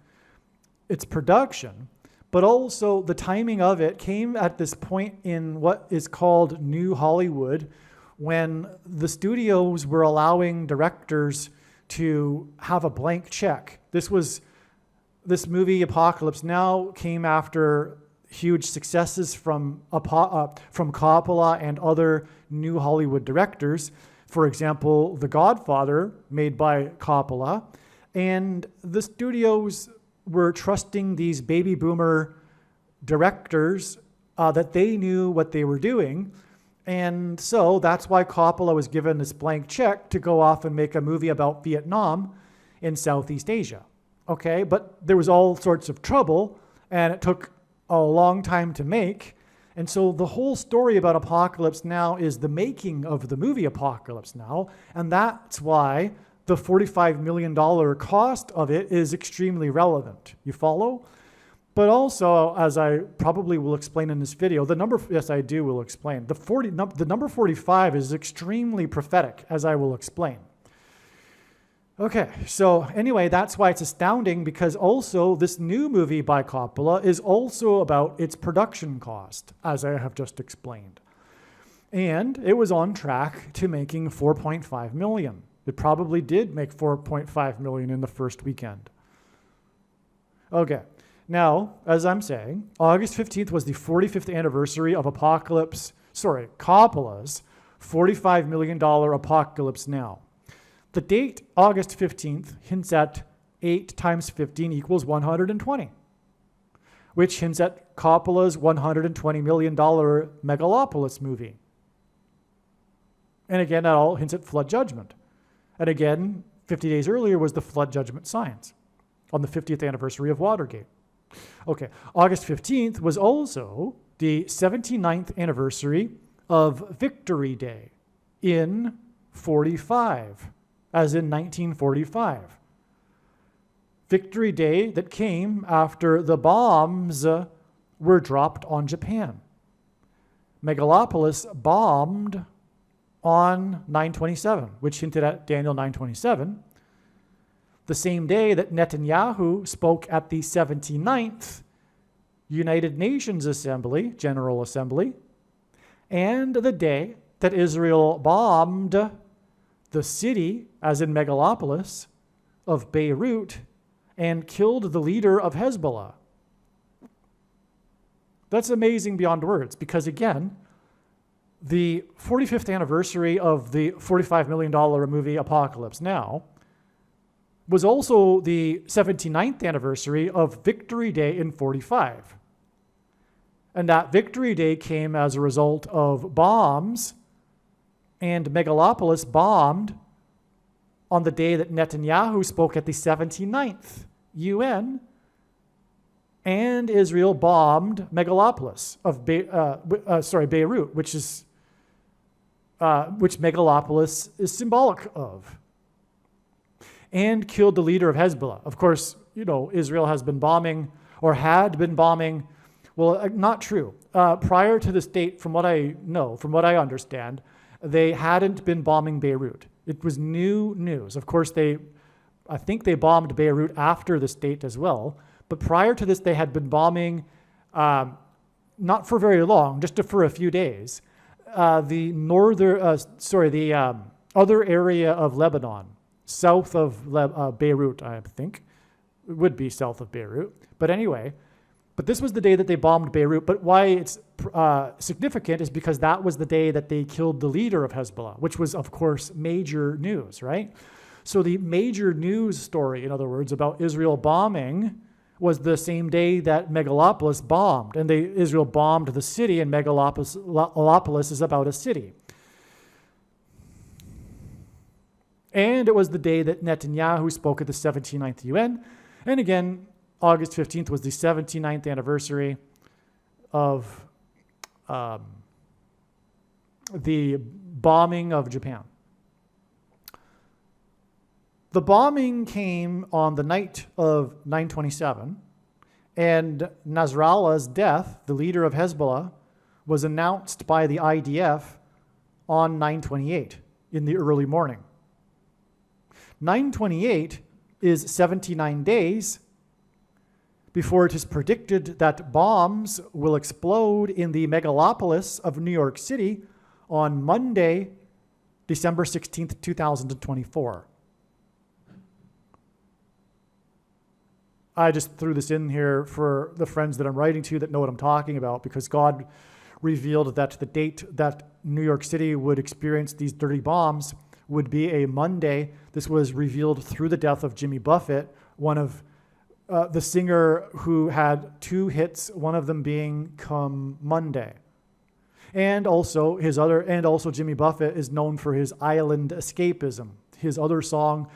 its production, but also the timing of it came at this point in what is called New Hollywood, when the studios were allowing directors to have a blank check. This movie Apocalypse Now came after huge successes from Coppola and other New Hollywood directors. For example, The Godfather, made by Coppola, and the studios were trusting these baby boomer directors that they knew what they were doing. And so that's why Coppola was given this blank check to go off and make a movie about Vietnam in Southeast Asia. Okay, but there was all sorts of trouble, and it took a long time to make. And so the whole story about Apocalypse Now is the making of the movie Apocalypse Now, and that's why the $45 million cost of it is extremely relevant. You follow? But also, as I probably will explain in this video, the number, yes, I do will explain. The number 45 is extremely prophetic, as I will explain. Okay, so anyway, that's why it's astounding, because also this new movie by Coppola is also about its production cost, as I have just explained. And it was on track to making $4.5 million. It probably did make $4.5 million in the first weekend. Okay. Now, as I'm saying, August 15th was the 45th anniversary of Coppola's $45 million Apocalypse Now. The date, August 15th, hints at 8 times 15 equals 120, which hints at Coppola's $120 million Megalopolis movie. And again, that all hints at flood judgment. And again, 50 days earlier was the flood judgment signs on the 50th anniversary of Watergate. Okay, August 15th was also the 79th anniversary of Victory Day in 45, as in 1945. Victory Day that came after the bombs were dropped on Japan. Megalopolis bombed on 9/27, which hinted at Daniel 9/27. The same day that Netanyahu spoke at the 79th United Nations Assembly, General Assembly, and the day that Israel bombed the city, as in Megalopolis, of Beirut and killed the leader of Hezbollah. That's amazing beyond words, because again, the 45th anniversary of the $45 million movie Apocalypse Now was also the 79th anniversary of Victory Day in 45. And that Victory Day came as a result of bombs, and Megalopolis bombed on the day that Netanyahu spoke at the 79th UN, and Israel bombed Megalopolis of Beirut, which Megalopolis is symbolic of, and killed the leader of Hezbollah. Of course, Israel has been bombing, or had been bombing. Well, not true. Prior to this date, from what I know, from what I understand, they hadn't been bombing Beirut. It was new news. Of course, I think they bombed Beirut after this date as well. But prior to this, they had been bombing, not for very long, just for a few days, the other area of Lebanon, south of Beirut, I think. It would be south of Beirut. But anyway, this was the day that they bombed Beirut. But why it's significant is because that was the day that they killed the leader of Hezbollah, which was, of course, major news, right? So the major news story, in other words, about Israel bombing was the same day that Megalopolis bombed. And Israel bombed the city, and Megalopolis is about a city. And it was the day that Netanyahu spoke at the 79th UN. And again, August 15th was the 79th anniversary of the bombing of Japan. The bombing came on the night of 9/27, and Nasrallah's death, the leader of Hezbollah, was announced by the IDF on 9/28 in the early morning. 9/28 is 79 days before it is predicted that bombs will explode in the megalopolis of New York City on Monday, December 16th, 2024. I just threw this in here for the friends that I'm writing to that know what I'm talking about, because God revealed that the date that New York City would experience these dirty bombs would be a Monday. This was revealed through the death of Jimmy Buffett, one of the singer who had 2 hits, one of them being Come Monday. And also Jimmy Buffett is known for his island escapism. His other song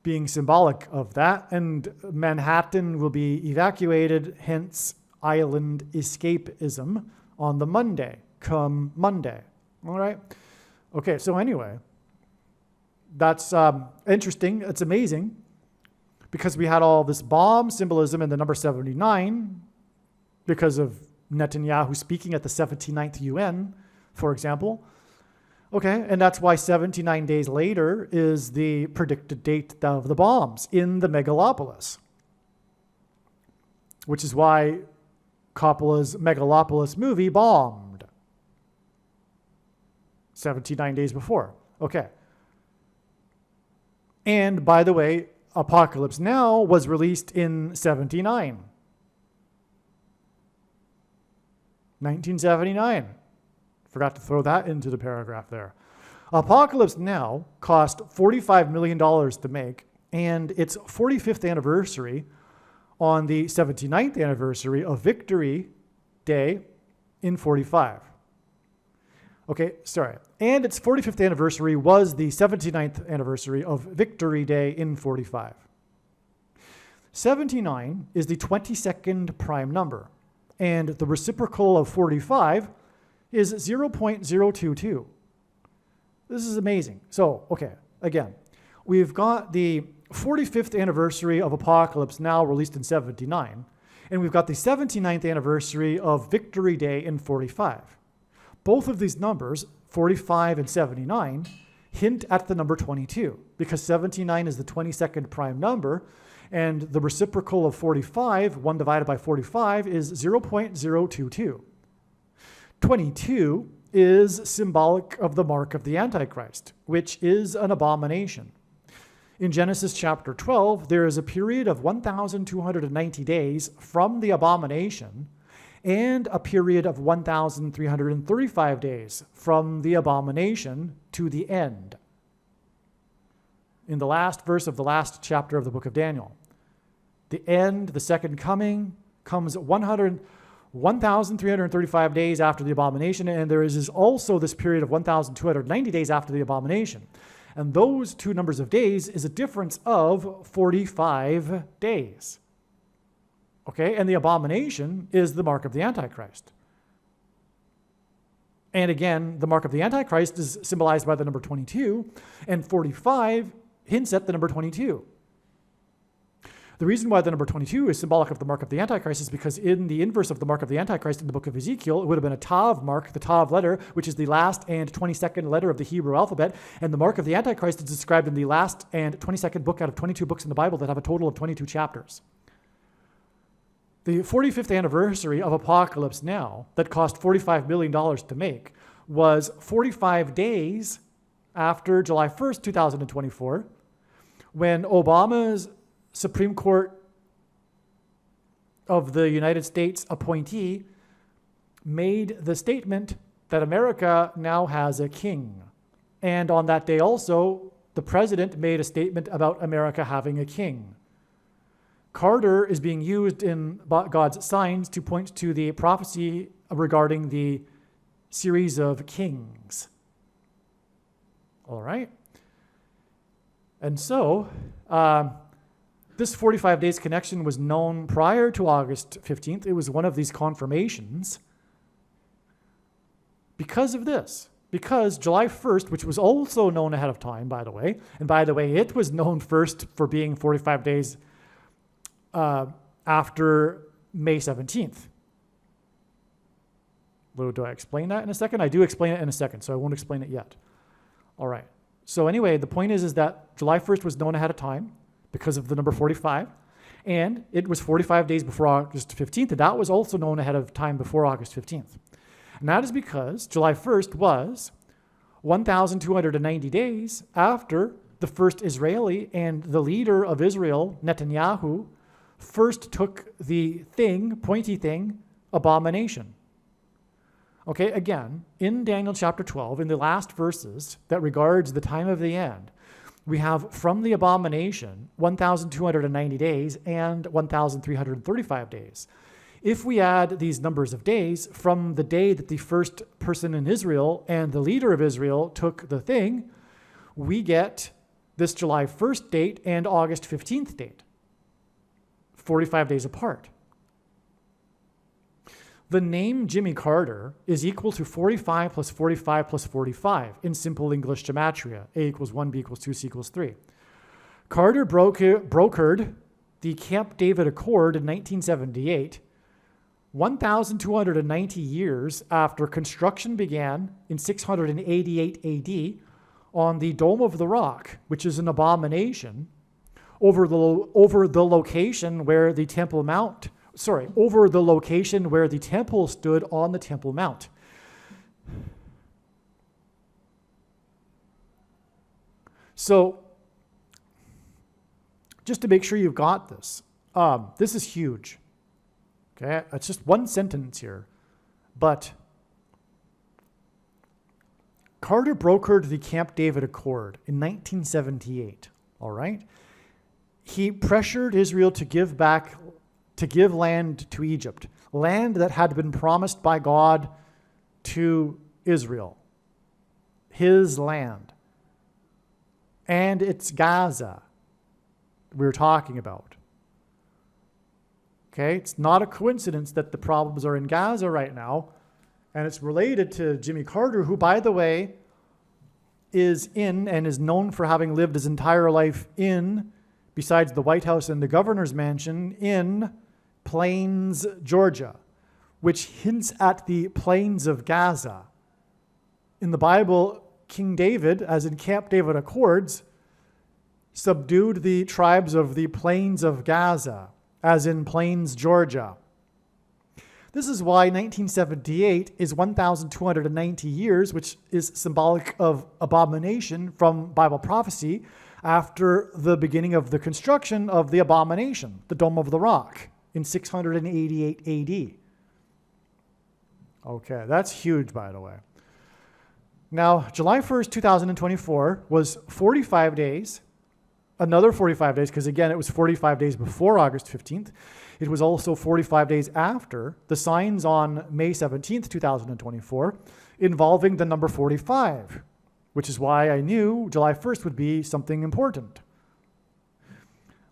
being symbolic of that, and Manhattan will be evacuated, hence island escapism on the Monday, Come Monday. All right? Okay, so anyway, that's interesting. It's amazing because we had all this bomb symbolism in the number 79 because of Netanyahu speaking at the 79th UN, for example. Okay, and that's why 79 days later is the predicted date of the bombs in the megalopolis, which is why Coppola's Megalopolis movie bombed 79 days before. Okay. And by the way, Apocalypse Now was released in 79. 1979. Forgot to throw that into the paragraph there. Apocalypse Now cost $45 million to make, and its 45th anniversary on the 79th anniversary of Victory Day in 45. Okay, sorry. And its 45th anniversary was the 79th anniversary of Victory Day in 45. 79 is the 22nd prime number, and the reciprocal of 45 is 0.022. This is amazing. So, okay, again, we've got the 45th anniversary of Apocalypse Now released in 79, and we've got the 79th anniversary of Victory Day in 45. Both of these numbers, 45 and 79, hint at the number 22, because 79 is the 22nd prime number, and the reciprocal of 45, 1 divided by 45, is 0.022. 22 is symbolic of the mark of the Antichrist, which is an abomination. In Genesis chapter 12, there is a period of 1,290 days from the abomination and a period of 1,335 days from the abomination to the end. In the last verse of the last chapter of the book of Daniel, the end, the second coming, comes 1,335 days after the abomination, and there is also this period of 1,290 days after the abomination. And those two numbers of days is a difference of 45 days. Okay, and the abomination is the mark of the Antichrist. And again, the mark of the Antichrist is symbolized by the number 22, and 45 hints at the number 22. The reason why the number 22 is symbolic of the mark of the Antichrist is because in the inverse of the mark of the Antichrist in the book of Ezekiel, it would have been a Tav mark, the Tav letter, which is the last and 22nd letter of the Hebrew alphabet. And the mark of the Antichrist is described in the last and 22nd book out of 22 books in the Bible that have a total of 22 chapters. The 45th anniversary of Apocalypse Now, that cost $45 million to make, was 45 days after July 1st, 2024, when Obama's Supreme Court of the United States appointee made the statement that America now has a king. And on that day also, the president made a statement about America having a king. Carter is being used in God's signs to point to the prophecy regarding the series of kings. All right? And so, this 45 days connection was known prior to August 15th. It was one of these confirmations because of this. Because July 1st, which was also known ahead of time, by the way, and by the way, it was known first for being 45 days after May 17th. Do I explain that in a second? I do explain it in a second, so I won't explain it yet. All right. So anyway, the point is that July 1st was known ahead of time because of the number 45, and it was 45 days before August 15th, and that was also known ahead of time before August 15th. And that is because July 1st was 1,290 days after the first Israeli and the leader of Israel, Netanyahu, first took the thing, pointy thing, abomination. Okay, again, in Daniel chapter 12, in the last verses that regards the time of the end, we have from the abomination 1,290 days and 1,335 days. If we add these numbers of days from the day that the first person in Israel and the leader of Israel took the thing, we get this July 1st date and August 15th date, 45 days apart. The name Jimmy Carter is equal to 45 plus 45 plus 45 in simple English gematria. A equals 1, B equals 2, C equals 3. Carter brokered the Camp David Accord in 1978, 1,290 years after construction began in 688 AD on the Dome of the Rock, which is an abomination, over the location where the Temple stood on the Temple Mount. So, just to make sure you've got this, this is huge. Okay, it's just one sentence here, but Carter brokered the Camp David Accord in 1978. All right, he pressured Israel to give land to Egypt, land that had been promised by God to Israel, his land, and it's Gaza we're talking about. Okay, it's not a coincidence that the problems are in Gaza right now, and it's related to Jimmy Carter, who, by the way, is in and is known for having lived his entire life in, besides the White House and the governor's mansion, in Plains, Georgia, which hints at the plains of Gaza. In the Bible, King David, as in Camp David Accords, subdued the tribes of the plains of Gaza, as in Plains, Georgia. This is why 1978 is 1,290 years, which is symbolic of abomination from Bible prophecy, after the beginning of the construction of the abomination, the Dome of the Rock, in 688 AD. Okay, that's huge, by the way. Now, July 1st, 2024 was 45 days, another 45 days, because again, it was 45 days before August 15th. It was also 45 days after the signs on May 17th, 2024, involving the number 45, which is why I knew July 1st would be something important.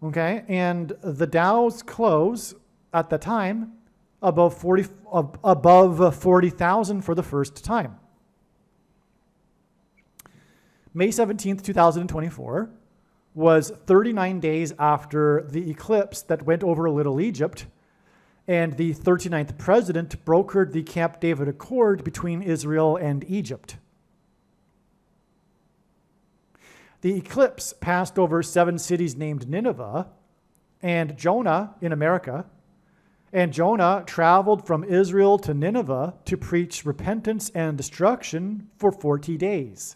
Okay, and the Dow's close at the time above 40,000 for the first time. May 17th, 2024 was 39 days after the eclipse that went over Little Egypt, and the 39th president brokered the Camp David Accord between Israel and Egypt. The eclipse passed over 7 cities named Nineveh and Jonah in America, and Jonah traveled from Israel to Nineveh to preach repentance and destruction for 40 days.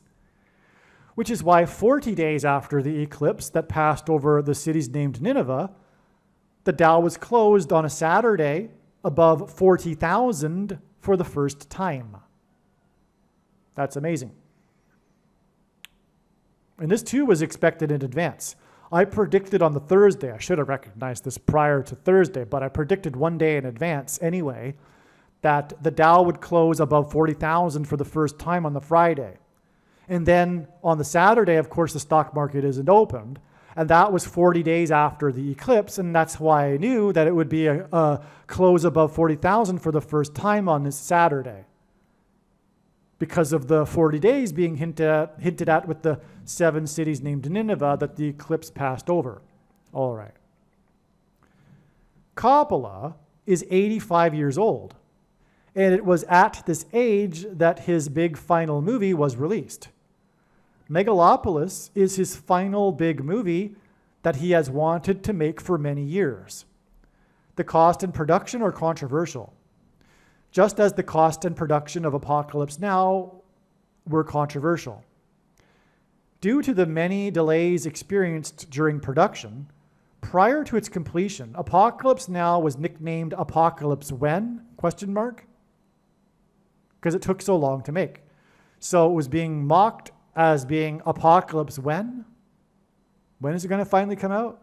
Which is why 40 days after the eclipse that passed over the cities named Nineveh, the Dow was closed on a Saturday above 40,000 for the first time. That's amazing. And this too was expected in advance. I predicted on the Thursday, I should have recognized this prior to Thursday, but I predicted one day in advance anyway, that the Dow would close above 40,000 for the first time on the Friday. And then on the Saturday, of course, the stock market isn't opened. And that was 40 days after the eclipse. And that's why I knew that it would be a close above 40,000 for the first time on this Saturday. Because of the 40 days being hinted at with the 7 cities named Nineveh that the eclipse passed over. All right. Coppola is 85 years old. And it was at this age that his big final movie was released. Megalopolis is his final big movie that he has wanted to make for many years. The cost and production are controversial, just as the cost and production of Apocalypse Now were controversial. Due to the many delays experienced during production, prior to its completion, Apocalypse Now was nicknamed Apocalypse When? Because it took so long to make. So it was being mocked as being Apocalypse When? When is it going to finally come out?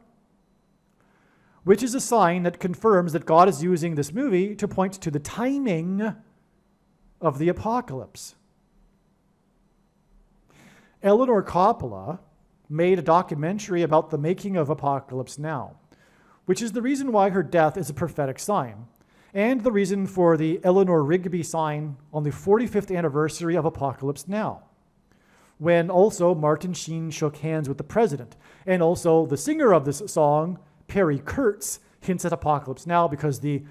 Which is a sign that confirms that God is using this movie to point to the timing of the apocalypse. Eleanor Coppola made a documentary about the making of Apocalypse Now, which is the reason why her death is a prophetic sign, and the reason for the Eleanor Rigby sign on the 45th anniversary of Apocalypse Now. when also Martin Sheen shook hands with the president. And also the singer of this song, Perry Kurtz, hints at Apocalypse Now because the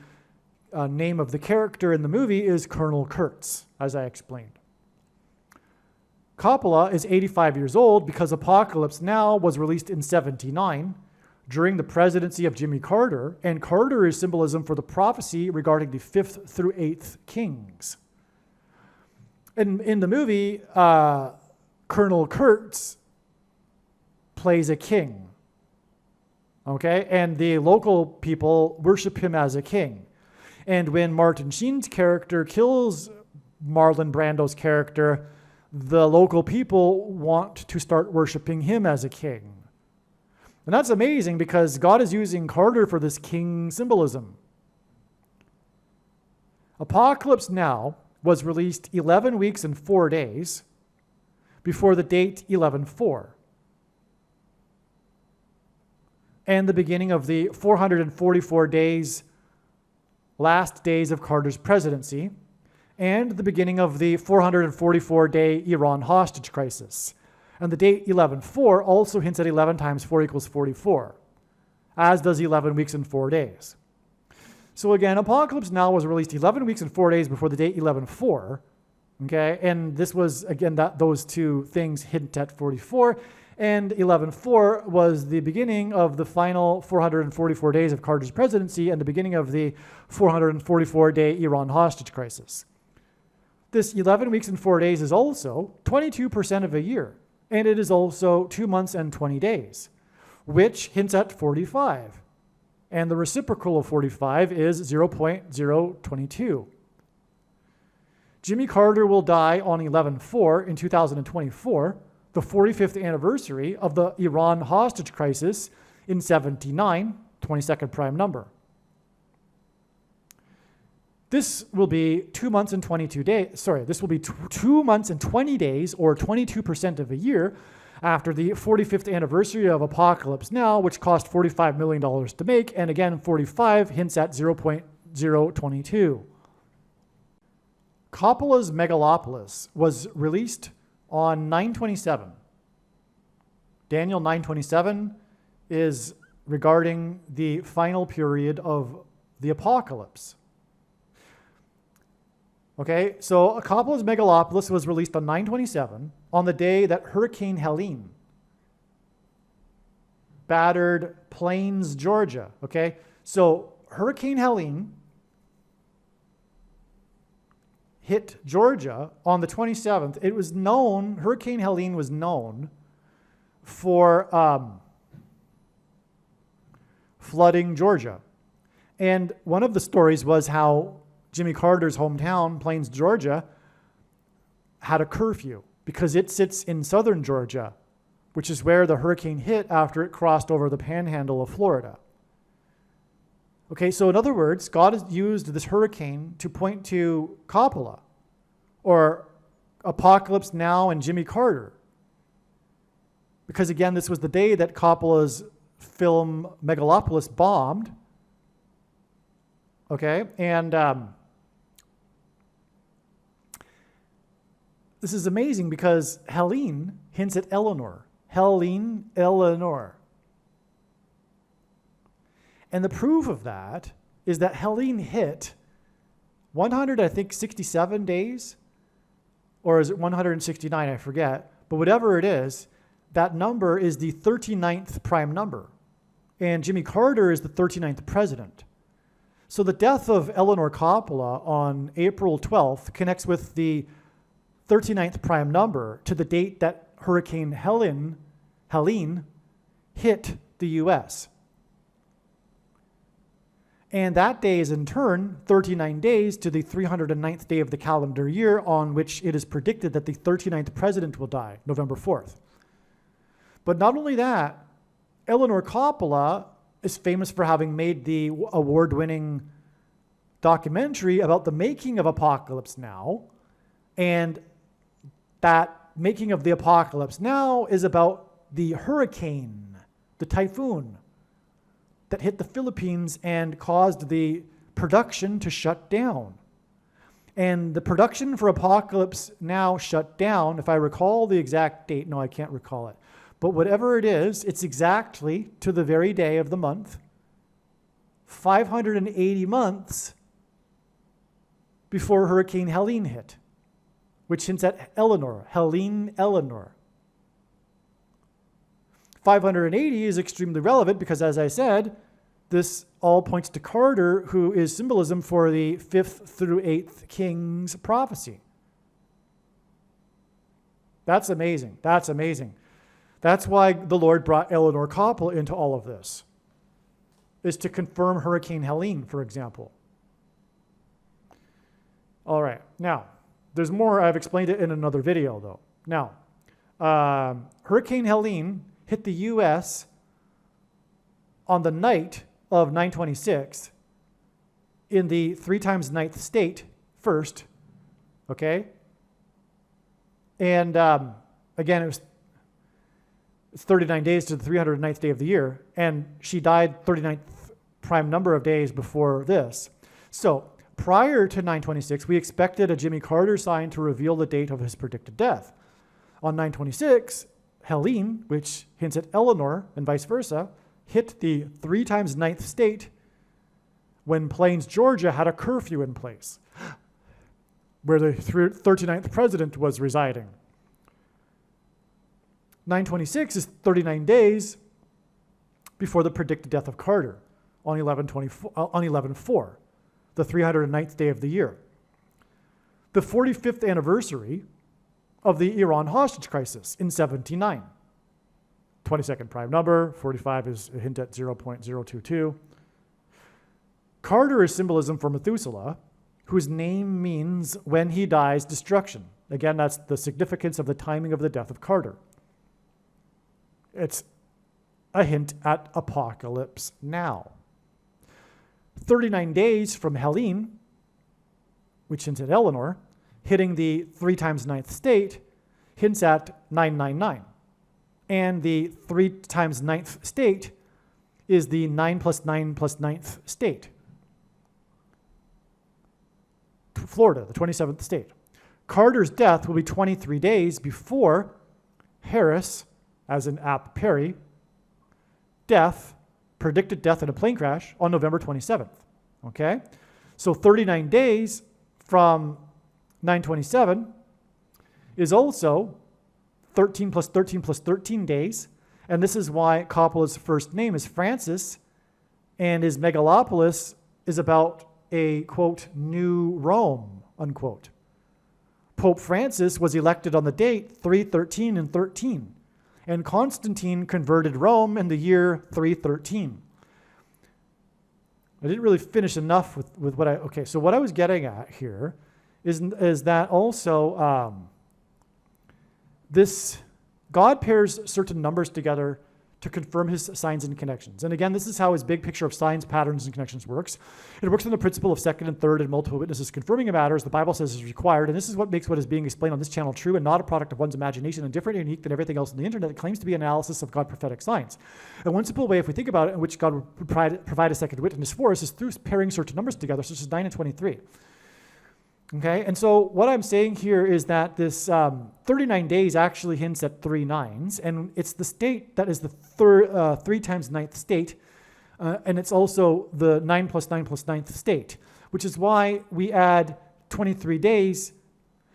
name of the character in the movie is Colonel Kurtz, as I explained. Coppola is 85 years old because Apocalypse Now was released in '79 during the presidency of Jimmy Carter, and Carter is symbolism for the prophecy regarding the 5th through 8th kings. And in the movie, Colonel Kurtz plays a king, okay? And the local people worship him as a king. And when Martin Sheen's character kills Marlon Brando's character, the local people want to start worshiping him as a king. And that's amazing because God is using Carter for this king symbolism. Apocalypse Now was released 11 weeks and 4 days before the date 11/4, and the beginning of the 444 days, last days of Carter's presidency, and the beginning of the 444-day Iran hostage crisis. And the date 11/4 also hints at 11 times 4 equals 44, as does 11 weeks and 4 days. So again, Apocalypse Now was released 11 weeks and 4 days before the date 11/4, okay? And this was, again, those two things hint at 44, and 11/4 was the beginning of the final 444 days of Carter's presidency and the beginning of the 444-day Iran hostage crisis. This 11 weeks and 4 days is also 22% of a year, and it is also 2 months and 20 days, which hints at 45. And the reciprocal of 45 is 0.022. Jimmy Carter will die on 11/4 in 2024, the 45th anniversary of the Iran hostage crisis in '79, 22nd prime number. This will be 2 months and 22 days. This will be 2 months and 20 days, or 22% of a year, after the 45th anniversary of Apocalypse Now, which cost $45 million to make, and again, 45 hints at 0.022. Coppola's Megalopolis was released on 9/27. Daniel 9/27 is regarding the final period of the apocalypse. Okay, so Coppola's Megalopolis was released on 9/27 on the day that Hurricane Helene battered Plains, Georgia. Okay, so Hurricane Helene hit Georgia on the 27th. It was known, Hurricane Helene was known for flooding Georgia. And one of the stories was how Jimmy Carter's hometown, Plains, Georgia, had a curfew because it sits in southern Georgia, which is where the hurricane hit after it crossed over the panhandle of Florida. Okay, so in other words, God has used this hurricane to point to Coppola, or Apocalypse Now and Jimmy Carter. Because again, this was the day that Coppola's film Megalopolis bombed. Okay, and this is amazing because Helene hints at Eleanor. Helene, Eleanor. And the proof of that is that Helene hit 67 days, or is it 169? I forget. But whatever it is, that number is the 39th prime number. And Jimmy Carter is the 39th president. So the death of Eleanor Coppola on April 12th connects with the 39th prime number to the date that Hurricane Helene hit the U.S. And that day is in turn 39 days to the 309th day of the calendar year on which it is predicted that the 39th president will die, November 4th. But not only that, Eleanor Coppola is famous for having made the award-winning documentary about the making of Apocalypse Now, and that making of the Apocalypse Now is about the hurricane, the typhoon, that hit the Philippines and caused the production to shut down. And the production for Apocalypse Now shut down. If I recall the exact date, no, I can't recall it. But whatever it is, it's exactly to the very day of the month, 580 months before Hurricane Helene hit, which hints at Helene Eleanor. 580 is extremely relevant because, as I said, this all points to Carter, who is symbolism for the 5th through 8th king's prophecy. That's amazing. That's amazing. That's why the Lord brought Eleanor Coppola into all of this, is to confirm Hurricane Helene, for example. All right. Now, there's more. I've explained it in another video, though. Now, Hurricane Helene hit the U.S. on the night of 9/26 in the 3 times 9th state first, okay? And again, it's 39 days to the 309th day of the year, and she died 39th prime number of days before this. So prior to 9/26, we expected a Jimmy Carter sign to reveal the date of his predicted death. On 9/26, Helene, which hints at Eleanor and vice versa, hit the 3 times 9th state when Plains, Georgia had a curfew in place where the 39th president was residing. 9/26 is 39 days before the predicted death of Carter on 11/4, the 309th day of the year. The 45th anniversary of the Iran hostage crisis in 1979. 22nd prime number, 45 is a hint at 0.022. Carter is symbolism for Methuselah, whose name means when he dies, destruction. Again, that's the significance of the timing of the death of Carter. It's a hint at Apocalypse Now. 39 days from Helene, which hints at Eleanor, hitting the 3 times 9th state, hints at 999. And the 3 times 9th state is the 9 plus 9 plus 9th state. Florida, the 27th state. Carter's death will be 23 days before Harris, as in App Perry, predicted death in a plane crash on November 27th. Okay? So 39 days from 9/27 is also 13 plus 13 plus 13 days. And this is why Coppola's first name is Francis, and his megalopolis is about a, quote, new Rome, unquote. Pope Francis was elected on the date 313 and 13, and Constantine converted Rome in the year 313. I didn't really finish enough with what okay, so what I was getting at here is that also this God pairs certain numbers together to confirm his signs and connections. And again, this is how his big picture of signs, patterns, and connections works. It works on the principle of second and third and multiple witnesses confirming a matter, as the Bible says is required. And this is what makes what is being explained on this channel true and not a product of one's imagination and different and unique than everything else on the internet that claims to be analysis of God prophetic signs. And one simple way, if we think about it, in which God would provide a second witness for us is through pairing certain numbers together, such as 9 and 23. Okay, and so what I'm saying here is that this 39 days actually hints at 3 nines, and it's the state that is the 3 times 9th state, and it's also the 9 plus 9 plus 9th state, which is why we add 23 days,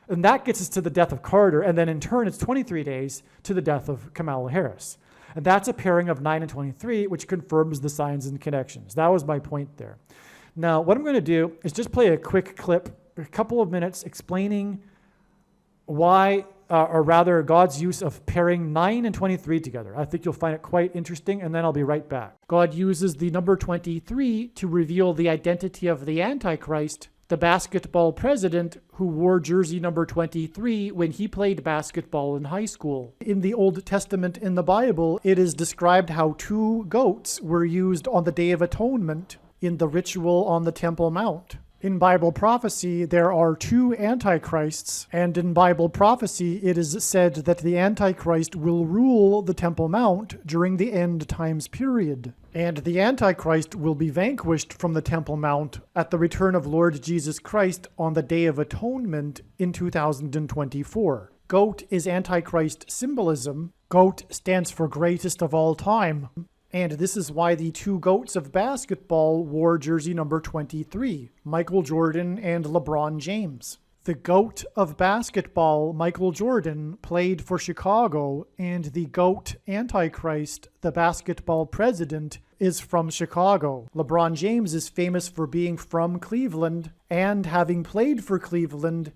and that gets us to the death of Carter, and then in turn it's 23 days to the death of Kamala Harris. And that's a pairing of 9 and 23, which confirms the signs and connections. That was my point there. Now, what I'm going to do is just play a quick clip, a couple of minutes, explaining why, or rather God's use of pairing 9 and 23 together. I think you'll find it quite interesting, and then I'll be right back. God uses the number 23 to reveal the identity of the Antichrist, the basketball president who wore jersey number 23 when he played basketball in high school. In the Old Testament in the Bible, it is described how 2 goats were used on the Day of Atonement in the ritual on the Temple Mount. In Bible prophecy, there are two antichrists, and in Bible prophecy, it is said that the Antichrist will rule the Temple Mount during the end times period. And the Antichrist will be vanquished from the Temple Mount at the return of Lord Jesus Christ on the Day of Atonement in 2024. Goat is Antichrist symbolism. Goat stands for greatest of all time. And this is why the two goats of basketball wore jersey number 23, Michael Jordan and LeBron James. The GOAT of basketball, Michael Jordan, played for Chicago, and the GOAT Antichrist, the basketball president, is from Chicago. LeBron James is famous for being from Cleveland and having played for Cleveland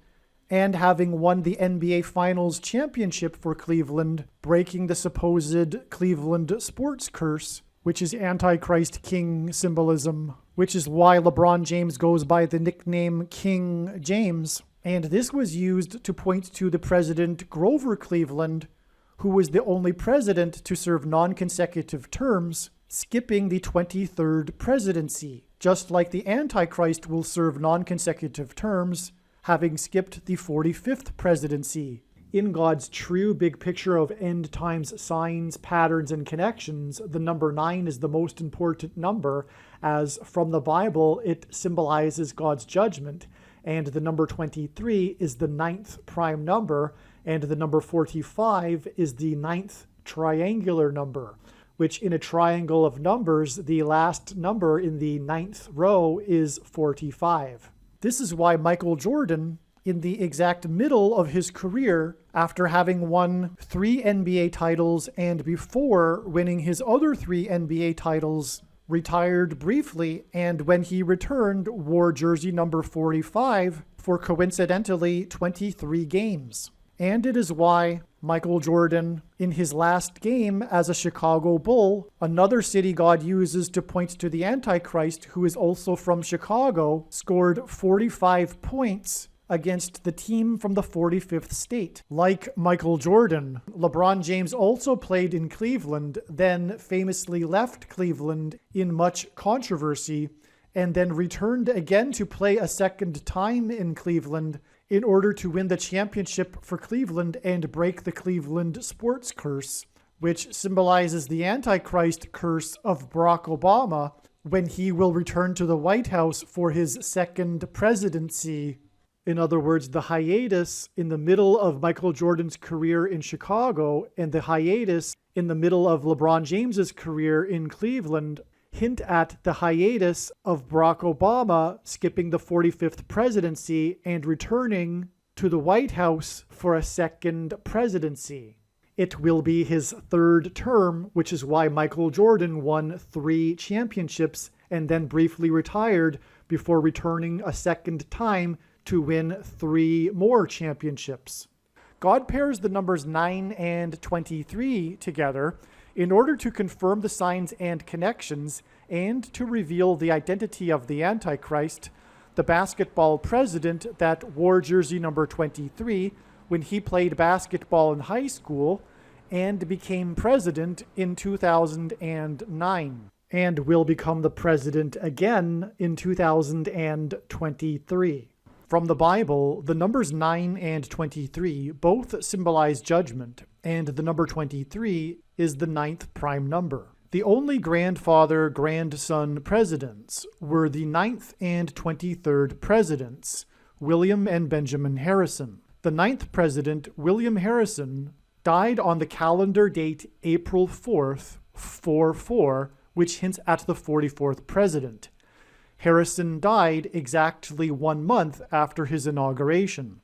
and having won the NBA Finals championship for Cleveland, breaking the supposed Cleveland sports curse, which is Antichrist King symbolism, which is why LeBron James goes by the nickname King James. And this was used to point to the president Grover Cleveland, who was the only president to serve non-consecutive terms, skipping the 23rd presidency, just like the Antichrist will serve non-consecutive terms, having skipped the 45th presidency. In God's true big picture of end times signs, patterns, and connections, the number 9 is the most important number, as from the Bible it symbolizes God's judgment, and the number 23 is the 9th prime number, and the number 45 is the 9th triangular number, which in a triangle of numbers, the last number in the 9th row is 45. This is why Michael Jordan, in the exact middle of his career, after having won 3 NBA titles and before winning his other 3 NBA titles, retired briefly, and when he returned, wore jersey number 45 for coincidentally 23 games. And it is why Michael Jordan, in his last game as a Chicago Bull, another city God uses to point to the Antichrist, who is also from Chicago, scored 45 points against the team from the 45th state. Like Michael Jordan, LeBron James also played in Cleveland, then famously left Cleveland in much controversy, and then returned again to play a second time in Cleveland in order to win the championship for Cleveland and break the Cleveland sports curse, which symbolizes the Antichrist curse of Barack Obama when he will return to the White House for his second presidency. In other words, the hiatus in the middle of Michael Jordan's career in Chicago and the hiatus in the middle of LeBron James's career in Cleveland hint at the hiatus of Barack Obama skipping the 45th presidency and returning to the White House for a second presidency. It will be his third term, which is why Michael Jordan won 3 championships and then briefly retired before returning a second time to win 3 more championships. God pairs the numbers 9 and 23 together in order to confirm the signs and connections and to reveal the identity of the Antichrist, the basketball president that wore jersey number 23 when he played basketball in high school and became president in 2009, and will become the president again in 2023. From the Bible, the numbers 9 and 23 both symbolize judgment, and the number 23 is the 9th prime number. The only grandfather-grandson presidents were the 9th and 23rd presidents, William and Benjamin Harrison. The 9th president, William Harrison, died on the calendar date April 4th, 44, which hints at the 44th president. Harrison died exactly 1 month after his inauguration.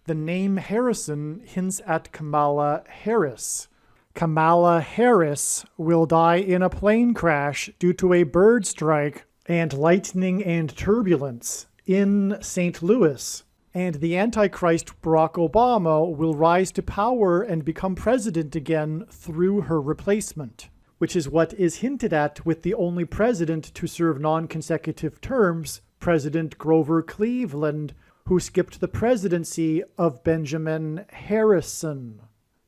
The name Harrison hints at Kamala Harris. Kamala Harris will die in a plane crash due to a bird strike and lightning and turbulence in St. Louis. And the Antichrist Barack Obama will rise to power and become president again through her replacement, which is what is hinted at with the only president to serve non-consecutive terms, President Grover Cleveland, who skipped the presidency of Benjamin Harrison.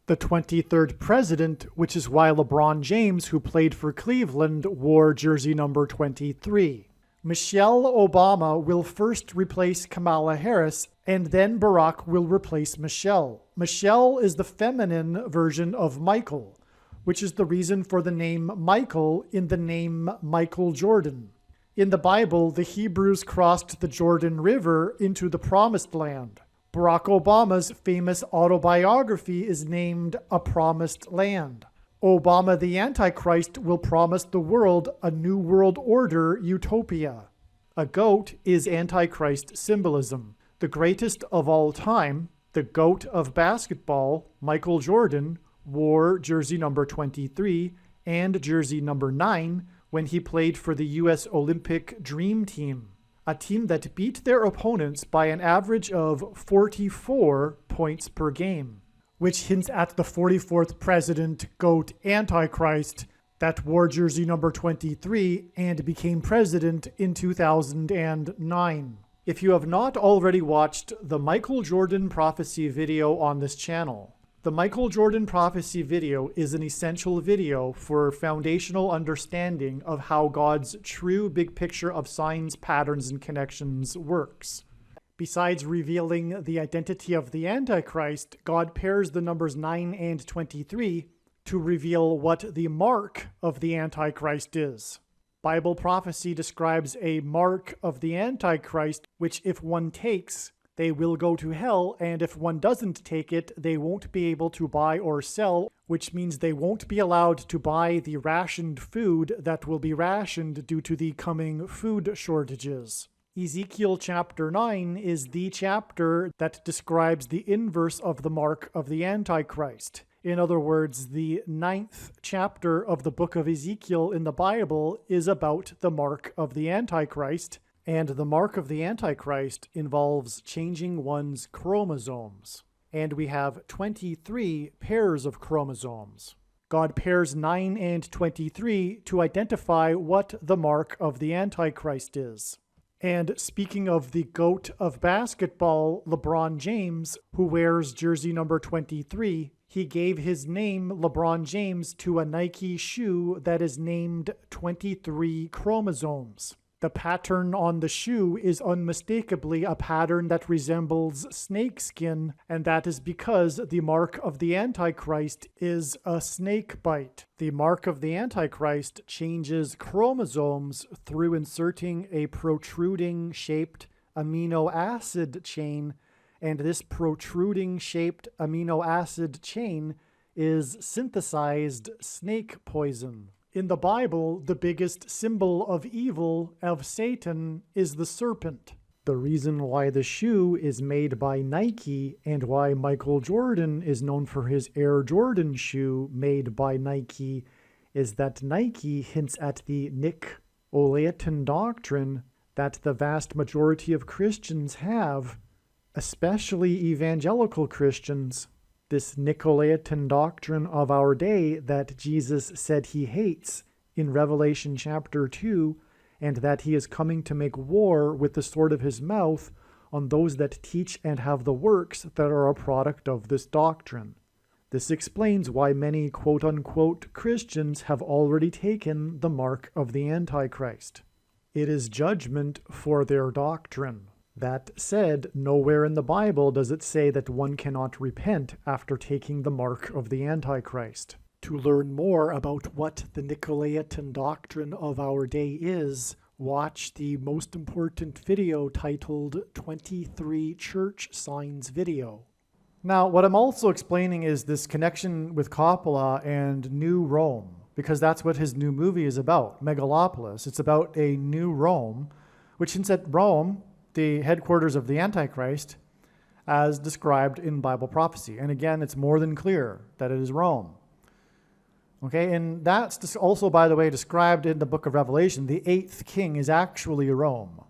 The 23rd president, which is why LeBron James, who played for Cleveland, wore jersey number 23. Michelle Obama will first replace Kamala Harris, and then Barack will replace Michelle. Michelle is the feminine version of Michael, which is the reason for the name Michael in the name Michael Jordan. In the Bible, the Hebrews crossed the Jordan River into the Promised Land. Barack Obama's famous autobiography is named A Promised Land. Obama the Antichrist will promise the world a new world order utopia. A goat is Antichrist symbolism. The greatest of all time, the GOAT of basketball, Michael Jordan, wore jersey number 23 and jersey number 9 when he played for the U.S. Olympic Dream Team, a team that beat their opponents by an average of 44 points per game, which hints at the 44th president, GOAT Antichrist, that wore jersey number 23 and became president in 2009. If you have not already watched the Michael Jordan prophecy video on this channel, the Michael Jordan prophecy video is an essential video for foundational understanding of how God's true big picture of signs, patterns, and connections works. Besides revealing the identity of the Antichrist, God pairs the numbers 9 and 23 to reveal what the mark of the Antichrist is. Bible prophecy describes a mark of the Antichrist, which if one takes, they will go to hell, and if one doesn't take it, they won't be able to buy or sell, which means they won't be allowed to buy the rationed food that will be rationed due to the coming food shortages. Ezekiel chapter 9 is the chapter that describes the inverse of the mark of the Antichrist. In other words, the 9th chapter of the book of Ezekiel in the Bible is about the mark of the Antichrist, and the mark of the Antichrist involves changing one's chromosomes. And we have 23 pairs of chromosomes. God pairs 9 and 23 to identify what the mark of the Antichrist is. And speaking of the GOAT of basketball, LeBron James, who wears jersey number 23, he gave his name, LeBron James, to a Nike shoe that is named 23 chromosomes. The pattern on the shoe is unmistakably a pattern that resembles snakeskin, and that is because the mark of the Antichrist is a snake bite. The mark of the Antichrist changes chromosomes through inserting a protruding-shaped amino acid chain, and this protruding-shaped amino acid chain is synthesized snake poison. In the Bible, the biggest symbol of evil, of Satan, is the serpent. The reason why the shoe is made by Nike and why Michael Jordan is known for his Air Jordan shoe made by Nike is that Nike hints at the Nicolaitan doctrine that the vast majority of Christians have, especially evangelical Christians. This Nicolaitan doctrine of our day that Jesus said he hates in Revelation chapter 2, and that he is coming to make war with the sword of his mouth on those that teach and have the works that are a product of this doctrine. This explains why many quote-unquote Christians have already taken the mark of the Antichrist. It is judgment for their doctrine. That said, nowhere in the Bible does it say that one cannot repent after taking the mark of the Antichrist. To learn more about what the Nicolaitan doctrine of our day is, watch the most important video titled 23 Church Signs video. Now, what I'm also explaining is this connection with Coppola and New Rome, because that's what his new movie is about, Megalopolis. It's about a new Rome, which hints at Rome, the headquarters of the Antichrist, as described in Bible prophecy. And again, it's more than clear that it is Rome. Okay, and that's also, by the way, described in the book of Revelation. The 8th king is actually Rome.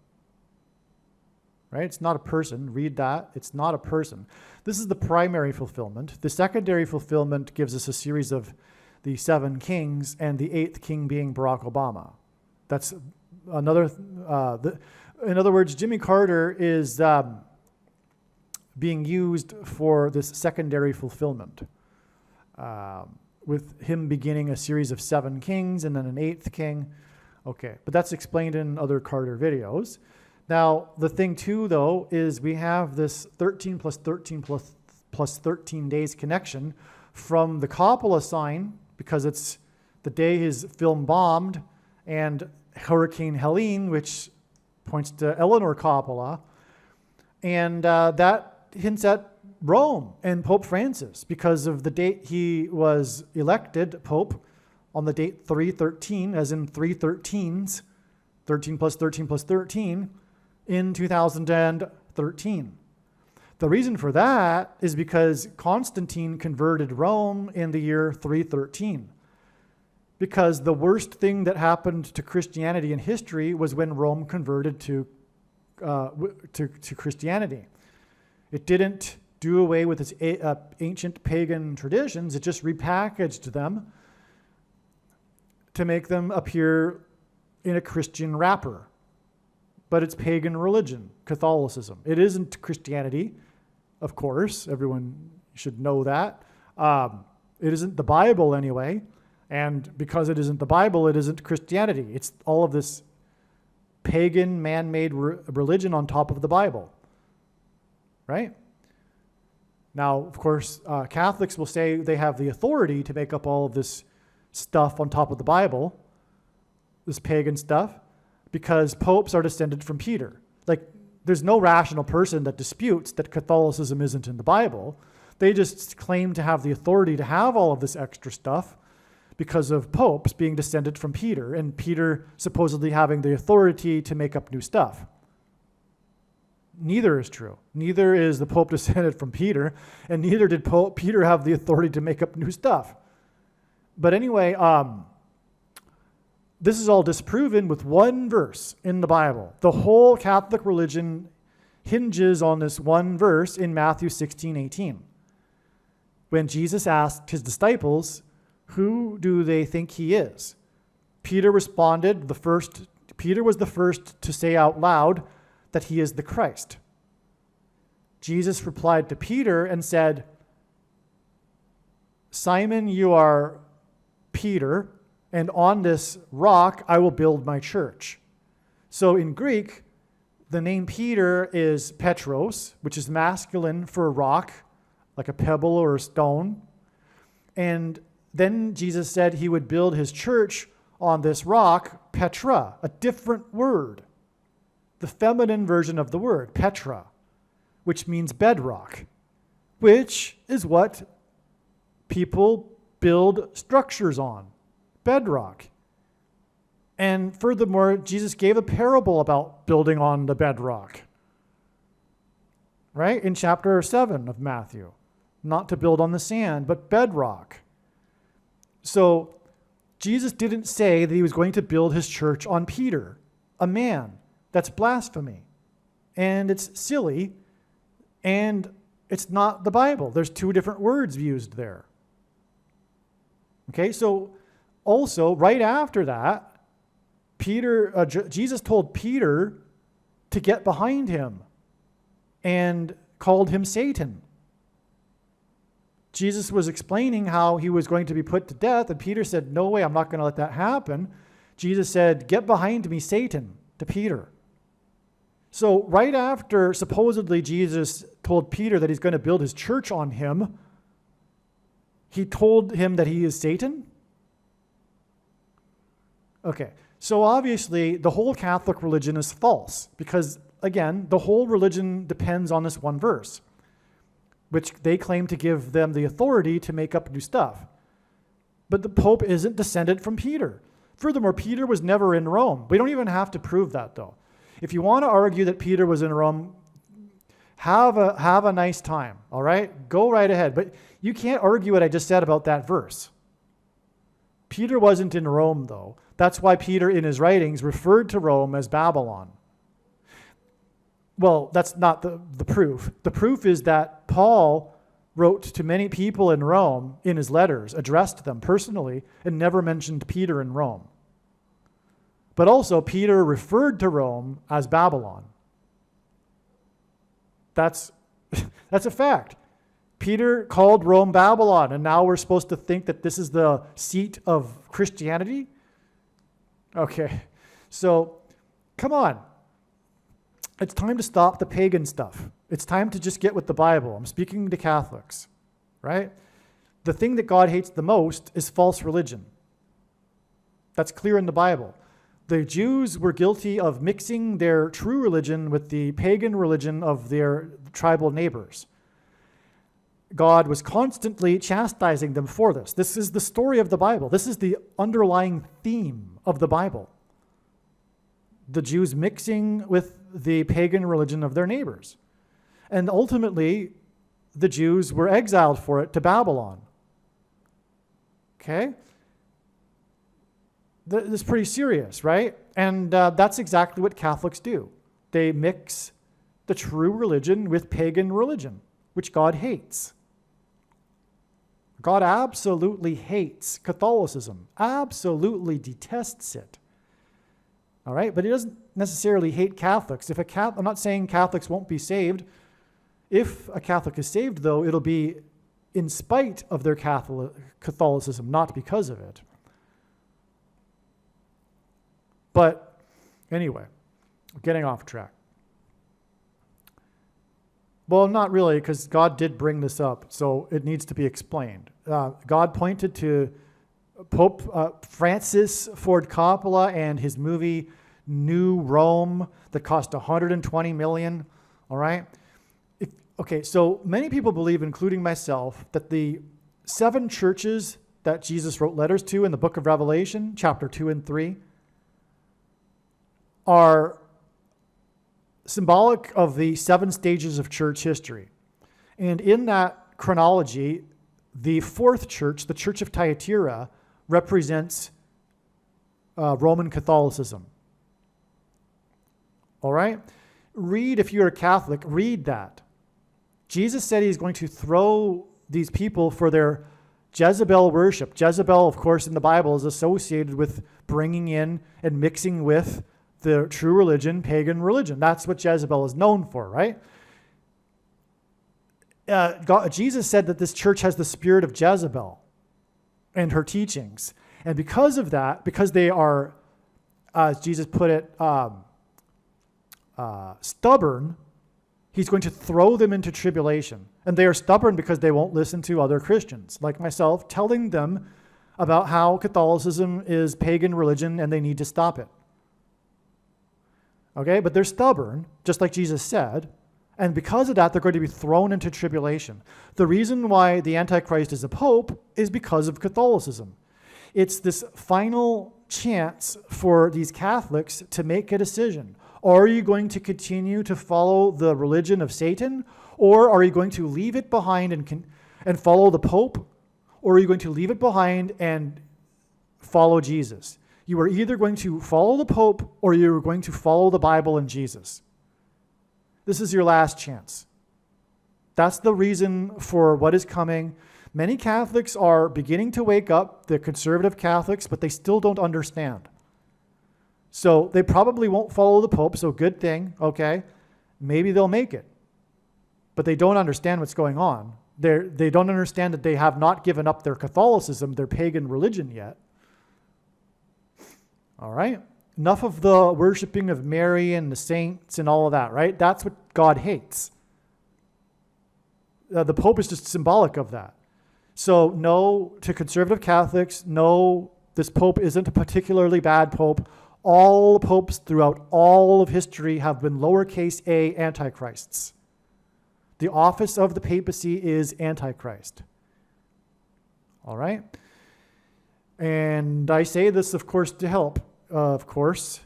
Right? It's not a person. Read that. It's not a person. This is the primary fulfillment. The secondary fulfillment gives us a series of the 7 kings, and the 8th king being Barack Obama. That's another... In other words, Jimmy Carter is being used for this secondary fulfillment, with him beginning a series of 7 kings and then an 8th king. Okay, but that's explained in other Carter videos. Now, the thing too, though, is we have this 13 plus 13 plus 13 days connection from the Coppola sign, because it's the day his film bombed, and Hurricane Helene, which points to Eleanor Coppola, and that hints at Rome and Pope Francis, because of the date he was elected Pope, on the date 313, as in 313s, 13 plus 13 plus 13, in 2013. The reason for that is because Constantine converted Rome in the year 313. Because the worst thing that happened to Christianity in history was when Rome converted to Christianity. It didn't do away with its ancient pagan traditions, it just repackaged them to make them appear in a Christian wrapper. But it's pagan religion, Catholicism. It isn't Christianity, of course. Everyone should know that. It isn't the Bible anyway. And because it isn't the Bible, it isn't Christianity. It's all of this pagan, man-made religion on top of the Bible. Right? Now, of course, Catholics will say they have the authority to make up all of this stuff on top of the Bible, this pagan stuff, because popes are descended from Peter. Like, there's no rational person that disputes that Catholicism isn't in the Bible. They just claim to have the authority to have all of this extra stuff because of popes being descended from Peter, and Peter supposedly having the authority to make up new stuff. Neither is true. Neither is the Pope descended from Peter, and neither did Peter have the authority to make up new stuff. But anyway, this is all disproven with one verse in the Bible. The whole Catholic religion hinges on this one verse in Matthew 16:18. When Jesus asked his disciples, "Who do they think he is?" Peter responded, Peter was the first to say out loud that he is the Christ. Jesus replied to Peter and said, "Simon, you are Peter, and on this rock I will build my church." So in Greek, the name Peter is Petros, which is masculine for a rock, like a pebble or a stone. And then Jesus said he would build his church on this rock, Petra, a different word, the feminine version of the word, Petra, which means bedrock, which is what people build structures on, bedrock. And furthermore, Jesus gave a parable about building on the bedrock, right? In chapter 7 of Matthew, not to build on the sand, but bedrock. So Jesus didn't say that he was going to build his church on Peter, a man. That's blasphemy. And it's silly. And it's not the Bible. There's two different words used there. Okay, so also right after that, Jesus told Peter to get behind him and called him Satan. Jesus was explaining how he was going to be put to death, and Peter said, "No way, I'm not going to let that happen." Jesus said, "Get behind me, Satan," to Peter. So right after supposedly Jesus told Peter that he's going to build his church on him, he told him that he is Satan? Okay, so obviously the whole Catholic religion is false because, again, the whole religion depends on this one verse, which they claim to give them the authority to make up new stuff. But the Pope isn't descended from Peter. Furthermore, Peter was never in Rome. We don't even have to prove that, though. If you want to argue that Peter was in Rome, have a nice time, all right? Go right ahead. But you can't argue what I just said about that verse. Peter wasn't in Rome, though. That's why Peter, in his writings, referred to Rome as Babylon. Well, that's not the proof. The proof is that Paul wrote to many people in Rome in his letters, addressed them personally, and never mentioned Peter in Rome. But also, Peter referred to Rome as Babylon. That's a fact. Peter called Rome Babylon, and now we're supposed to think that this is the seat of Christianity? Okay, So, come on. It's time to stop the pagan stuff. It's time to just get with the Bible. I'm speaking to Catholics, right? The thing that God hates the most is false religion. That's clear in the Bible. The Jews were guilty of mixing their true religion with the pagan religion of their tribal neighbors. God was constantly chastising them for this. This is the story of the Bible. This is the underlying theme of the Bible. The Jews mixing with the pagan religion of their neighbors. And ultimately, the Jews were exiled for it to Babylon. Okay? This is pretty serious, right? And that's exactly what Catholics do. They mix the true religion with pagan religion, which God hates. God absolutely hates Catholicism, absolutely detests it. All right? But he doesn't necessarily hate Catholics. I'm not saying Catholics won't be saved. If a Catholic is saved, though, it'll be in spite of their Catholicism, not because of it. But anyway, getting off track. Well, not really, because God did bring this up, so it needs to be explained. God pointed to Pope Francis Ford Coppola and his movie New Rome that cost $120 million, all right? Okay, so many people believe, including myself, that the 7 churches that Jesus wrote letters to in the book of Revelation, chapter 2 and 3, are symbolic of the 7 stages of church history. And in that chronology, the 4th church, the Church of Thyatira, represents Roman Catholicism. All right? Read, if you're a Catholic, read that. Jesus said he's going to throw these people for their Jezebel worship. Jezebel, of course, in the Bible is associated with bringing in and mixing with the true religion, pagan religion. That's what Jezebel is known for, right? Jesus said that this church has the spirit of Jezebel and her teachings. And because of that, because they are, as Jesus put it, stubborn, he's going to throw them into tribulation. And they are stubborn because they won't listen to other Christians, like myself, telling them about how Catholicism is pagan religion and they need to stop it. Okay, but they're stubborn, just like Jesus said, and because of that, they're going to be thrown into tribulation. The reason why the Antichrist is a pope is because of Catholicism. It's this final chance for these Catholics to make a decision. Are you going to continue to follow the religion of Satan, or are you going to leave it behind and follow the Pope, or are you going to leave it behind and follow Jesus? You are either going to follow the Pope or you're going to follow the Bible and Jesus. This is your last chance. That's the reason for what is coming. Many Catholics are beginning to wake up, the conservative Catholics, but they still don't understand. So they probably won't follow the Pope, so good thing, okay? Maybe they'll make it. But they don't understand what's going on. They don't understand that they have not given up their Catholicism, their pagan religion yet. All right? Enough of the worshiping of Mary and the saints and all of that, right? That's what God hates. The Pope is just symbolic of that. So no, to conservative Catholics, no, this Pope isn't a particularly bad Pope. All popes throughout all of history have been lowercase a antichrists. The office of the papacy is Antichrist. All right? And I say this, of course, to help. Of course,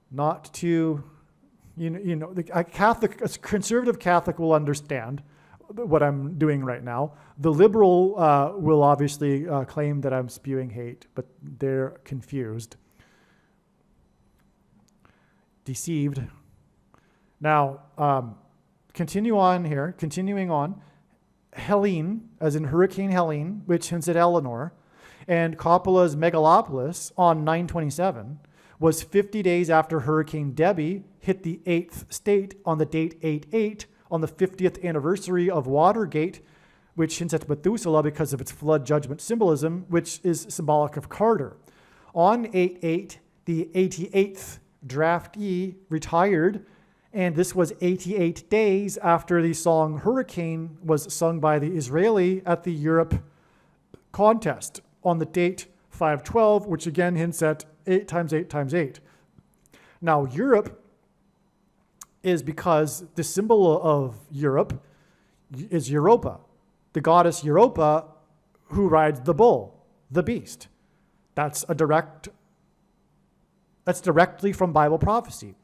not to, a conservative Catholic will understand what I'm doing right now. The liberal will obviously claim that I'm spewing hate, but they're confused. Deceived. Now, continuing on, Helene, as in Hurricane Helene, which hints at Eleanor, and Coppola's Megalopolis on 9/27 was 50 days after Hurricane Debbie hit the 8th state on the date 8/8 on the 50th anniversary of Watergate, which hints at Methuselah because of its flood judgment symbolism, which is symbolic of Carter. On 8/8, The 88th draftee retired, and this was 88 days after the song Hurricane was sung by the Israeli at the Europe contest on the date 512, which again hints at 8 times 8 times 8. Now, Europe is because the symbol of Europe is Europa, the goddess Europa who rides the bull, the beast. That's directly from Bible prophecy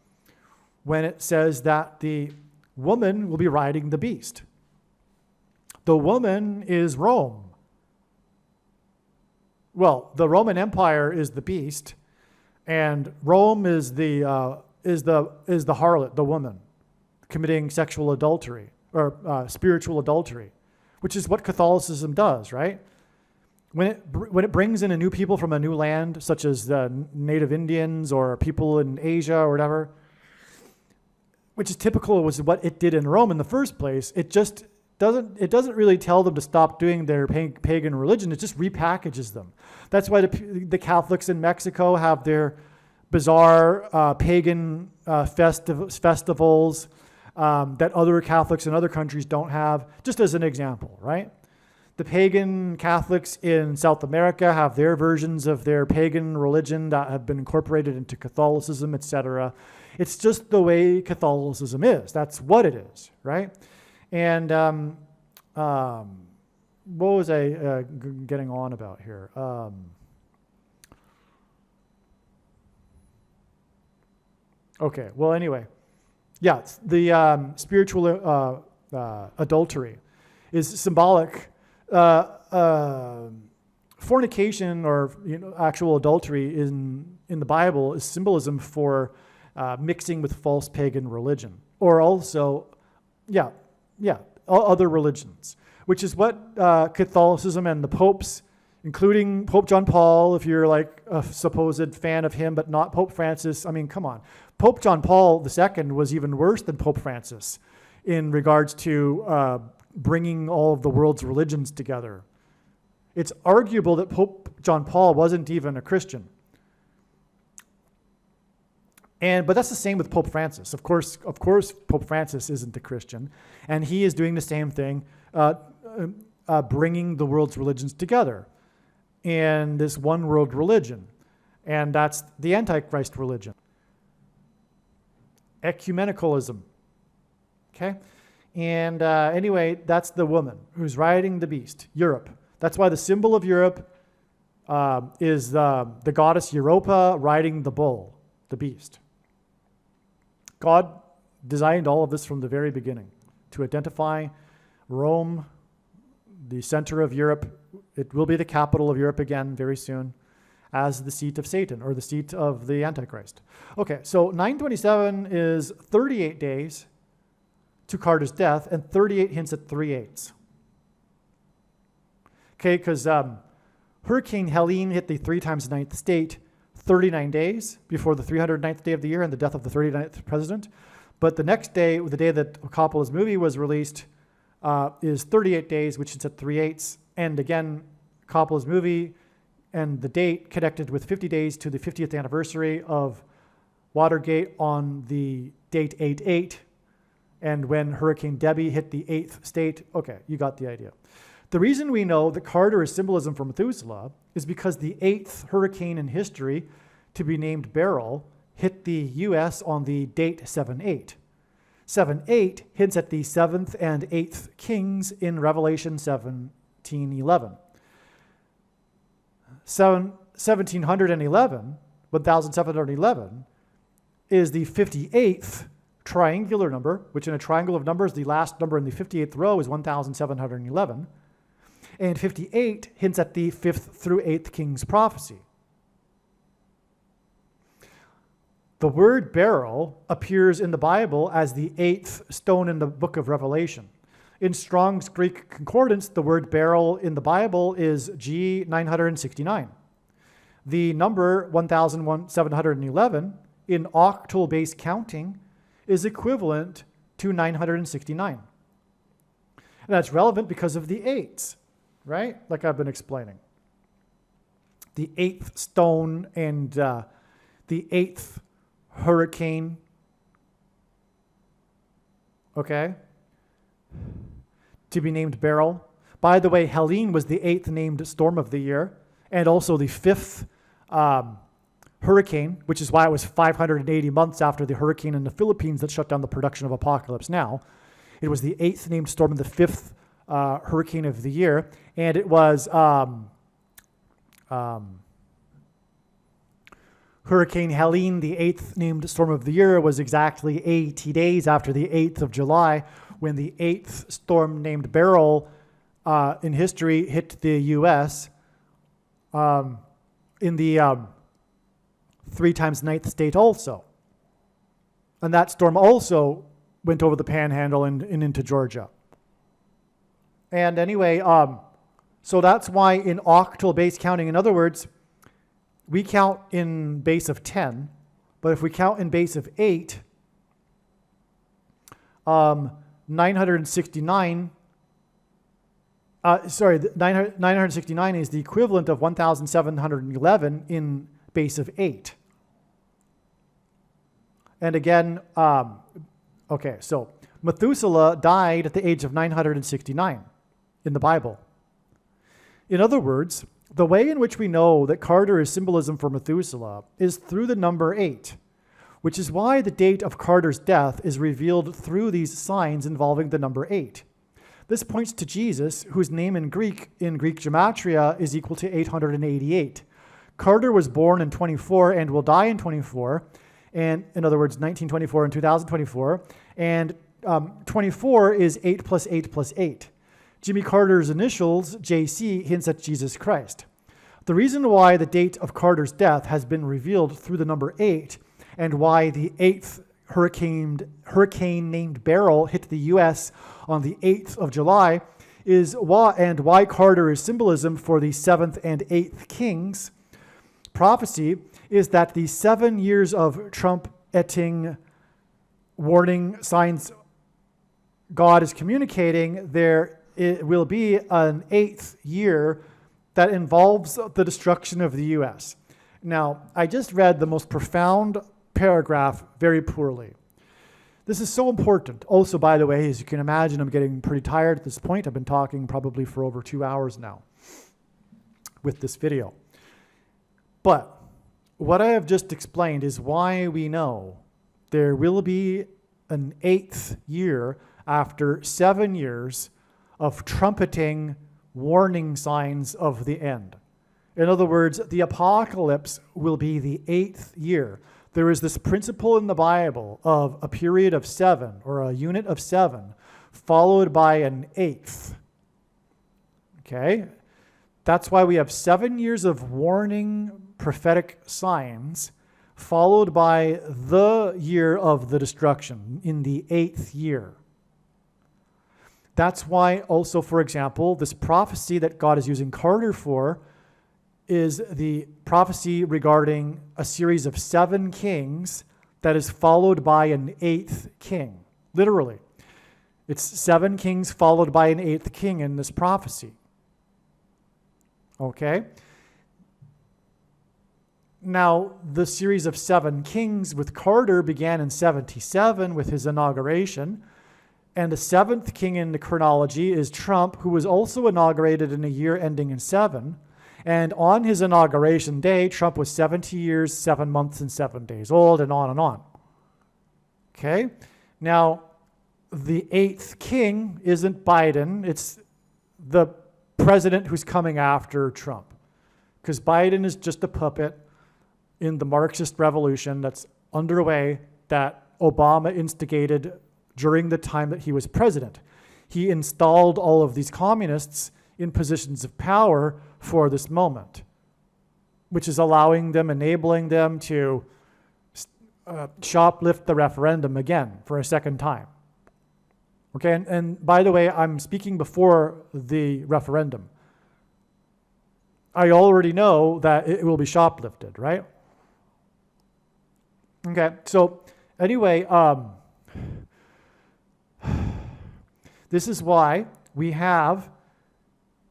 when it says that the woman will be riding the beast. The woman is Rome. Well, the Roman Empire is the beast, and Rome is the harlot, the woman, committing sexual adultery or spiritual adultery, which is what Catholicism does, right? When it brings in a new people from a new land, such as the native Indians or people in Asia or whatever, which is typical was what it did in Rome in the first place, it doesn't really tell them to stop doing their pagan religion. It just repackages them. That's why the Catholics in Mexico have their bizarre pagan festivals that other Catholics in other countries don't have, just as an example, right? The pagan Catholics in South America have their versions of their pagan religion that have been incorporated into Catholicism, etc. It's just the way Catholicism is. That's what it is, right? And what was I getting on about here? Okay, well, anyway. Yeah, the spiritual adultery is symbolic. Fornication or actual adultery in the Bible is symbolism for mixing with false pagan religion, or also, other religions, which is what Catholicism and the popes, including Pope John Paul, if you're like a supposed fan of him, but not Pope Francis. I mean, come on. Pope John Paul II was even worse than Pope Francis in regards to bringing all of the world's religions together. It's arguable that Pope John Paul wasn't even a Christian. But that's the same with Pope Francis. Of course, Pope Francis isn't a Christian, and he is doing the same thing, bringing the world's religions together in this one world religion, and that's the Antichrist religion. Ecumenicalism, okay? And anyway, that's the woman who's riding the beast, Europe. That's why the symbol of Europe is the goddess Europa riding the bull, the beast. God designed all of this from the very beginning to identify Rome, the center of Europe. It will be the capital of Europe again very soon, as the seat of Satan or the seat of the Antichrist. Okay, so 927 is 38 days to Carter's death, and 38 hints at 3/8. Okay, because Hurricane Helene hit the 3 times 9th state 39 days before the 309th day of the year and the death of the 39th president. But the next day, the day that Coppola's movie was released, is 38 days, which is at 3/8. And again, Coppola's movie and the date connected with 50 days to the 50th anniversary of Watergate on the date 8/8. And when Hurricane Debbie hit the 8th state, okay, you got the idea. The reason we know that Carter is symbolism for Methuselah is because the 8th hurricane in history to be named Beryl hit the U.S. on the date 7/8. 7/8 hints at the 7th and 8th kings in Revelation 17:11. 1711 is the 58th triangular number, which in a triangle of numbers, the last number in the 58th row is 1711. And 58 hints at the 5th through 8th king's prophecy. The word beryl appears in the Bible as the 8th stone in the book of Revelation. In Strong's Greek Concordance, the word beryl in the Bible is G969. The number 1711 in octal-based counting is equivalent to 969. And that's relevant because of the 8s, right? Like I've been explaining. The 8th stone and the the 8th hurricane. Okay? To be named Beryl. By the way, Helene was the 8th named storm of the year, and also the 5th hurricane, which is why it was 580 months after the hurricane in the Philippines that shut down the production of Apocalypse Now. It was the 8th named storm and the 5th hurricane of the year, and it was Hurricane Helene, the 8th named storm of the year, was exactly 80 days after the 8th of July, when the 8th storm named Beryl in history hit the U.S. In the 3 times 9th state also. And that storm also went over the Panhandle and into Georgia. And anyway, so that's why in octal base counting, in other words, we count in base of 10, but if we count in base of 8, 969 is the equivalent of 1,711 in base of 8. And again, okay, so Methuselah died at the age of 969 in the Bible. In other words, the way in which we know that Carter is symbolism for Methuselah is through the number 8, which is why the date of Carter's death is revealed through these signs involving the number 8. This points to Jesus, whose name in Greek gematria is equal to 888. Carter was born in 24 and will die in 24, and in other words, 1924 and 2024, and 24 is 8 plus 8 plus 8. Jimmy Carter's initials, JC, hints at Jesus Christ. The reason why the date of Carter's death has been revealed through the number 8, and why the 8th hurricane named Beryl hit the U.S. on the 8th of July, is why Carter is symbolism for the 7th and 8th kings. Prophecy is that the 7 years of trumpeting warning signs God is communicating, it will be an 8th year that involves the destruction of the U.S. Now, I just read the most profound paragraph very poorly. This is so important. Also, by the way, as you can imagine, I'm getting pretty tired at this point. I've been talking probably for over 2 hours now with this video. But what I have just explained is why we know there will be an 8th year after 7 years of trumpeting warning signs of the end. In other words, the apocalypse will be the 8th year. There is this principle in the Bible of a period of 7 or a unit of 7 followed by an 8th. Okay? That's why we have 7 years of warning prophetic signs followed by the year of the destruction in the 8th year. That's why also, for example, this prophecy that God is using Carter for is the prophecy regarding a series of 7 kings that is followed by an 8th king. Literally. It's 7 kings followed by an 8th king in this prophecy. Okay? Now, the series of 7 kings with Carter began in 77 with his inauguration. And the 7th king in the chronology is Trump, who was also inaugurated in a year ending in 7. And on his inauguration day, Trump was 70 years, 7 months, and 7 days old, and on and on. Okay? Now, the 8th king isn't Biden. It's the president who's coming after Trump. Because Biden is just a puppet in the Marxist revolution that's underway that Obama instigated during the time that he was president. He installed all of these communists in positions of power for this moment, which is enabling them to shoplift the referendum again for a second time. Okay, and by the way, I'm speaking before the referendum. I already know that it will be shoplifted, right? Okay, so anyway, this is why we have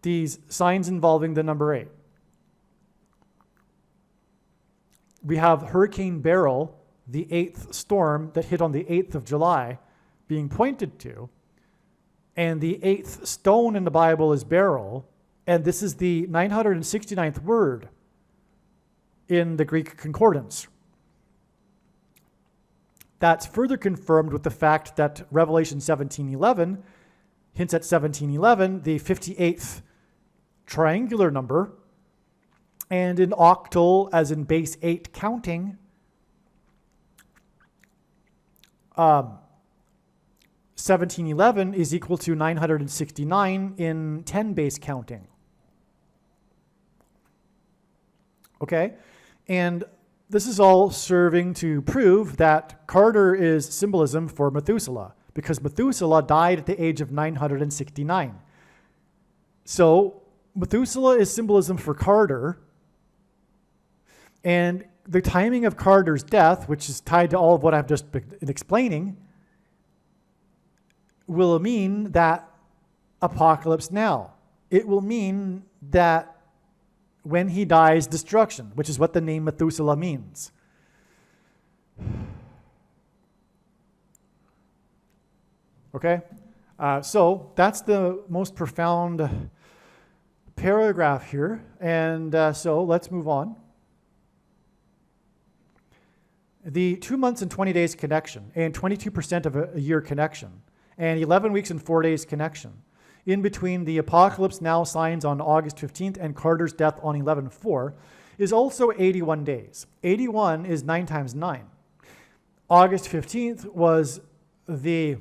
these signs involving the number 8. we have Hurricane Beryl, the 8th storm that hit on the 8th of July, being pointed to. And the 8th stone in the Bible is beryl. And this is the 969th word in the Greek concordance. That's further confirmed with the fact that Revelation 17:11 hints at 17:11, the 58th triangular number, and in octal, as in base 8 counting, 1711 is equal to 969 in 10 base counting. Okay? And this is all serving to prove that Carter is symbolism for Methuselah, because Methuselah died at the age of 969. So Methuselah is symbolism for Carter, and the timing of Carter's death, which is tied to all of what I've just been explaining, will mean that apocalypse now. It will mean that when he dies, destruction, which is what the name Methuselah means. Okay? So that's the most profound paragraph here. And so let's move on. The 2 months and 20 days connection, and 22% of a year connection, and 11 weeks and 4 days connection. In between the apocalypse now signs on August 15th and Carter's death on 11/4 is also 81 days. 81 is 9 times 9. August 15th was the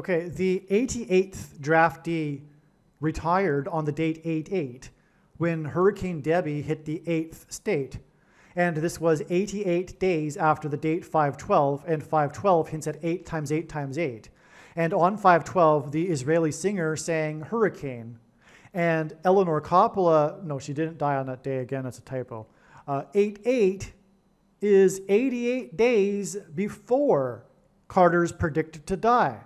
the 88th draftee retired on the date 8/8 when Hurricane Debbie hit the 8th state. And this was 88 days after the date 5/12, and 5/12 hints at 8 times 8 times 8. And on 5/12, the Israeli singer sang Hurricane. And Eleanor Coppola, no, she didn't die on that day, again, that's a typo. 8/8 is 88 days before Carter's predicted to die.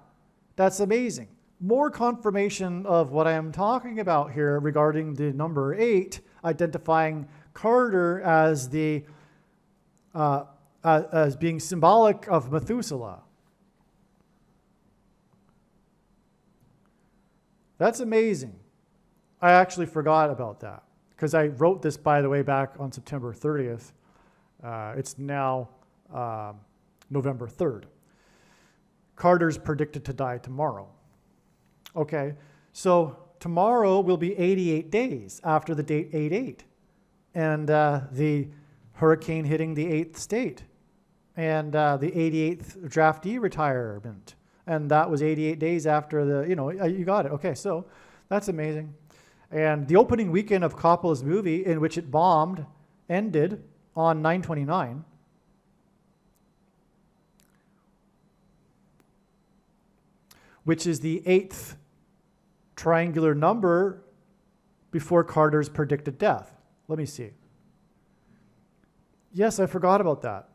That's amazing. More confirmation of what I am talking about here regarding the number 8, identifying Carter as the as being symbolic of Methuselah. That's amazing. I actually forgot about that because I wrote this, by the way, back on September 30th. It's now November 3rd. Carter's predicted to die tomorrow. Okay, so tomorrow will be 88 days after the date 8/8, and the hurricane hitting the 8th state, and the 88th draftee retirement, and that was 88 days after the, you got it. Okay, so that's amazing. And the opening weekend of Coppola's movie, in which it bombed, ended on 9/29. Which is the 8th triangular number before Carter's predicted death. Let me see. Yes, I forgot about that.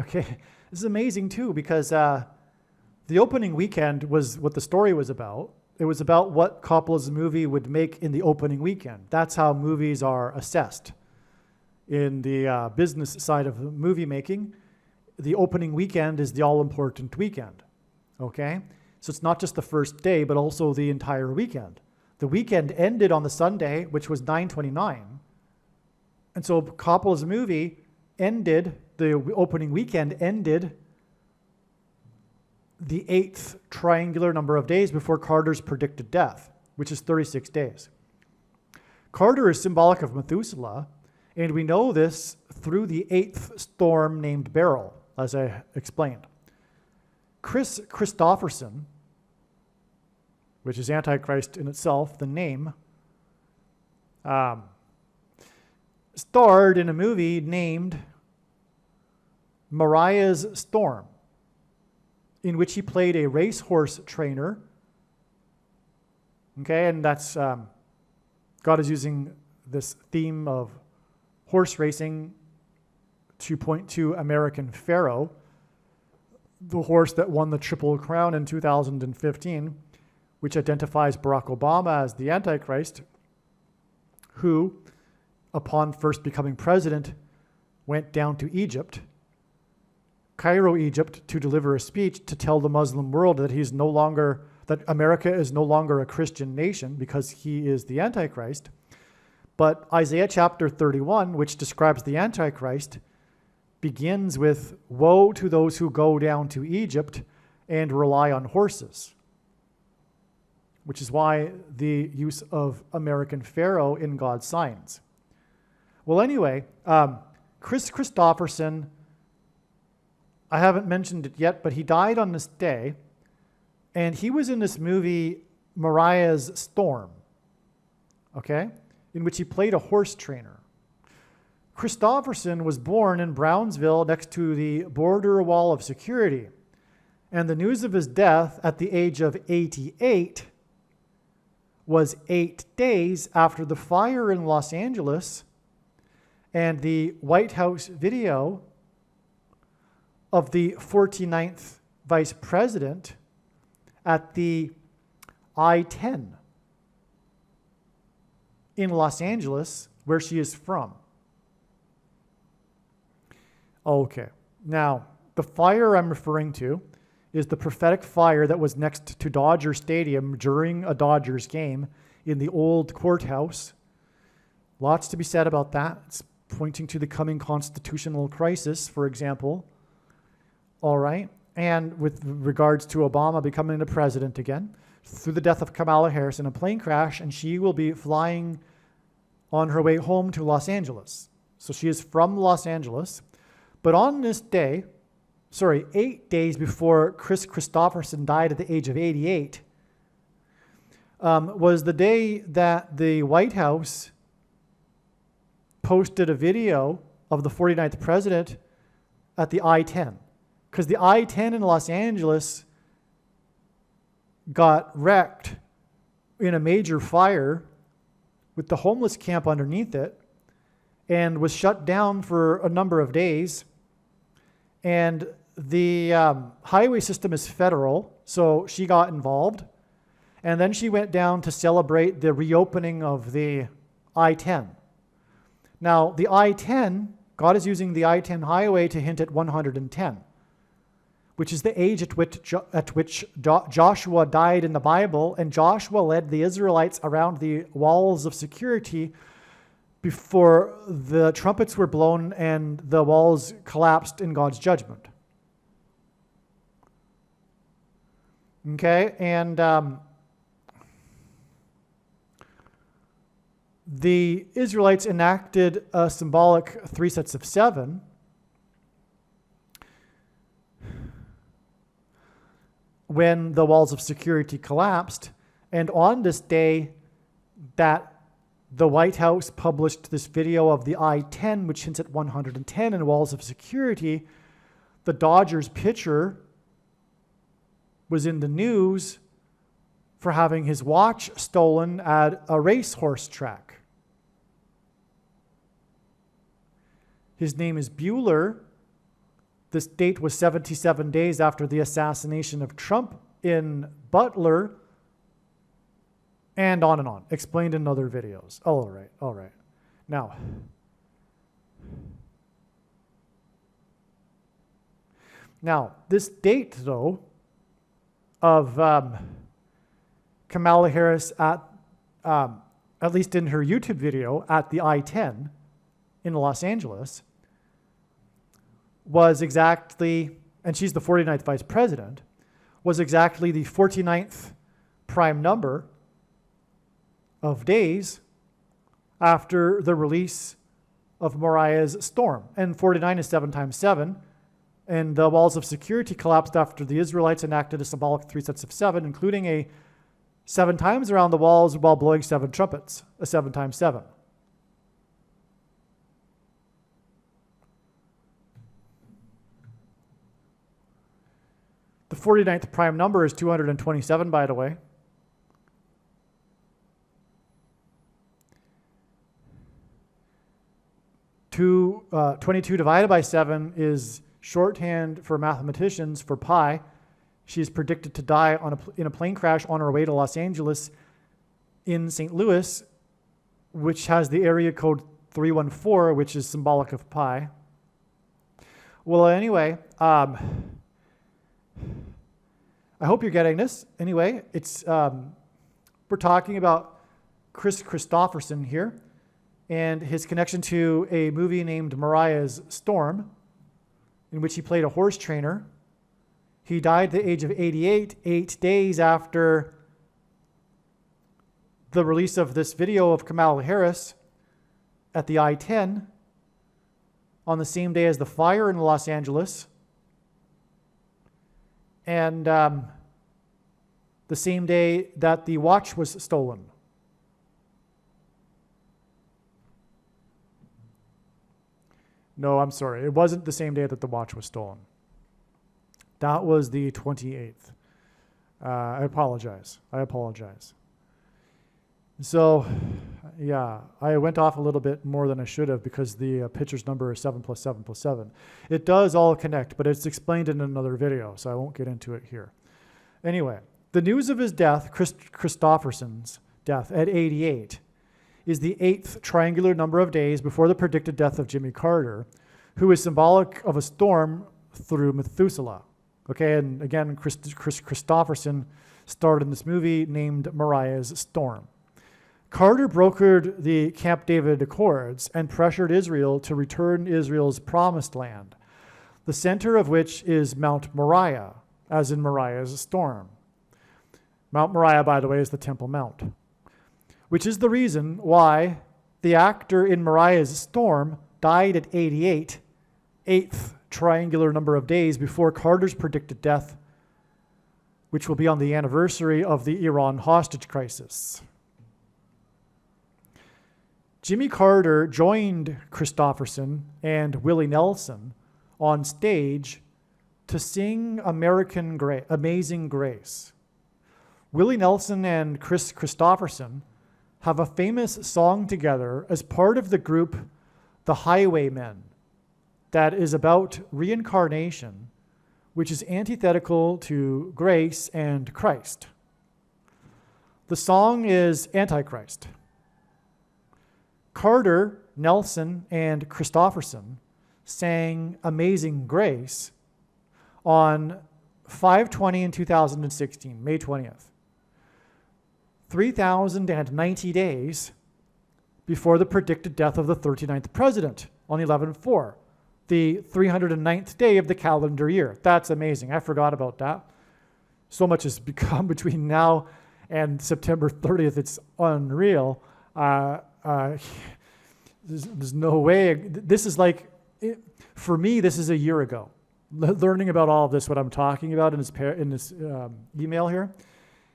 Okay, this is amazing too, because the opening weekend was what the story was about. It was about what Coppola's movie would make in the opening weekend. That's how movies are assessed in the business side of movie making. The opening weekend is the all-important weekend, okay? So it's not just the first day, but also the entire weekend. The weekend ended on the Sunday, which was 9/29. And so Coppola's movie ended, the opening weekend ended the 8th triangular number of days before Carter's predicted death, which is 36 days. Carter is symbolic of Methuselah, and we know this through the 8th storm named Beryl, as I explained. Chris Christopherson, which is Antichrist in itself, the name, starred in a movie named Mariah's Storm, in which he played a racehorse trainer. Okay, and that's, God is using this theme of horse racing to point to American Pharaoh, the horse that won the Triple Crown in 2015, which identifies Barack Obama as the Antichrist, who, upon first becoming president, went down to Egypt, Cairo, Egypt, to deliver a speech to tell the Muslim world that America is no longer a Christian nation because he is the Antichrist. But Isaiah chapter 31, which describes the Antichrist, begins with, "Woe to those who go down to Egypt and rely on horses," which is why the use of American Pharaoh in God's signs. Well, anyway, Chris Christopherson, I haven't mentioned it yet, but he died on this day, and he was in this movie, Mariah's Storm, okay, in which he played a horse trainer. Christopherson was born in Brownsville next to the border wall of security, and the news of his death at the age of 88 was 8 days after the fire in Los Angeles and the White House video of the 49th vice president at the I-10 in Los Angeles, where she is from. Okay, now the fire I'm referring to is the prophetic fire that was next to Dodger Stadium during a Dodgers game in the old courthouse. Lots to be said about that. It's pointing to the coming constitutional crisis, for example. All right, and with regards to Obama becoming the president again, through the death of Kamala Harris in a plane crash, and she will be flying on her way home to Los Angeles. So she is from Los Angeles. But on this day, 8 days before Chris Christopherson died at the age of 88, was the day that the White House posted a video of the 49th president at the I-10. Because the I-10 in Los Angeles got wrecked in a major fire with the homeless camp underneath it and was shut down for a number of days. And the highway system is federal, so she got involved. And then she went down to celebrate the reopening of the I-10. Now, the I-10, God is using the I-10 highway to hint at 110, which is the age at which Joshua died in the Bible, and Joshua led the Israelites around the walls of security before the trumpets were blown and the walls collapsed in God's judgment. Okay, and the Israelites enacted a symbolic 3 sets of 7 when the walls of security collapsed. And on this day that the White House published this video of the I-10, which hints at 110 in walls of security, the Dodgers pitcher was in the news for having his watch stolen at a racehorse track. His name is Bueller. This date was 77 days after the assassination of Trump in Butler, and on, explained in other videos. All right. Now, this date, though, of Kamala Harris at least in her YouTube video, at the I-10 in Los Angeles, was exactly, and she's the 49th vice president, was exactly the 49th prime number of days after the release of Mariah's Storm. And 49 is 7 times 7. And the walls of security collapsed after the Israelites enacted a symbolic 3 sets of 7, including a 7 times around the walls while blowing 7 trumpets, a 7 times 7. The 49th prime number is 227, by the way. 22 divided by 7 is shorthand for mathematicians for pi. She is predicted to die in a plane crash on her way to Los Angeles in St. Louis, which has the area code 314, which is symbolic of pi. Well, anyway, I hope you're getting this. Anyway, we're talking about Chris Christopherson here and his connection to a movie named Mariah's Storm, in which he played a horse trainer. He died at the age of 88, 8 days after the release of this video of Kamala Harris at the I-10, on the same day as the fire in Los Angeles, and the same day that the watch was stolen. No, I'm sorry. It wasn't the same day that the watch was stolen. That was the 28th. I apologize. So, yeah, I went off a little bit more than I should have because the picture's number is 7 plus 7 plus 7. It does all connect, but it's explained in another video, so I won't get into it here. Anyway, the news of his death, Christopherson's death at 88, is the 8th triangular number of days before the predicted death of Jimmy Carter, who is symbolic of a storm through Methuselah. Okay, and again, Chris Christopherson starred in this movie named Mariah's Storm. Carter brokered the Camp David Accords and pressured Israel to return Israel's promised land, the center of which is Mount Moriah, as in Mariah's Storm. Mount Moriah, by the way, is the Temple Mount, which is the reason why the actor in Mariah's Storm died at 88, 8th triangular number of days before Carter's predicted death, which will be on the anniversary of the Iran hostage crisis. Jimmy Carter joined Christopherson and Willie Nelson on stage to sing Amazing Grace. Willie Nelson and Chris Christopherson have a famous song together as part of the group The Highwaymen that is about reincarnation, which is antithetical to grace and Christ. The song is Antichrist. Carter, Nelson, and Christopherson sang Amazing Grace on 5/20 in 2016, May 20th. 3,090 days before the predicted death of the 39th president on 11/4, the 309th day of the calendar year. That's amazing. I forgot about that. So much has become between now and September 30th. It's unreal. There's no way. This is like, for me, this is a year ago. Learning about all of this, what I'm talking about in this email here,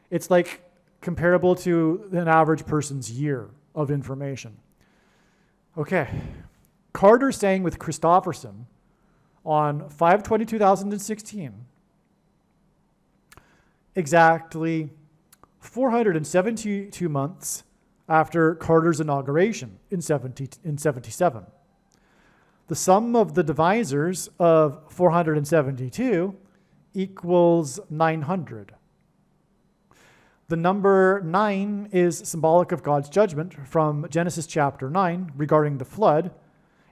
it's like comparable to an average person's year of information. Okay. Carter sang with Christopherson on 5/20/2016, exactly 472 months after Carter's inauguration in 77. The sum of the divisors of 472 equals 900. The number 9 is symbolic of God's judgment from Genesis chapter 9 regarding the flood,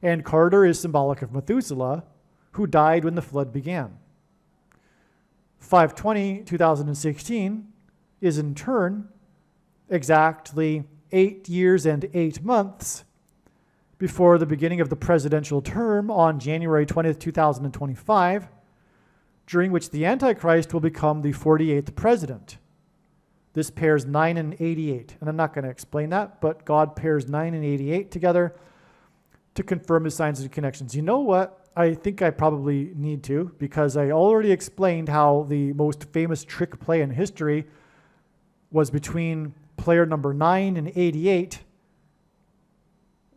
and Carter is symbolic of Methuselah, who died when the flood began. 5/20/2016 is in turn exactly 8 years and 8 months before the beginning of the presidential term on January 20th, 2025, during which the Antichrist will become the 48th president. This pairs 9 and 88, and I'm not going to explain that, but God pairs 9 and 88 together to confirm his signs and connections. You know what? I think I probably need to, because I already explained how the most famous trick play in history was between player number 9 and 88,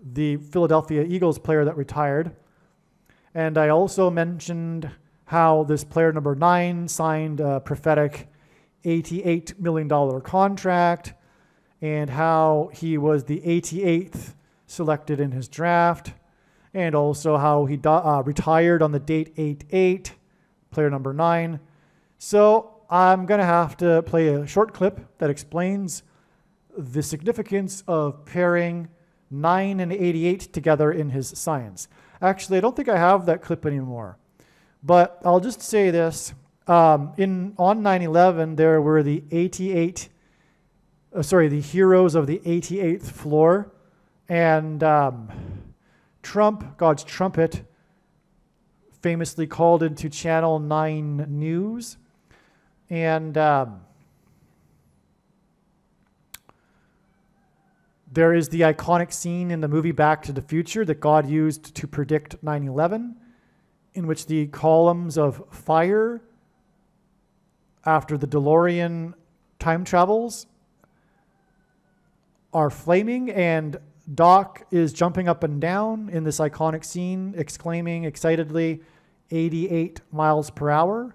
the Philadelphia Eagles player that retired. And I also mentioned how this player number 9 signed a prophetic $88 million contract, and how he was the 88th selected in his draft, and also how he retired on the date 8/8, player number 9. So I'm going to have to play a short clip that explains the significance of pairing 9 and 88 together in his science. Actually, I don't think I have that clip anymore, but I'll just say this. On 9/11, there were the heroes of the 88th floor, and Trump, God's trumpet, famously called into Channel 9 News, and there is the iconic scene in the movie Back to the Future that God used to predict 9/11, in which the columns of fire after the DeLorean time travels are flaming, and Doc is jumping up and down in this iconic scene, exclaiming excitedly, 88 miles per hour.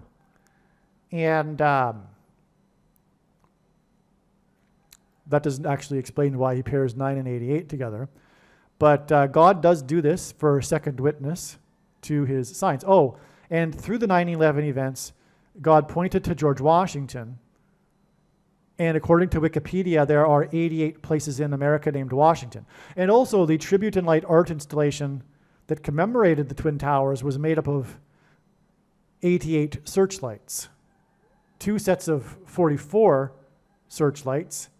And that doesn't actually explain why he pairs 9 and 88 together. But God does do this for a second witness to his science. Oh, and through the 9/11 events, God pointed to George Washington. And according to Wikipedia, there are 88 places in America named Washington. And also, the Tribute and Light art installation that commemorated the Twin Towers was made up of 88 searchlights, 2 sets of 44 searchlights.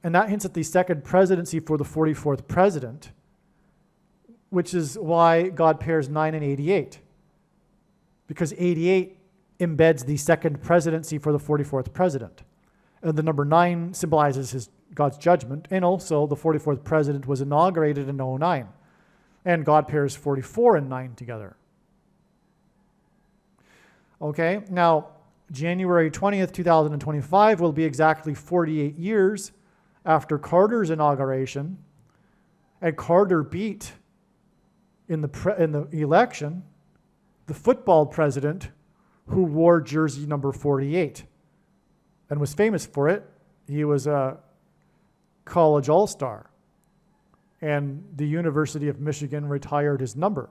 And that hints at the second presidency for the 44th president, which is why God pairs 9 and 88. Because 88 embeds the second presidency for the 44th president. And the number 9 symbolizes God's judgment. And also, the 44th president was inaugurated in 2009. And God pairs 44 and 9 together. Okay, now, January 20th, 2025 will be exactly 48 years after Carter's inauguration. And Carter beat, in the election, the football president who wore jersey number 48 and was famous for it. He was a college all-star, and the University of Michigan retired his number.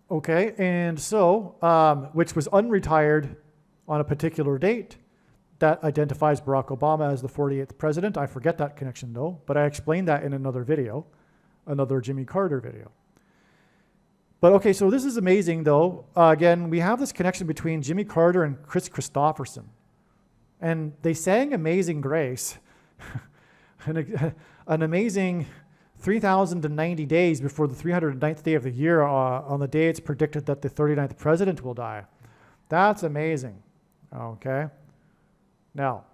Okay, and so, which was unretired on a particular date that identifies Barack Obama as the 48th president. I forget that connection though, but I explained that in another video, another Jimmy Carter video. But okay, so this is amazing though. Again, we have this connection between Jimmy Carter and Chris Christopherson. And they sang Amazing Grace, an amazing 3,090 days before the 309th day of the year, on the day it's predicted that the 39th president will die. That's amazing, okay? Now,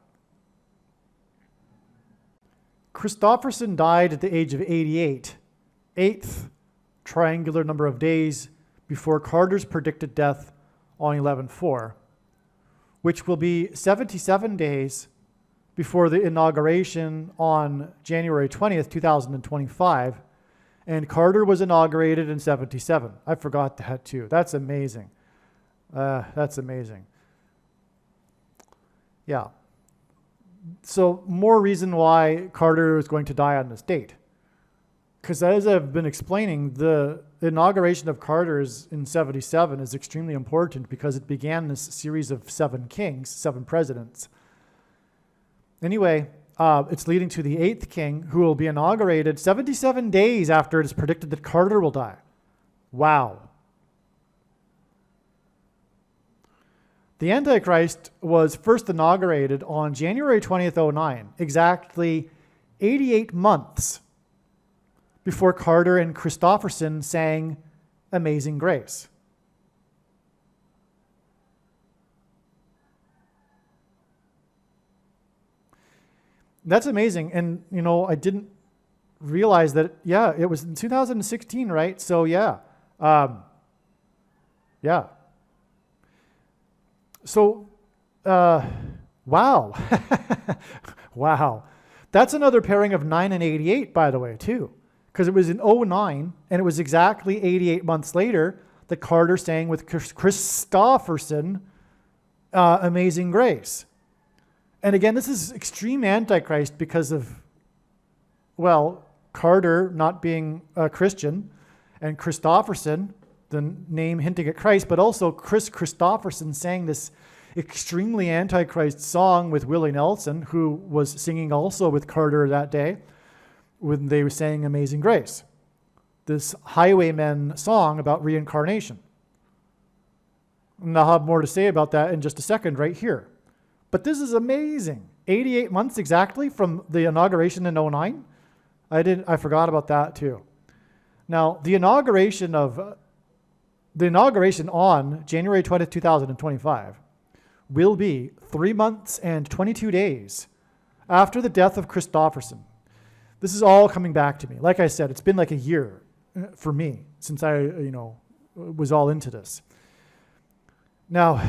Christopherson died at the age of 88, 8th triangular number of days before Carter's predicted death on 11/4, which will be 77 days before the inauguration on January 20th, 2025, and Carter was inaugurated in 77. I forgot that too. That's amazing. That's amazing. Yeah. So more reason why Carter is going to die on this date. Because as I've been explaining, the inauguration of Carter in 77 is extremely important because it began this series of 7 kings, 7 presidents. Anyway, it's leading to the 8th king, who will be inaugurated 77 days after it is predicted that Carter will die. Wow. The Antichrist was first inaugurated on January 20th, 2009, exactly 88 months before Carter and Christopherson sang Amazing Grace. That's amazing. And, you know, I didn't realize that, yeah, it was in 2016, right? So, yeah. Yeah. So, wow. Wow. That's another pairing of 9 and 88, by the way, too. Because it was in 2009, and it was exactly 88 months later that Carter sang with Christopherson, Amazing Grace. And again, this is extreme Antichrist because of, well, Carter not being a Christian, and Christofferson, the name hinting at Christ, but also Chris Christofferson sang this extremely antichrist song with Willie Nelson, who was singing also with Carter that day when they were saying Amazing Grace. This Highwaymen song about reincarnation. And I'll have more to say about that in just a second right here. But this is amazing. 88 months exactly from the inauguration in 09. I forgot about that too. Now, the inauguration on January 20th, 2025 will be 3 months and 22 days after the death of Christofferson. This is all coming back to me. Like I said, it's been like a year for me since I, was all into this. Now,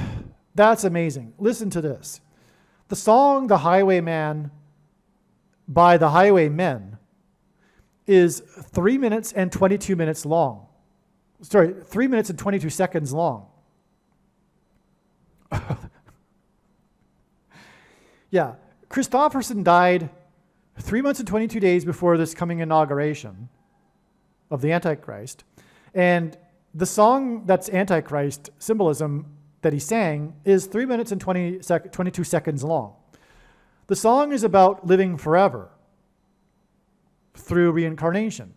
that's amazing. Listen to this. The song The Highwayman by the Highwaymen is 3 minutes and 22 minutes long. 3 minutes and 22 seconds long. Yeah, Christofferson died 3 months and 22 days before this coming inauguration of the Antichrist. And the song that's Antichrist symbolism that he sang is 3 minutes and 22 seconds long. The song is about living forever through reincarnation,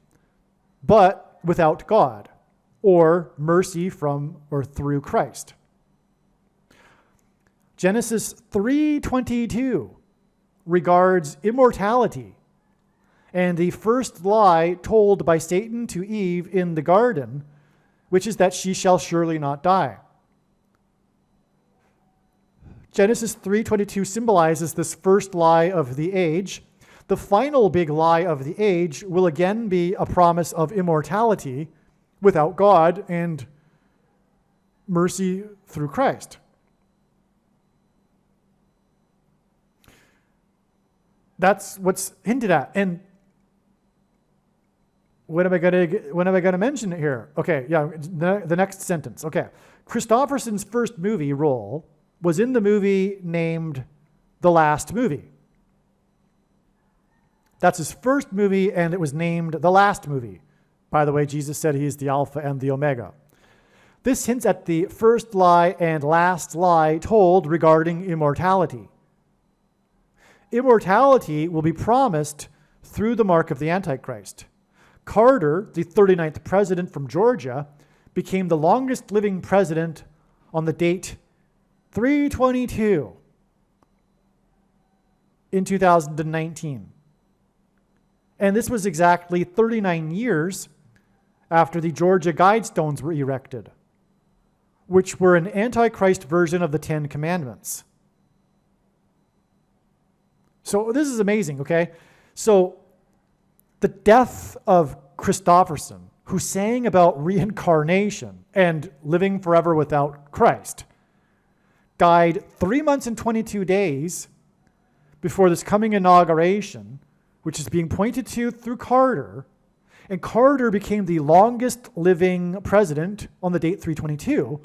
but without God or mercy from or through Christ. Genesis 3:22 regards immortality and the first lie told by Satan to Eve in the garden, which is that she shall surely not die. Genesis 3:22 symbolizes this first lie of the age. The final big lie of the age will again be a promise of immortality without God and mercy through Christ. That's what's hinted at. And when am I going to mention it here? Okay, yeah, the next sentence. Okay. Christofferson's first movie role was in the movie named The Last Movie. That's his first movie, and it was named The Last Movie. By the way, Jesus said he is the Alpha and the Omega. This hints at the first lie and last lie told regarding immortality. Immortality will be promised through the mark of the Antichrist. Carter, the 39th president from Georgia, became the longest living president on the date 3/22 in 2019. And this was exactly 39 years after the Georgia Guidestones were erected, which were an Antichrist version of the Ten Commandments. So this is amazing, okay? So the death of Christofferson, who sang about reincarnation and living forever without Christ, died 3 months and 22 days before this coming inauguration, which is being pointed to through Carter. And Carter became the longest living president on the date 3/22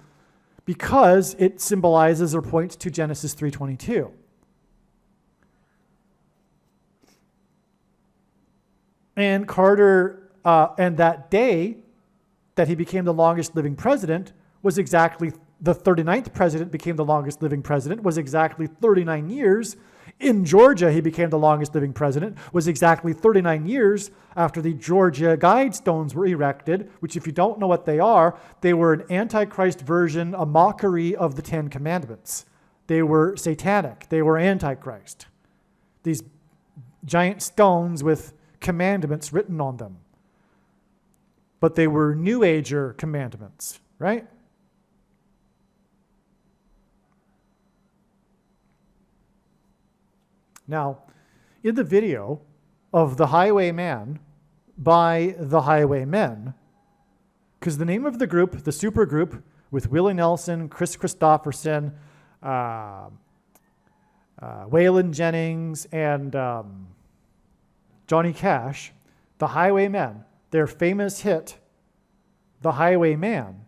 because it symbolizes or points to Genesis 3:22. And Carter, and that day that he became the longest living president was exactly, the 39th president became the longest living president, was exactly 39 years. In Georgia, he became the longest living president, was exactly 39 years after the Georgia Guidestones were erected, which if you don't know what they were an Antichrist version, a mockery of the Ten Commandments. They were satanic. They were Antichrist. These giant stones with commandments written on them. But they were New Ager commandments, right? Now, in the video of The Highwayman by the Highwaymen, because the name of the group, the super group with Willie Nelson, Chris Christofferson, Waylon Jennings, and Johnny Cash, The Highwaymen, their famous hit, The Highwayman,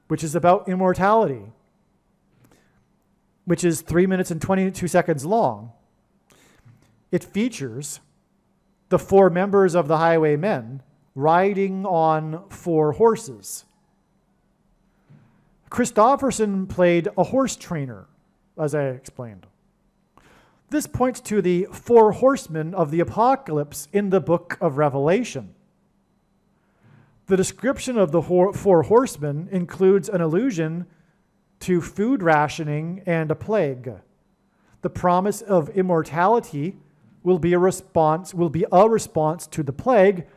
which is about immortality, which is 3 minutes and 22 seconds long. It features the 4 members of the Highwaymen riding on 4 horses. Christopherson played a horse trainer, as I explained. This points to the 4 horsemen of the apocalypse in the book of Revelation. The description of the 4 horsemen includes an allusion to food rationing and a plague. The promise of immortality will be a response to the plague,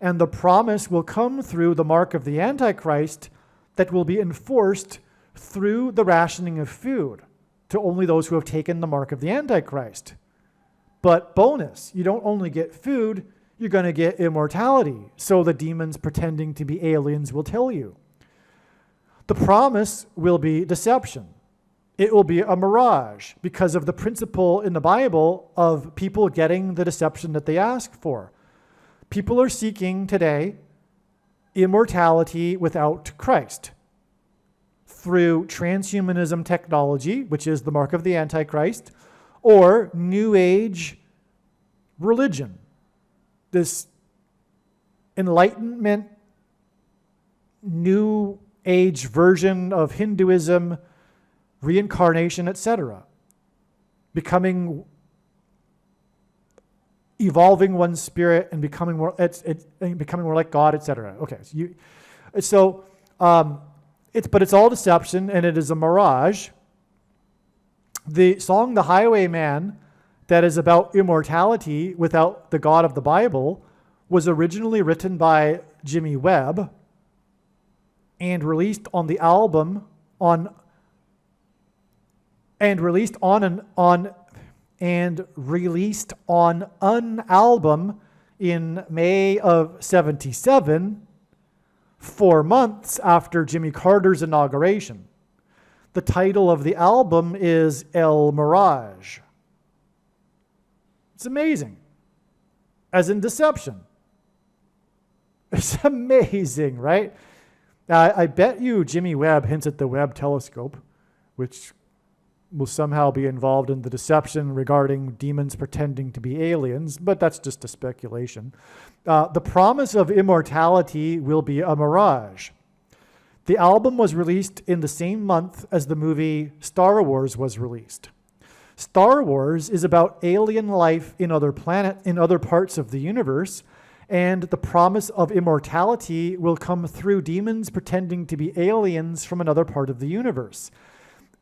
and the promise will come through the mark of the Antichrist that will be enforced through the rationing of food to only those who have taken the mark of the Antichrist. But bonus, you don't only get food, you're going to get immortality. So the demons pretending to be aliens will tell you. The promise will be deception. It will be a mirage because of the principle in the Bible of people getting the deception that they ask for. People are seeking today immortality without Christ through transhumanism technology, which is the mark of the Antichrist, or New Age religion. This Enlightenment, New Age version of Hinduism, reincarnation, etc. Evolving one's spirit and becoming more like God, etc. Okay, but it's all deception and it is a mirage. The song "The Highwayman," that is about immortality without the God of the Bible, was originally written by Jimmy Webb and released on the album released on an album in May of 1977, 4 months after Jimmy Carter's inauguration. The title of the album is El Mirage. It's amazing. As in deception. It's amazing, right? I bet you Jimmy Webb hints at the Webb telescope, which will somehow be involved in the deception regarding demons pretending to be aliens, but that's just a speculation. The promise of immortality will be a mirage. The album was released in the same month as the movie Star Wars was released. Star Wars is about alien life in other parts of the universe, and the promise of immortality will come through demons pretending to be aliens from another part of the universe.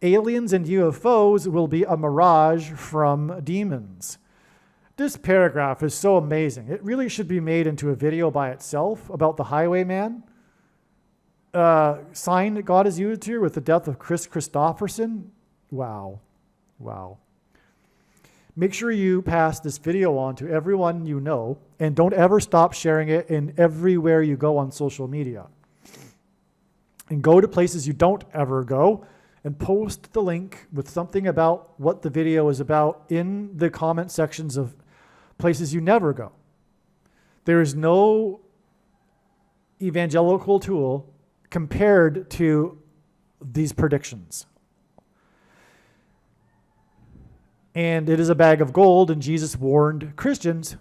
Aliens and UFOs will be a mirage from demons. This paragraph is so amazing. It really should be made into a video by itself about the Highwayman. Sign that God has used here with the death of Chris Christopherson. Wow. Make sure you pass this video on to everyone you know, and don't ever stop sharing it in everywhere you go on social media. And go to places you don't ever go, and post the link with something about what the video is about in the comment sections of places you never go. There is no evangelical tool compared to these predictions. And it is a bag of gold, and Jesus warned Christians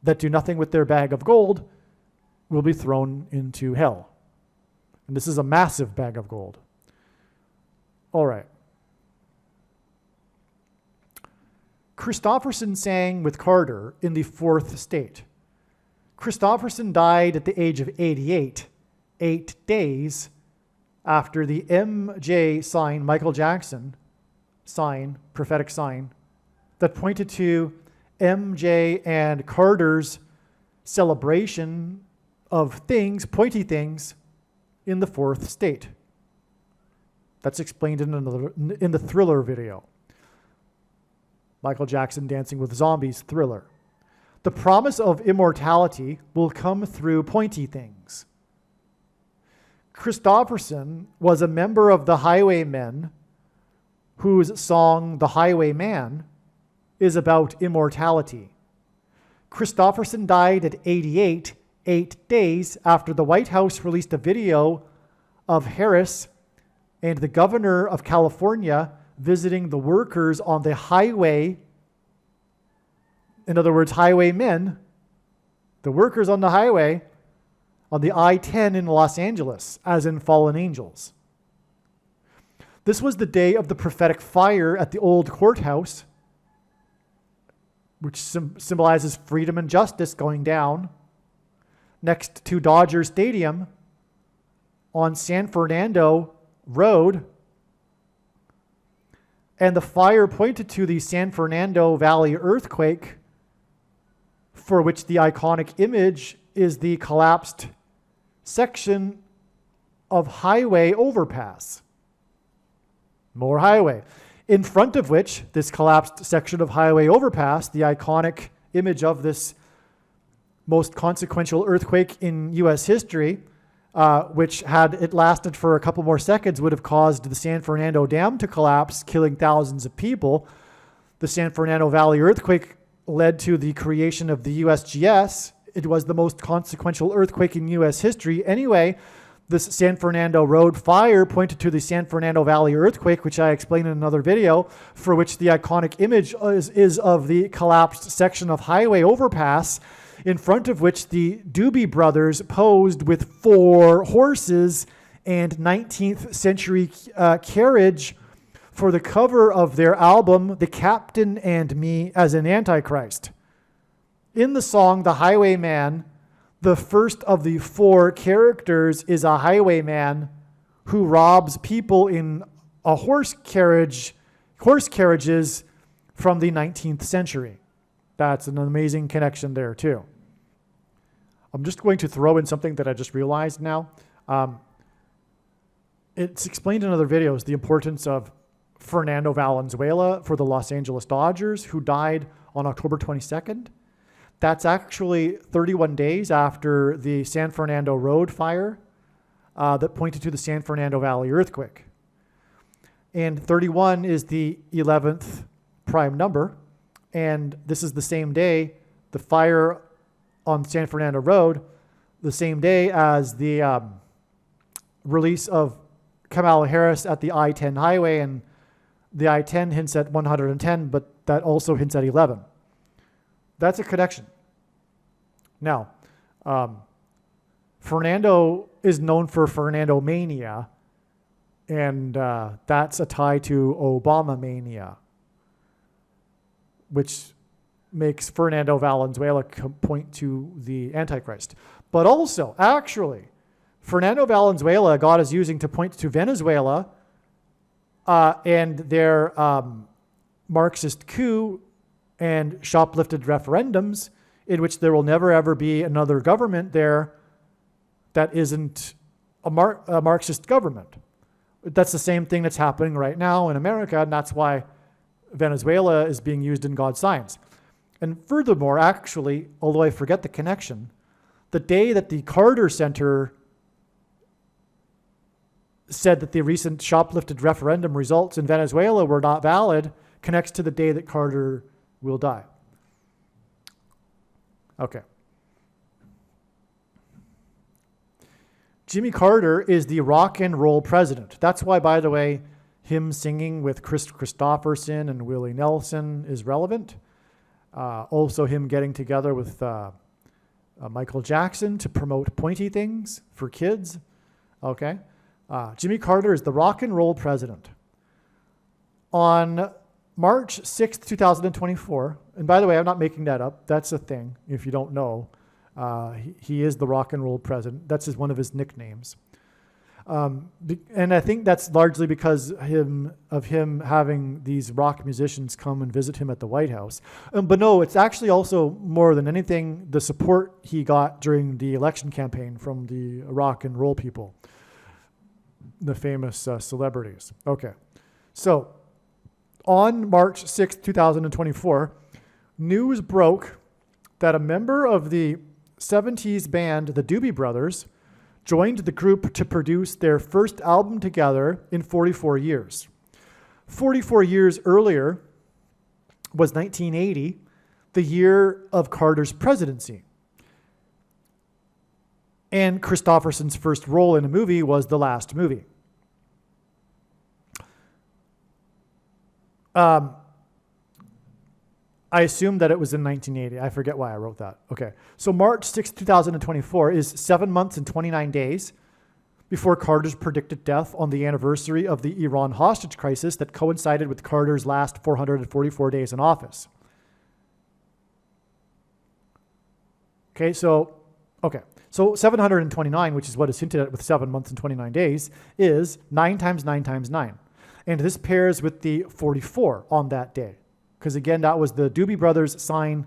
that do nothing with their bag of gold will be thrown into hell. And this is a massive bag of gold. All right. Christopherson sang with Carter in the fourth state. Christopherson died at the age of 88, 8 days after the MJ sign, Michael Jackson sign, prophetic sign, that pointed to MJ and Carter's celebration of things, pointy things, in the fourth state. That's explained in the Thriller video. Michael Jackson Dancing with Zombies, Thriller. The promise of immortality will come through pointy things. Christopherson was a member of the Highwaymen, whose song, The Highwayman, is about immortality. Christopherson died at 88, 8 days after the White House released a video of Harris and the governor of California visiting the workers on the highway in other words, highwaymen, the workers on the highway, on the I-10 in Los Angeles, as in fallen angels. This was the day of the prophetic fire at the old courthouse, which symbolizes freedom and justice going down, next to Dodger Stadium on San Fernando Road. And the fire pointed to the San Fernando Valley earthquake, for which the iconic image is the collapsed section of highway overpass. More highway. In front of which, this collapsed section of highway overpass, the iconic image of this most consequential earthquake in U.S. history, which had it lasted for a couple more seconds, would have caused the San Fernando Dam to collapse, killing thousands of people. The San Fernando Valley earthquake led to the creation of the USGS. It was the most consequential earthquake in U.S. history. Anyway, this San Fernando Road fire pointed to the San Fernando Valley earthquake, which I explained in another video, for which the iconic image is of the collapsed section of highway overpass, in front of which the Doobie Brothers posed with 4 horses and 19th century carriage for the cover of their album, The Captain and Me as an Antichrist. In the song, The Highwayman, the first of the 4 characters is a highwayman who robs people in a horse carriages from the 19th century. That's an amazing connection there too. I'm just going to throw in something that I just realized now. It's explained in other videos, the importance of Fernando Valenzuela for the Los Angeles Dodgers, who died on October 22nd. That's actually 31 days after the San Fernando Road fire that pointed to the San Fernando Valley earthquake. And 31 is the 11th prime number. And this is the same day, the fire on San Fernando Road, the same day as the release of Kamala Harris at the I-10 highway. And the I-10 hints at 110, but that also hints at 11. That's a connection. Now, Fernando is known for Fernando Mania, and that's a tie to Obama Mania, which makes Fernando Valenzuela point to the Antichrist. But also, actually, Fernando Valenzuela, God is using to point to Venezuela and their Marxist coup and shoplifted referendums, in which there will never ever be another government there that isn't a Marxist government. That's the same thing that's happening right now in America, and that's why Venezuela is being used in God's signs. And furthermore, actually, although I forget the connection, the day that the Carter Center said that the recent shoplifted referendum results in Venezuela were not valid connects to the day that Carter will die. Okay. Jimmy Carter is the rock and roll president. That's why, by the way, him singing with Chris Christopherson and Willie Nelson is relevant. Also him getting together with Michael Jackson to promote pointy things for kids. Okay. Jimmy Carter is the rock and roll president. On March 6th, 2024, and by the way, I'm not making that up. That's a thing, if you don't know. He is the rock and roll president. That's one of his nicknames. And I think that's largely because of him having these rock musicians come and visit him at the White House. But no, it's actually also more than anything the support he got during the election campaign from the rock and roll people, the famous celebrities. Okay, so on March 6th, 2024, news broke that a member of the 70s band, the Doobie Brothers, joined the group to produce their first album together in 44 years. 44 years earlier was 1980, the year of Carter's presidency. And Christopherson's first role in a movie was the last movie. I assume that it was in 1980. I forget why I wrote that. Okay. So March 6, 2024 is 7 months and 29 days before Carter's predicted death on the anniversary of the Iran hostage crisis that coincided with Carter's last 444 days in office. Okay, so 729, which is what is hinted at with 7 months and 29 days, is 9 times 9 times 9. And this pairs with the 44 on that day. Because again, that was the Doobie Brothers sign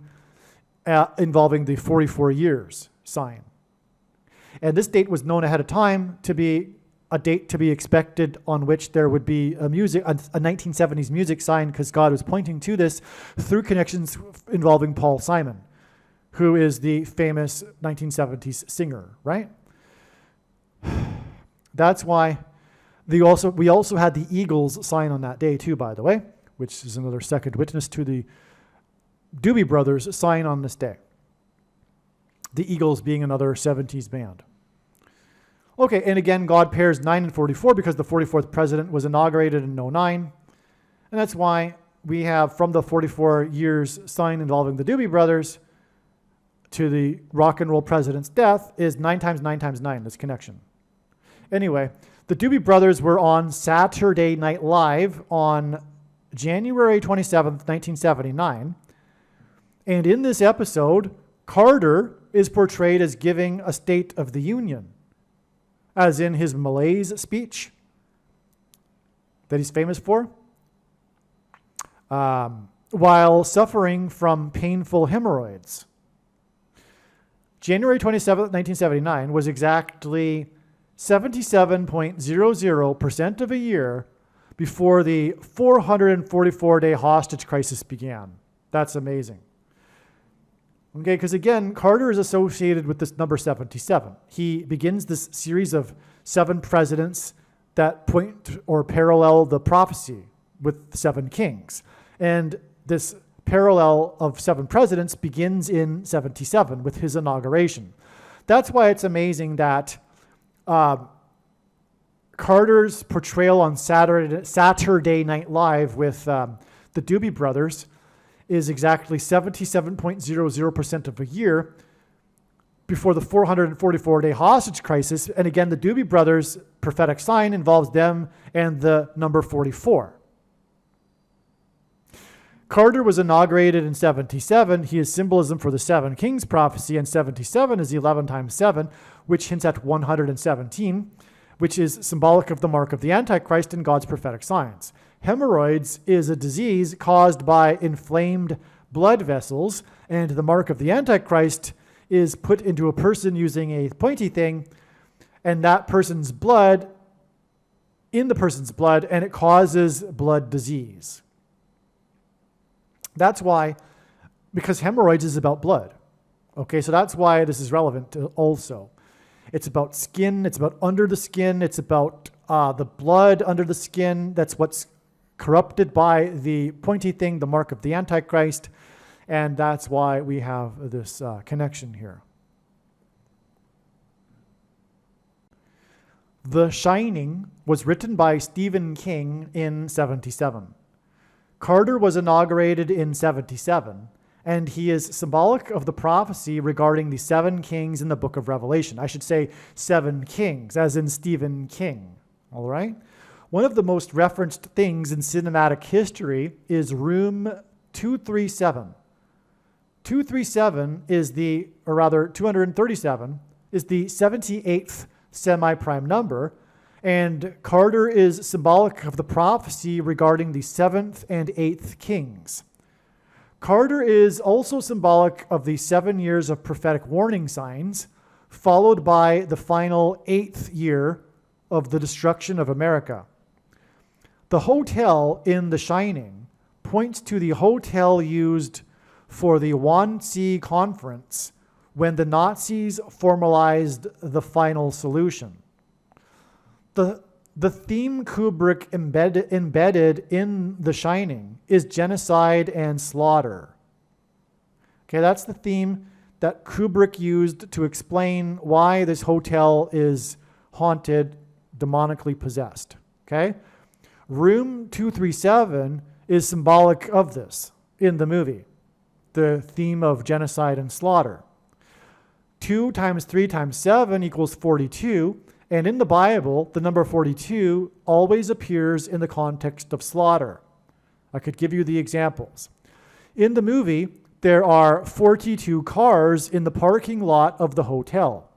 involving the 44 years sign. And this date was known ahead of time to be a date to be expected on which there would be a 1970s music sign, because God was pointing to this through connections involving Paul Simon, who is the famous 1970s singer, right? That's why we also had the Eagles sign on that day too, by the way, which is another second witness to the Doobie Brothers sign on this day. The Eagles being another 70s band. Okay, and again, God pairs 9 and 44 because the 44th president was inaugurated in 09. And that's why we have from the 44 years sign involving the Doobie Brothers to the rock and roll president's death is 9 times 9 times 9, this connection. Anyway, the Doobie Brothers were on Saturday Night Live on January 27th, 1979. And in this episode, Carter is portrayed as giving a State of the Union, as in his malaise speech that he's famous for, while suffering from painful hemorrhoids. January 27th, 1979 was exactly 77.00% of a year before the 444-day hostage crisis began. That's amazing. Okay, because again, Carter is associated with this number 77. He begins this series of 7 presidents that point or parallel the prophecy with 7 kings. And this parallel of 7 presidents begins in 77 with his inauguration. That's why it's amazing that Carter's portrayal on Saturday Night Live with the Doobie Brothers is exactly 77.00% of a year before the 444-day hostage crisis. And again, the Doobie Brothers' prophetic sign involves them and the number 44. Carter was inaugurated in 77. He is symbolism for the 7 kings prophecy, and 77 is 11 times 7, which hints at 117, which is symbolic of the mark of the Antichrist in God's prophetic signs. Hemorrhoids is a disease caused by inflamed blood vessels, and the mark of the Antichrist is put into a person using a pointy thing, and that person's blood, in the person's blood, and it causes blood disease. That's why, because hemorrhoids is about blood. Okay, so that's why this is relevant also. It's about skin, it's about under the skin, it's about the blood under the skin. That's what's corrupted by the pointy thing, the mark of the Antichrist, and that's why we have this connection here. The Shining was written by Stephen King in 77. Carter was inaugurated in 77, and he is symbolic of the prophecy regarding the 7 kings in the book of Revelation. I should say 7 kings, as in Stephen King, all right? One of the most referenced things in cinematic history is room 237. 237 is 237 is the 78th semi-prime number, and Carter is symbolic of the prophecy regarding the 7th and 8th kings. Carter is also symbolic of the 7 years of prophetic warning signs, followed by the final 8th year of the destruction of America. The hotel in The Shining points to the hotel used for the Wannsee Conference when the Nazis formalized the final solution. The theme Kubrick embedded in The Shining is genocide and slaughter. Okay, that's the theme that Kubrick used to explain why this hotel is haunted, demonically possessed. Okay? Room 237 is symbolic of this in the movie. the theme of genocide and slaughter. 2 times 3 times 7 equals 42, and in the Bible, the number 42 always appears in the context of slaughter. I could give you the examples. In the movie, there are 42 cars in the parking lot of the hotel,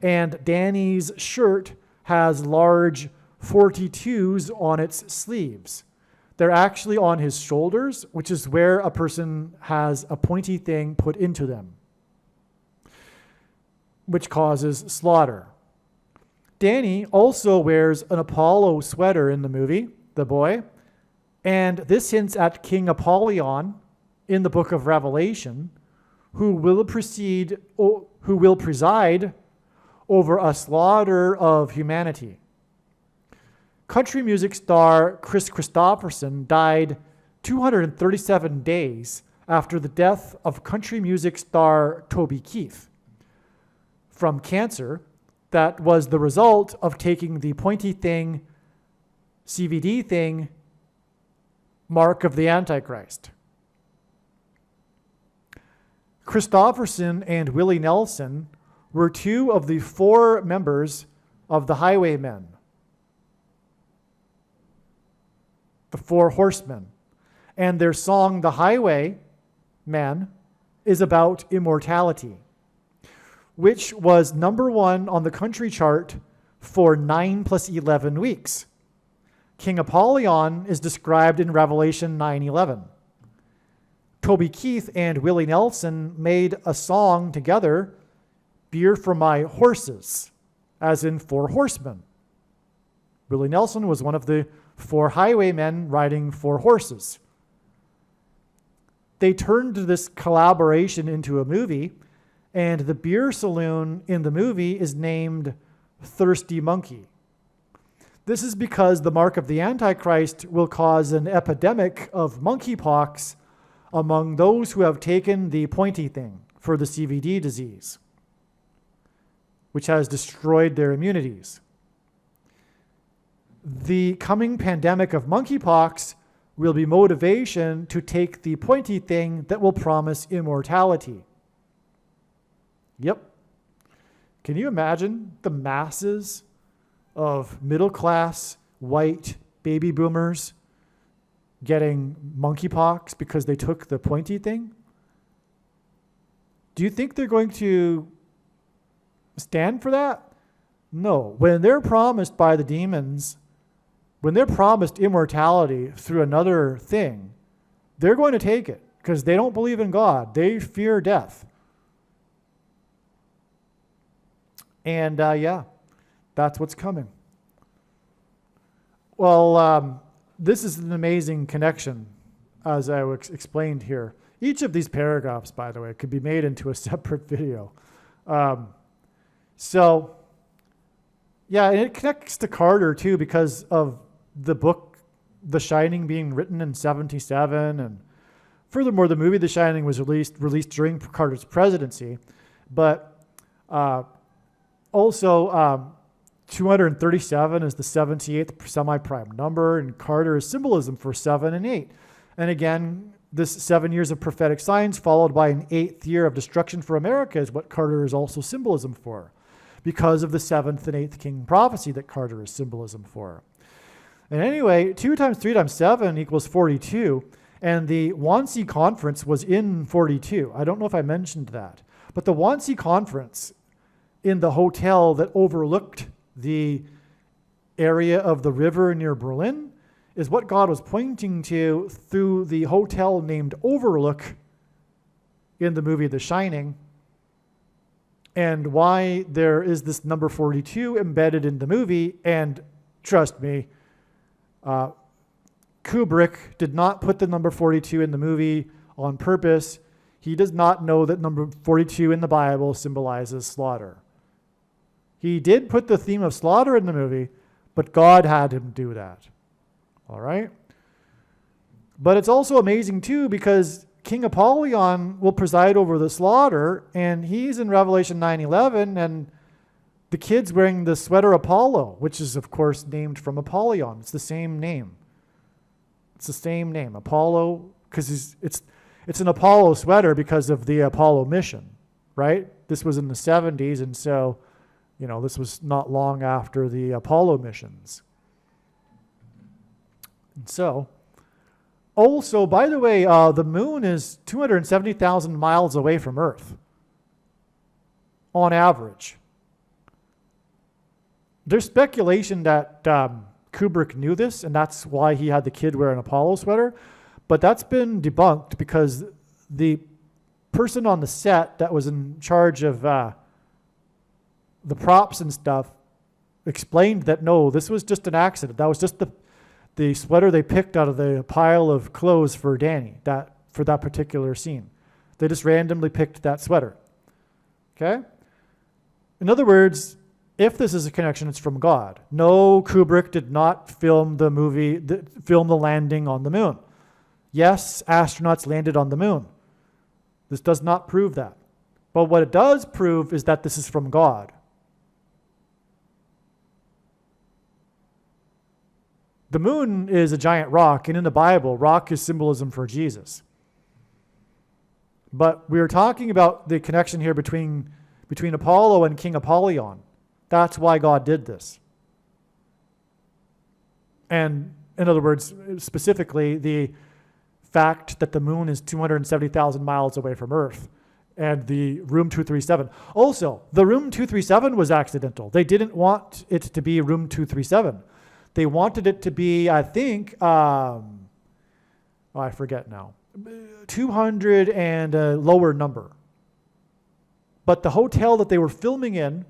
and Danny's shirt has large 42s on its sleeves. They're actually on his shoulders, which is where a person has a pointy thing put into them, which causes slaughter. Danny also wears an Apollo sweater in the movie, the boy, and this hints at King Apollyon in the book of Revelation, who will preside over a slaughter of humanity. Country music star Chris Christopherson died 237 days after the death of country music star Toby Keith from cancer that was the result of taking the pointy thing, CVD thing, mark of the Antichrist. Christopherson and Willie Nelson were 2 of the 4 members of the Highwaymen, the 4 horsemen. And their song, The Highwayman, is about immortality, which was number 1 on the country chart for 9 plus 11 weeks. King Apollyon is described in Revelation 9:11. Toby Keith and Willie Nelson made a song together, Beer for My Horses, as in 4 horsemen. Willie Nelson was one of the 4 highwaymen riding 4 horses. They turned this collaboration into a movie, and the beer saloon in the movie is named Thirsty Monkey. This is because the mark of the Antichrist will cause an epidemic of monkeypox among those who have taken the pointy thing for the CVD disease, which has destroyed their immunities. The coming pandemic of monkeypox will be motivation to take the pointy thing that will promise immortality. Yep. Can you imagine the masses of middle-class white baby boomers getting monkeypox because they took the pointy thing? Do you think they're going to stand for that? No. When they're promised by the demons, when they're promised immortality through another thing, they're going to take it because they don't believe in God. They fear death. And that's what's coming. Well, this is an amazing connection, as I explained here. Each of these paragraphs, by the way, could be made into a separate video. And it connects to Carter, too, because of the book, The Shining, being written in 1977. And furthermore, the movie The Shining was released during Carter's presidency. But also, 237 is the 78th semi-prime number, and Carter is symbolism for 7 and 8. And again, this 7 years of prophetic signs followed by an 8th year of destruction for America is what Carter is also symbolism for, because of the 7th and 8th king prophecy that Carter is symbolism for. And anyway, 2 times 3 times 7 equals 42, and the Wannsee Conference was in 42. I don't know if I mentioned that, but the Wannsee Conference in the hotel that overlooked the area of the river near Berlin is what God was pointing to through the hotel named Overlook in the movie The Shining, and why there is this number 42 embedded in the movie. And trust me, Kubrick did not put the number 42 in the movie on purpose. He does not know that number 42 in the Bible symbolizes slaughter. He did put the theme of slaughter in the movie, but God had him do that. All right? But it's also amazing, too, because King Apollyon will preside over the slaughter, and he's in Revelation 9:11, and the kid's wearing the sweater Apollo, which is, of course, named from Apollyon. It's the same name. It's the same name, Apollo, because It's an Apollo sweater because of the Apollo mission, right? This was in the 70s, and so, this was not long after the Apollo missions. And so, also, by the way, the moon is 270,000 miles away from Earth, on average. There's speculation that Kubrick knew this, and that's why he had the kid wear an Apollo sweater, but that's been debunked because the person on the set that was in charge of the props and stuff explained that no, this was just an accident. That was just the sweater they picked out of the pile of clothes for Danny for that particular scene. They just randomly picked that sweater. Okay? In other words, if this is a connection, it's from God. No, Kubrick did not film the landing on the moon. Yes, astronauts landed on the moon. This does not prove that. But what it does prove is that this is from God. The moon is a giant rock, and in the Bible, rock is symbolism for Jesus. But we are talking about the connection here between Apollo and King Apollyon. That's why God did this. And in other words, specifically, the fact that the moon is 270,000 miles away from Earth and the room 237. Also, the room 237 was accidental. They didn't want it to be room 237. They wanted it to be, I think, I forget now, 200 and a lower number. But the hotel that they were filming in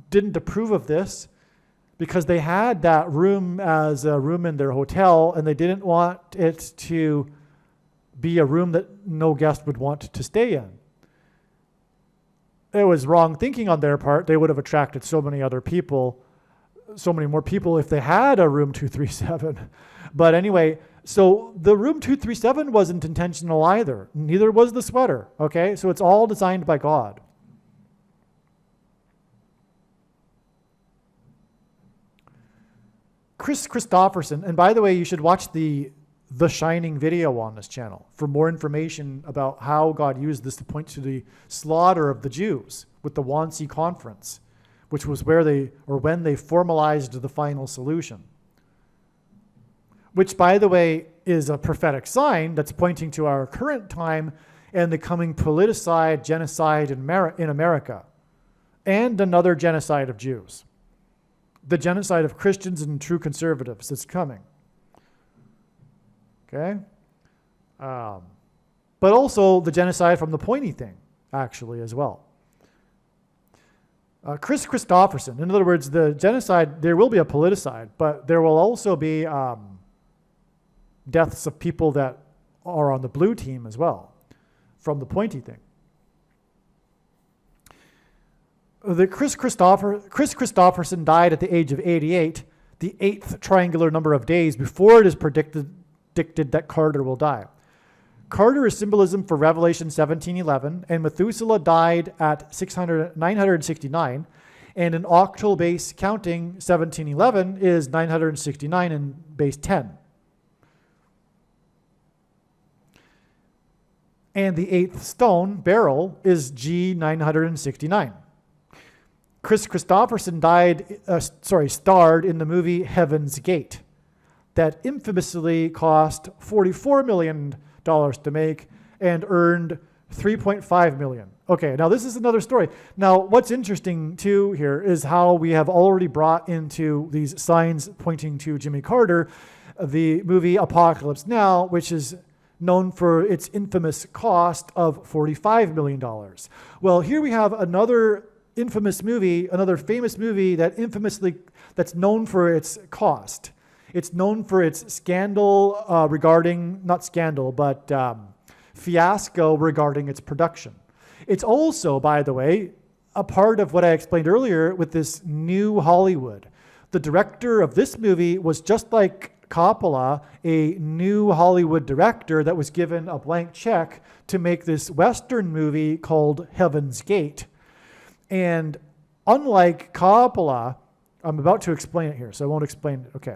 didn't approve of this because they had that room as a room in their hotel, and they didn't want it to be a room that no guest would want to stay in. It was wrong thinking on their part. They would have attracted so many more people if they had a room 237. But anyway, so the room 237 wasn't intentional either. Neither was the sweater, okay? So it's all designed by God. Chris Christopherson, and by the way, you should watch the Shining video on this channel for more information about how God used this to point to the slaughter of the Jews with the Wannsee Conference, which was when they formalized the final solution. Which, by the way, is a prophetic sign that's pointing to our current time and the coming politicide, genocide in America, and another genocide of Jews. The genocide of Christians and true conservatives is coming. Okay? But also the genocide from the pointy thing, actually, as well. Chris Christopherson, in other words, the genocide, there will be a politicide, but there will also be deaths of people that are on the blue team as well, from the pointy thing. The Chris Christopherson died at the age of 88, the 8th triangular number of days before it is predicted that Carter will die. Carter is symbolism for Revelation 17:11, and Methuselah died at 969, and in octal base counting, 1711 is 969 in base 10. And the 8th stone, beryl, is G969. Chris Christopherson starred in the movie Heaven's Gate that infamously cost $44 million to make and earned $3.5 million. Okay, now this is another story. Now, what's interesting too here is how we have already brought into these signs pointing to Jimmy Carter, the movie Apocalypse Now, which is known for its infamous cost of $45 million. Well, here we have another famous movie that's known for its cost. It's known for its scandal fiasco regarding its production. It's also, by the way, a part of what I explained earlier with this new Hollywood. The director of this movie was just like Coppola, a new Hollywood director that was given a blank check to make this Western movie called Heaven's Gate. And unlike Coppola, I'm about to explain it here, so I won't explain it. Okay.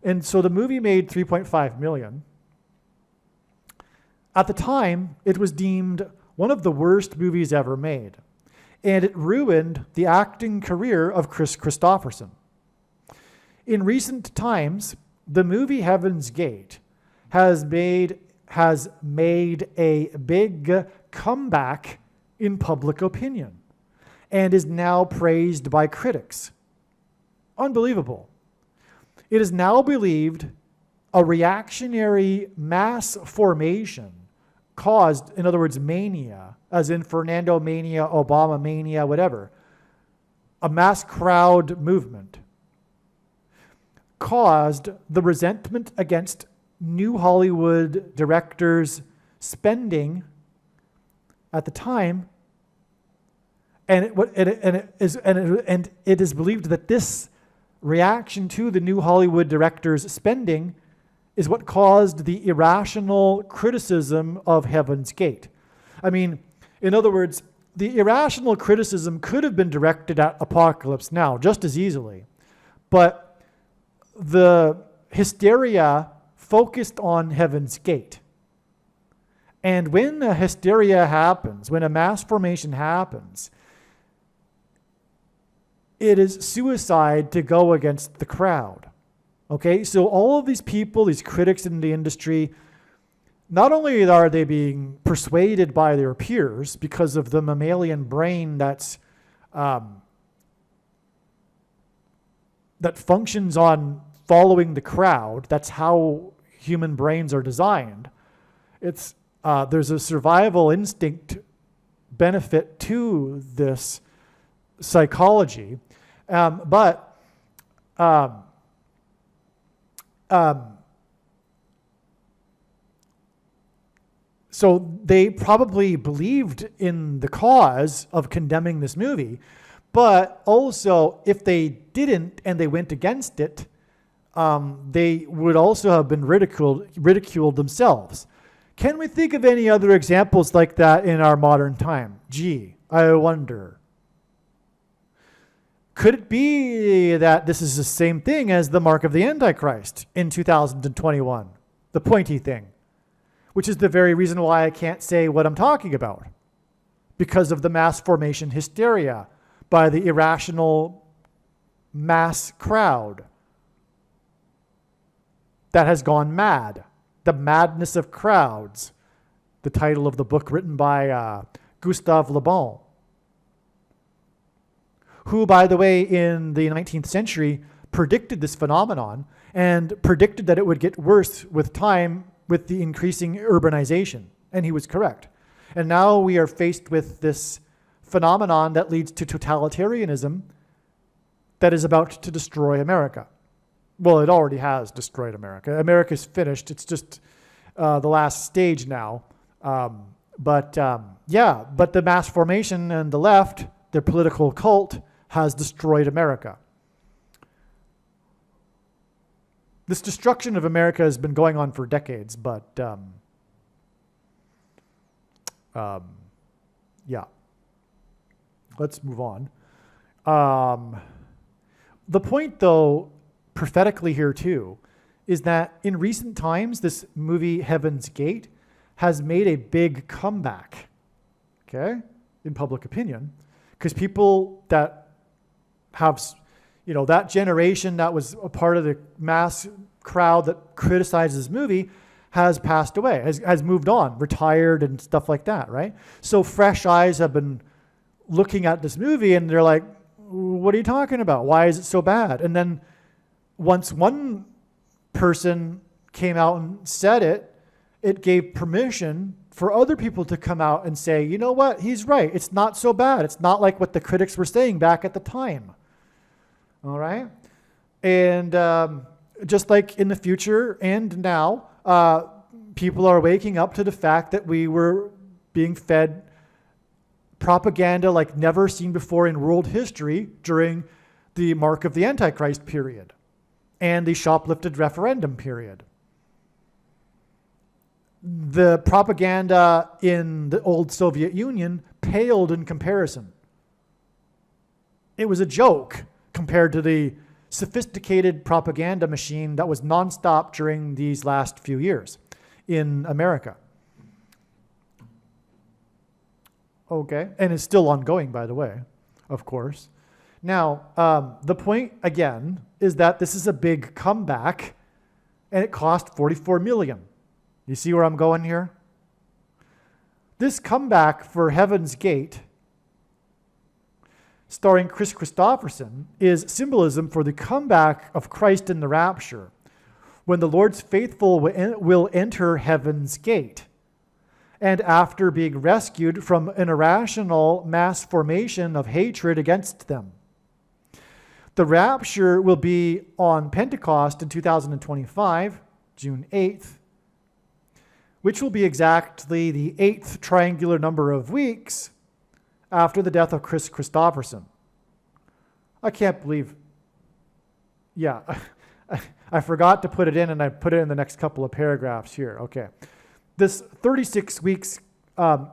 And so the movie made $3.5 million. At the time, it was deemed one of the worst movies ever made, and it ruined the acting career of Chris Christopherson. In recent times, the movie Heaven's Gate has made a big comeback in public opinion and is now praised by critics. Unbelievable. It is now believed a reactionary mass formation caused, in other words, mania, as in Fernando mania, Obama mania, whatever, a mass crowd movement, caused the resentment against new Hollywood directors spending at the time, and it is believed that this reaction to the new Hollywood directors spending is what caused the irrational criticism of Heaven's Gate. I mean, in other words, the irrational criticism could have been directed at Apocalypse Now just as easily, but the hysteria focused on Heaven's Gate. And when a hysteria happens, when a mass formation happens, it is suicide to go against the crowd. Okay, so all of these people, these critics in the industry, not only are they being persuaded by their peers because of the mammalian brain that functions on following the crowd. That's how human brains are designed. There's a survival instinct benefit to this psychology, so they probably believed in the cause of condemning this movie, but also if they didn't and they went against it, they would also have been ridiculed themselves. Can we think of any other examples like that in our modern time? Gee, I wonder. Could it be that this is the same thing as the mark of the Antichrist in 2021? The pointy thing, which is the very reason why I can't say what I'm talking about, because of the mass formation hysteria by the irrational mass crowd that has gone mad. The Madness of Crowds, the title of the book written by Gustave Le Bon, who, by the way, in the 19th century predicted this phenomenon and predicted that it would get worse with time with the increasing urbanization. And he was correct. And now we are faced with this phenomenon that leads to totalitarianism that is about to destroy America. Well, it already has destroyed America. America's finished. It's just the last stage now. But the mass formation and the left, their political cult, has destroyed America. This destruction of America has been going on for decades, but let's move on. The point, though, prophetically here too, is that in recent times, this movie Heaven's Gate has made a big comeback, okay, in public opinion, because people that have, that generation that was a part of the mass crowd that criticized this movie has passed away, has moved on, retired and stuff like that, right? So fresh eyes have been looking at this movie and they're like, what are you talking about? Why is it so bad? And then once one person came out and said it, it gave permission for other people to come out and say, you know what, he's right. It's not so bad. It's not like what the critics were saying back at the time. All right? And just like in the future and now, people are waking up to the fact that we were being fed propaganda like never seen before in world history during the mark of the Antichrist period and the shoplifted referendum period. The propaganda in the old Soviet Union paled in comparison. It was a joke compared to the sophisticated propaganda machine that was nonstop during these last few years in America. Okay, and it's still ongoing, by the way, of course. Now, the point, again, is that this is a big comeback, and it cost $44 million. You see where I'm going here? This comeback for Heaven's Gate, starring Chris Christopherson, is symbolism for the comeback of Christ in the rapture, when the Lord's faithful will enter Heaven's Gate. And after being rescued from an irrational mass formation of hatred against them. The rapture will be on Pentecost in 2025, June 8th, which will be exactly the 8th triangular number of weeks after the death of Chris Christopherson. I can't believe, I forgot to put it in, and I put it in the next couple of paragraphs here. Okay. This 36 weeks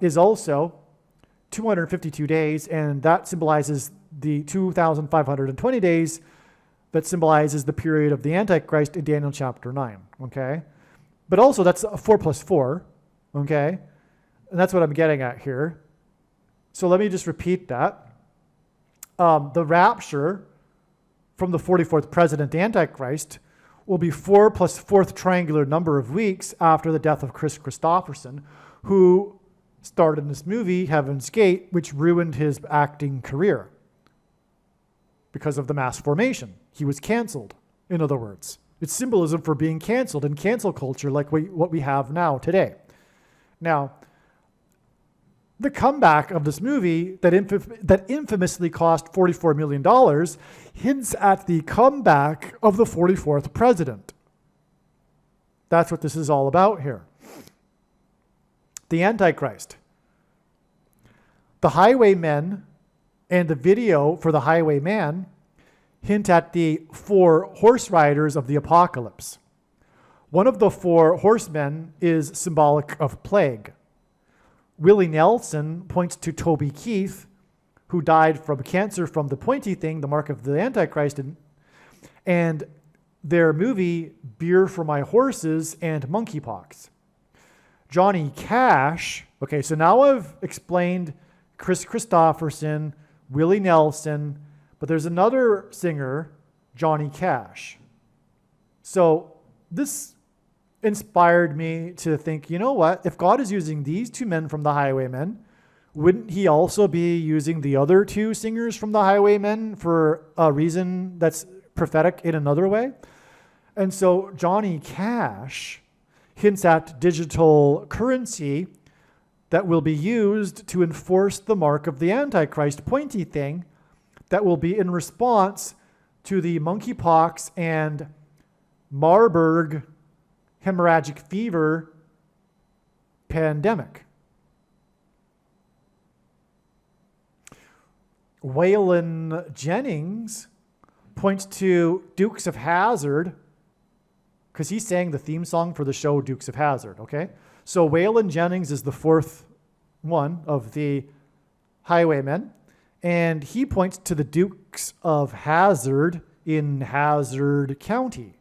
is also 252 days, and that symbolizes the 2,520 days that symbolizes the period of the Antichrist in Daniel chapter 9, okay? But also that's 4 plus 4, okay? And that's what I'm getting at here. So let me just repeat that. The rapture from the 44th president, Antichrist, will be 4 plus 4th triangular number of weeks after the death of Chris Christopherson, who starred in this movie, Heaven's Gate, which ruined his acting career because of the mass formation. He was canceled, in other words. It's symbolism for being canceled in cancel culture like what we have now today. Now, the comeback of this movie that infamously cost $44 million hints at the comeback of the 44th president. That's what this is all about here. The Antichrist. The Highwaymen and the video for the Highwayman hint at the 4 horse riders of the apocalypse. One of the 4 horsemen is symbolic of plague. Willie Nelson points to Toby Keith, who died from cancer from the pointy thing, the mark of the Antichrist, and their movie, Beer for My Horses and Monkeypox. Johnny Cash, okay, so now I've explained Chris Christopherson, Willie Nelson, but there's another singer, Johnny Cash. So this inspired me to think, you know what? If God is using these 2 men from the Highwaymen, wouldn't he also be using the other 2 singers from the Highwaymen for a reason that's prophetic in another way? And so Johnny Cash hints at digital currency that will be used to enforce the mark of the Antichrist pointy thing that will be in response to the monkeypox and Marburg hemorrhagic fever pandemic. Waylon Jennings points to Dukes of Hazzard because he sang the theme song for the show Dukes of Hazzard, okay? So Waylon Jennings is the 4th one of the Highwaymen, and he points to the Dukes of Hazzard in Hazard County.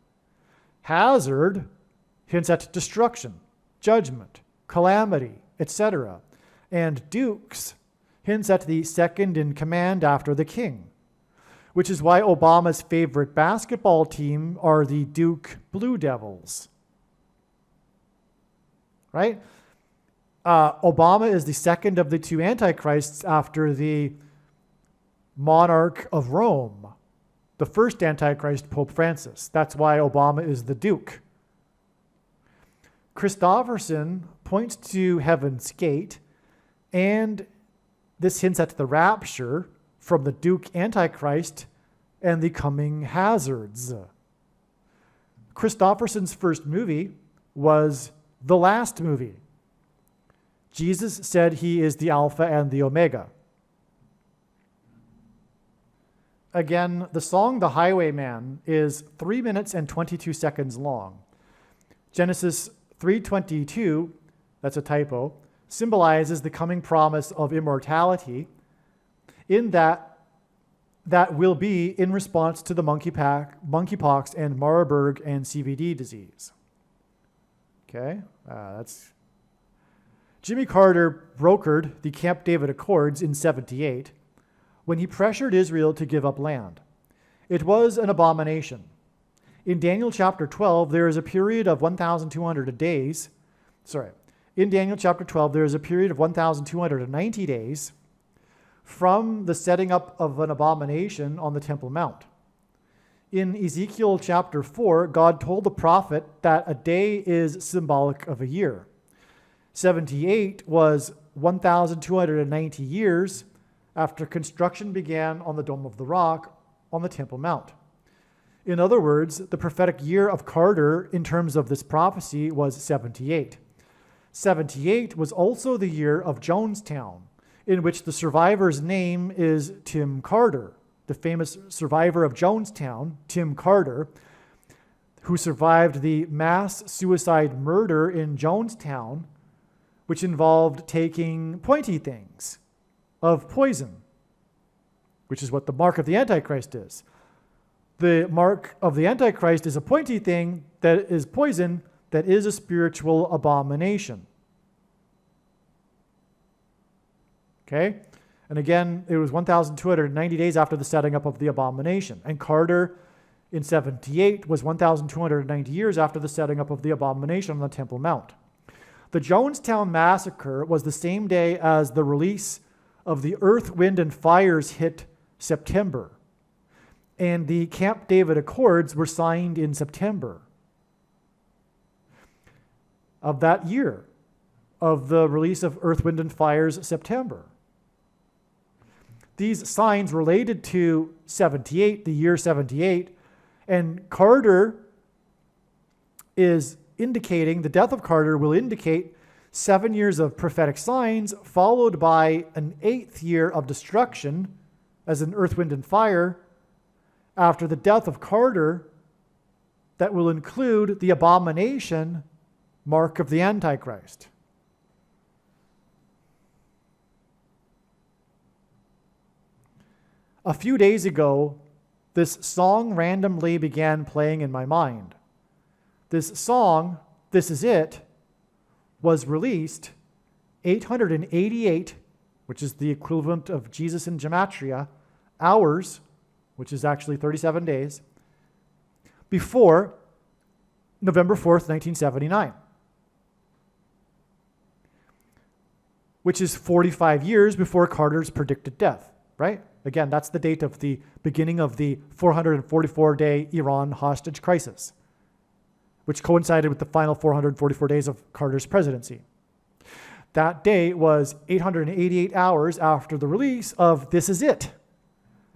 Hazard hints at destruction, judgment, calamity, etc. And Dukes hints at the second in command after the king, which is why Obama's favorite basketball team are the Duke Blue Devils. Right? Obama is the second of the 2 antichrists after the monarch of Rome, the first antichrist, Pope Francis. That's why Obama is the Duke. Christopherson points to Heaven's Gate, and this hints at the rapture from the Duke Antichrist and the coming hazards. Christopherson's first movie was the last movie. Jesus said he is the Alpha and the Omega. Again, the song The Highwayman is 3 minutes and 22 seconds long. Genesis 3:22, that's a typo, symbolizes the coming promise of immortality in that will be in response to the monkeypox and Marburg and CVD disease. Okay, that's Jimmy Carter brokered the Camp David Accords in 78 when he pressured Israel to give up land. It was an abomination. In Daniel chapter 12, there is a period of 1,200 days. In Daniel chapter 12, there is a period of 1,290 days from the setting up of an abomination on the Temple Mount. In Ezekiel chapter 4, God told the prophet that a day is symbolic of a year. 78 was 1,290 years after construction began on the Dome of the Rock on the Temple Mount. In other words, the prophetic year of Carter in terms of this prophecy was 78. 78 was also the year of Jonestown, in which the survivor's name is Tim Carter, the famous survivor of Jonestown, Tim Carter, who survived the mass suicide murder in Jonestown, which involved taking pointy things of poison, which is what the mark of the Antichrist is. The mark of the Antichrist is a pointy thing that is poison that is a spiritual abomination. Okay? And again, it was 1,290 days after the setting up of the abomination. And Carter in 78 was 1,290 years after the setting up of the abomination on the Temple Mount. The Jonestown massacre was the same day as the release of the Earth, Wind, and Fire's hit September. And the Camp David Accords were signed in September of that year, of the release of Earth, Wind, and Fire's September. These signs related to 78, the year 78, and Carter is indicating, the death of Carter will indicate 7 years of prophetic signs, followed by an 8th year of destruction, as in Earth, Wind, and Fire, after the death of Carter, that will include the abomination mark of the Antichrist. A few days ago, this song randomly began playing in my mind. This song, This Is It, was released 888, which is the equivalent of Jesus in Gematria, hours, which is actually 37 days, before November 4th, 1979, which is 45 years before Carter's predicted death, right? Again, that's the date of the beginning of the 444-day Iran hostage crisis, which coincided with the final 444 days of Carter's presidency. That day was 888 hours after the release of This Is It.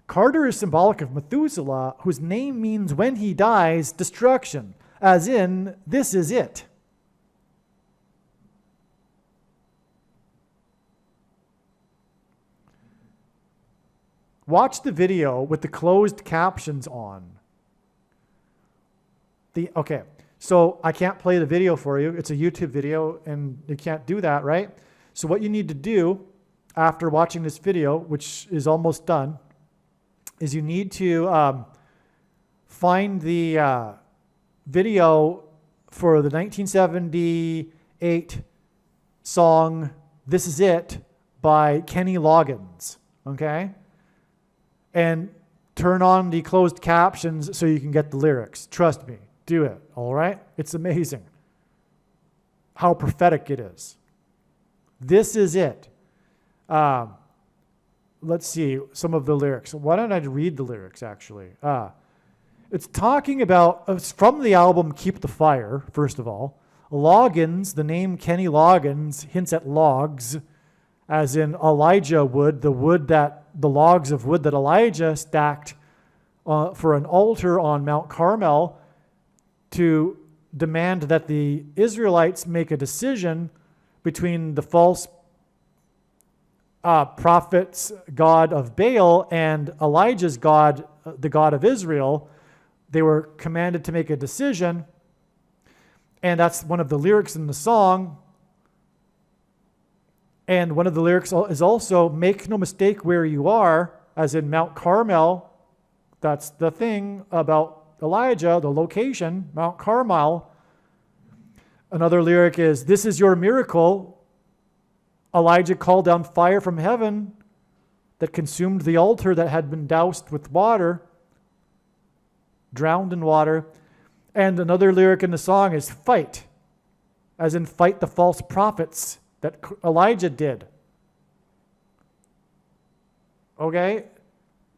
Carter is symbolic of Methuselah, whose name means when he dies, destruction, as in, this is it. Watch the video with the closed captions on. Okay, so I can't play the video for you. It's a YouTube video, and you can't do that, right? So what you need to do after watching this video, which is almost done, is you need to find the video for the 1978 song, This Is It, by Kenny Loggins, okay? And turn on the closed captions so you can get the lyrics. Trust me, do it, all right? It's amazing how prophetic it is. This is it. Let's see some of the lyrics. Why don't I read the lyrics, actually? It's talking about, it's from the album Keep the Fire, first of all. Loggins, the name Kenny Loggins, hints at logs, as in Elijah wood, the logs of wood that Elijah stacked for an altar on Mount Carmel to demand that the Israelites make a decision between the false prophet's God of Baal and Elijah's God, the God of Israel. They were commanded to make a decision, and that's one of the lyrics in the song. And one of the lyrics is also, make no mistake where you are, as in Mount Carmel. That's the thing about Elijah, the location, Mount Carmel. Another lyric is, this is your miracle, Elijah called down fire from heaven that consumed the altar that had been doused with water, drowned in water. And another lyric in the song is fight, as in fight the false prophets that Elijah did. Okay?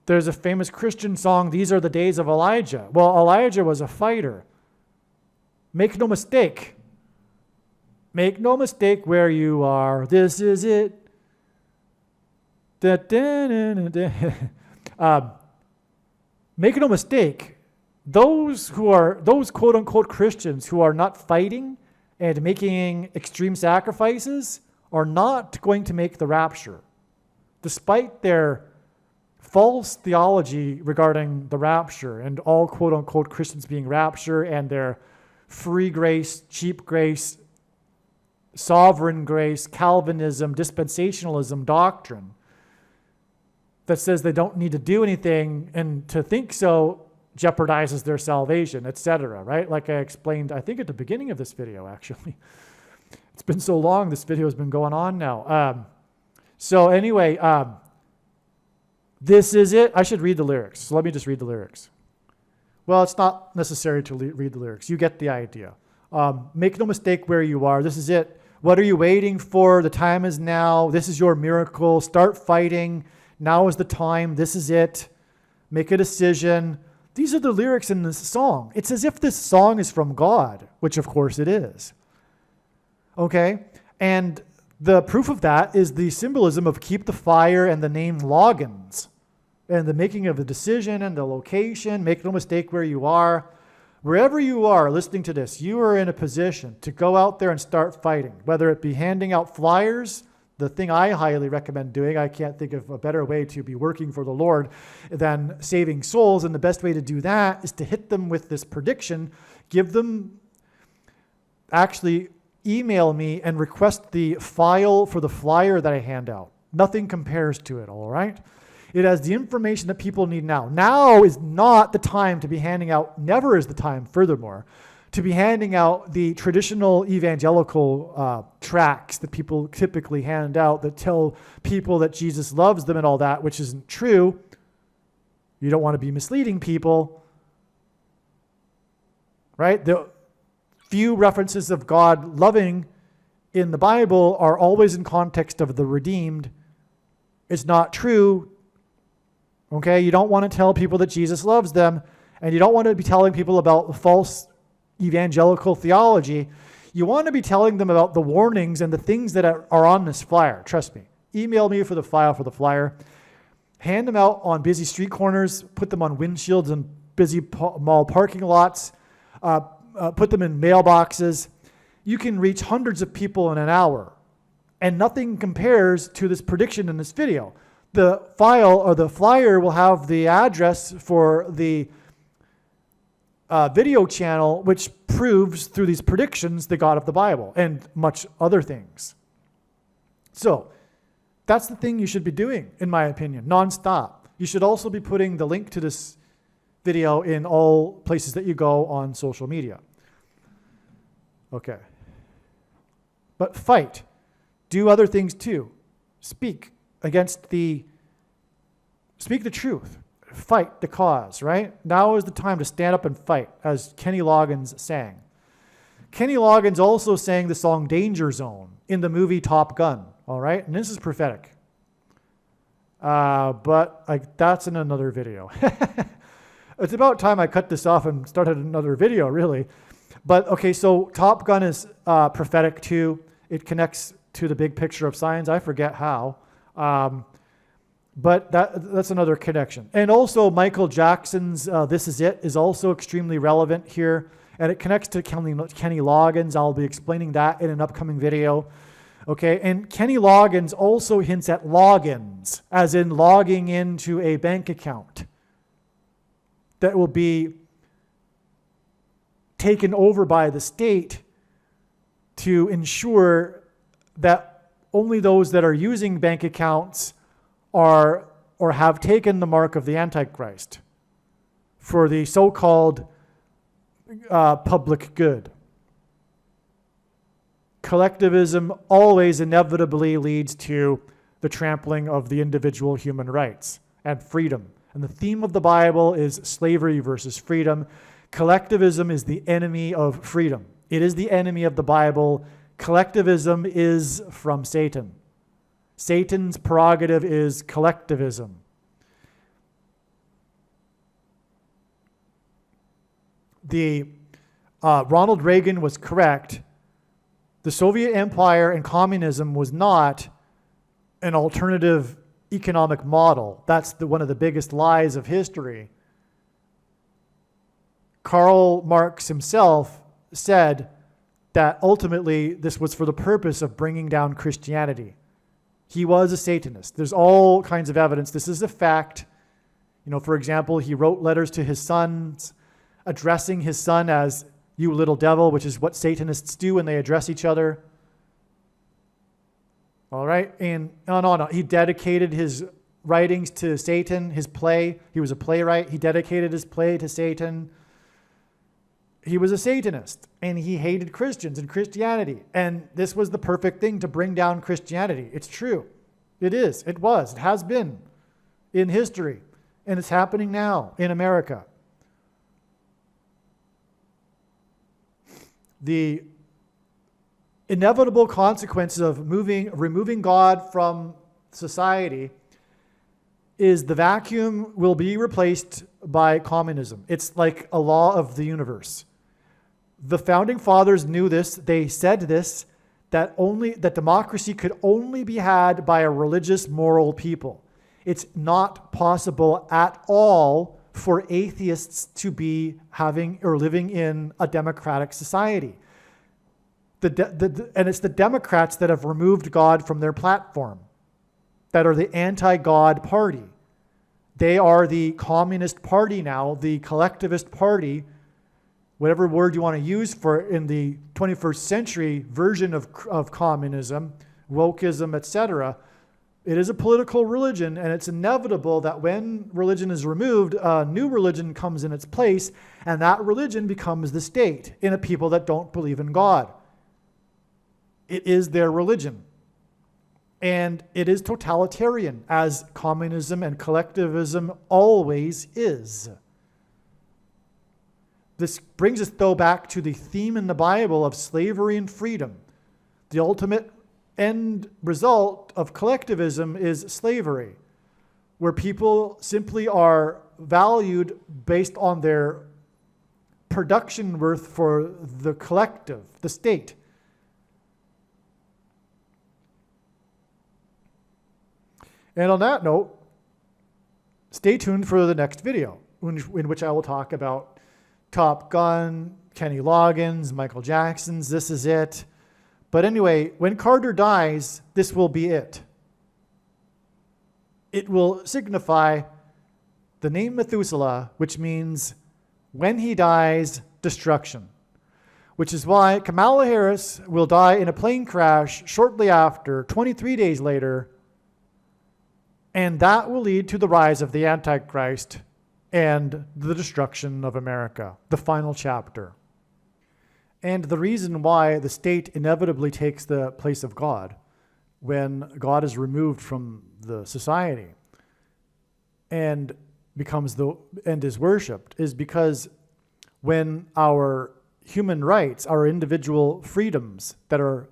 There's a famous Christian song, These Are the Days of Elijah. Well, Elijah was a fighter. Make no mistake. Make no mistake where you are. This is it. Make no mistake. Those quote unquote Christians who are not fighting and making extreme sacrifices are not going to make the rapture, despite their false theology regarding the rapture and all quote unquote Christians being rapture and their free grace, cheap grace, sovereign grace, Calvinism, dispensationalism doctrine that says they don't need to do anything, and to think so jeopardizes their salvation, etc., right? Like I explained, I think at the beginning of this video, actually. It's been so long, this video has been going on now. So anyway, this is it. I should read the lyrics. So let me just read the lyrics. Well, it's not necessary to read the lyrics. You get the idea. Make no mistake where you are. This is it. What are you waiting for? The time is now. This is your miracle. Start fighting. Now is the time. This is it. Make a decision. These are the lyrics in this song. It's as if this song is from God, which of course it is. Okay? And the proof of that is the symbolism of keep the fire and the name logins and the making of the decision and the location. Make no mistake where you are. Wherever you are listening to this, you are in a position to go out there and start fighting, whether it be handing out flyers, the thing I highly recommend doing. I can't think of a better way to be working for the Lord than saving souls. And the best way to do that is to hit them with this prediction, actually email me and request the file for the flyer that I hand out. Nothing compares to it, all right? It has the information that people need now. Now is not the time to be handing out, never is the time, furthermore, to be handing out the traditional evangelical tracts that people typically hand out that tell people that Jesus loves them and all that, which isn't true. You don't want to be misleading people, right? The few references of God loving in the Bible are always in context of the redeemed. It's not true. Okay, you don't want to tell people that Jesus loves them, and you don't want to be telling people about false evangelical theology. You want to be telling them about the warnings and the things that are on this flyer. Trust me. Email me for the file for the flyer. Hand them out on busy street corners. Put them on windshields and busy mall parking lots. Put them in mailboxes. You can reach hundreds of people in an hour, and nothing compares to this prediction in this video. The file or the flyer will have the address for the video channel, which proves through these predictions the God of the Bible and much other things. So that's the thing you should be doing, in my opinion, nonstop. You should also be putting the link to this video in all places that you go on social media. Okay. But fight. Do other things too. Speak the truth. Fight the cause, right? Now is the time to stand up and fight, as Kenny Loggins sang. Kenny Loggins also sang the song Danger Zone in the movie Top Gun, all right? And this is prophetic. But that's in another video. It's about time I cut this off and started another video, really. But okay, so Top Gun is prophetic too. It connects to the big picture of science. I forget how. But that's another connection. And also Michael Jackson's This Is It is also extremely relevant here. And it connects to Kenny Loggins. I'll be explaining that in an upcoming video. Okay, and Kenny Loggins also hints at logins, as in logging into a bank account that will be taken over by the state to ensure that only those that are using bank accounts are or have taken the mark of the Antichrist for the so-called public good. collectivism always inevitably leads to the trampling of the individual human rights and freedom. And the theme of the Bible is slavery versus freedom. Collectivism is the enemy of freedom. It is the enemy of the Bible. Collectivism is from Satan. Satan's prerogative is collectivism. Ronald Reagan was correct. The Soviet Empire and communism was not an alternative economic model. That's one of the biggest lies of history. Karl Marx himself said that ultimately this was for the purpose of bringing down Christianity. He was a Satanist. There's all kinds of evidence. This is a fact. For example, he wrote letters to his sons, addressing his son as "you little devil," which is what Satanists do when they address each other. All right, and on. He dedicated his writings to Satan, his play. He was a playwright. He dedicated his play to Satan. He was a Satanist, and he hated Christians and Christianity. And this was the perfect thing to bring down Christianity. It's true. It is. It was. It has been in history. And it's happening now in America. The inevitable consequences of removing God from society is the vacuum will be replaced by communism. It's like a law of the universe. The founding fathers knew this. They said this, that democracy could only be had by a religious, moral people. It's not possible at all for atheists to be having or living in a democratic society. And it's the Democrats that have removed God from their platform, that are the anti-God party. They are the communist party now, the collectivist party, whatever word you want to use for in the 21st century version of communism, wokeism, etc. It is a political religion, and it's inevitable that when religion is removed, a new religion comes in its place, and that religion becomes the state in a people that don't believe in God. It is their religion. And it is totalitarian, as communism and collectivism always is. This brings us, though, back to the theme in the Bible of slavery and freedom. The ultimate end result of collectivism is slavery, where people simply are valued based on their production worth for the collective, the state. And on that note, stay tuned for the next video, in which I will talk about Top Gun, Kenny Loggins, Michael Jackson's This Is It. But anyway, when Carter dies, this will be it. It will signify the name Methuselah, which means when he dies, destruction. Which is why Kamala Harris will die in a plane crash shortly after, 23 days later, and that will lead to the rise of the Antichrist and the destruction of America, the final chapter. And the reason why the state inevitably takes the place of God when God is removed from the society and is worshipped is because when our human rights, our individual freedoms that are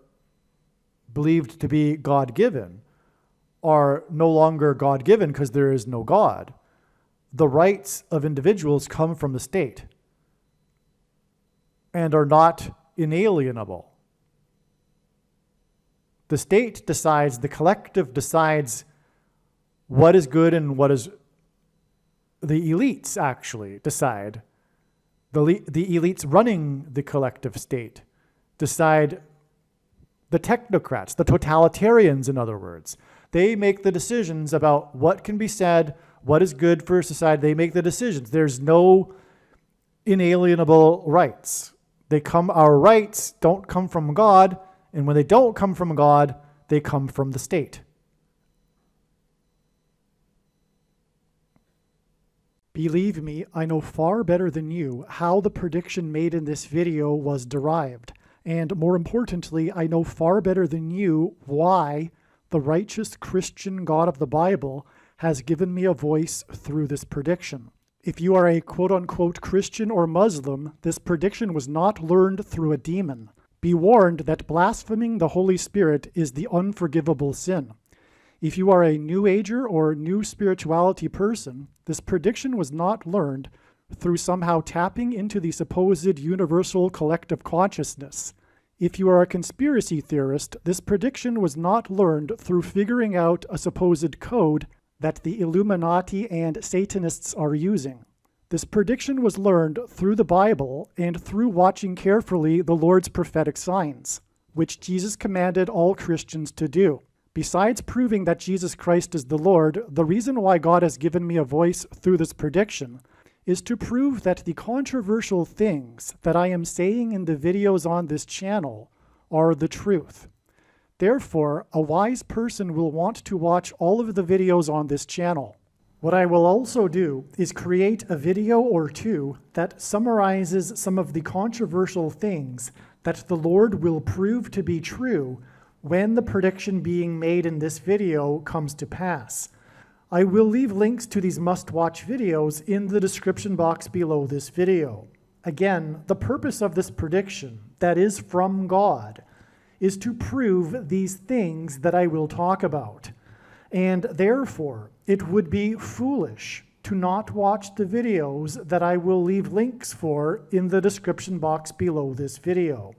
believed to be God-given are no longer God-given because there is no God, the rights of individuals come from the state and are not inalienable. The state decides, the collective decides what is good and what is... The elites actually decide. The elites running the collective state decide. The technocrats, the totalitarians, in other words, they make the decisions about what can be said, what is good for society. They make the decisions. There's no inalienable rights. Our rights don't come from God, and when they don't come from God, they come from the state. Believe me, I know far better than you how the prediction made in this video was derived, And more importantly, I know far better than you why the righteous Christian God of the Bible has given me a voice through this prediction. If you are a quote-unquote Christian or Muslim, this prediction was not learned through a demon. Be warned that blaspheming the Holy Spirit is the unforgivable sin. If you are a New Ager or New Spirituality person, this prediction was not learned through somehow tapping into the supposed universal collective consciousness. If you are a conspiracy theorist, this prediction was not learned through figuring out a supposed code that the Illuminati and Satanists are using. This prediction was learned through the Bible and through watching carefully the Lord's prophetic signs, which Jesus commanded all Christians to do. Besides proving that Jesus Christ is the Lord, the reason why God has given me a voice through this prediction is to prove that the controversial things that I am saying in the videos on this channel are the truth. Therefore, a wise person will want to watch all of the videos on this channel. What I will also do is create a video or two that summarizes some of the controversial things that the Lord will prove to be true when the prediction being made in this video comes to pass. I will leave links to these must-watch videos in the description box below this video. Again, the purpose of this prediction, that is from God, is to prove these things that I will talk about. And therefore, it would be foolish to not watch the videos that I will leave links for in the description box below this video.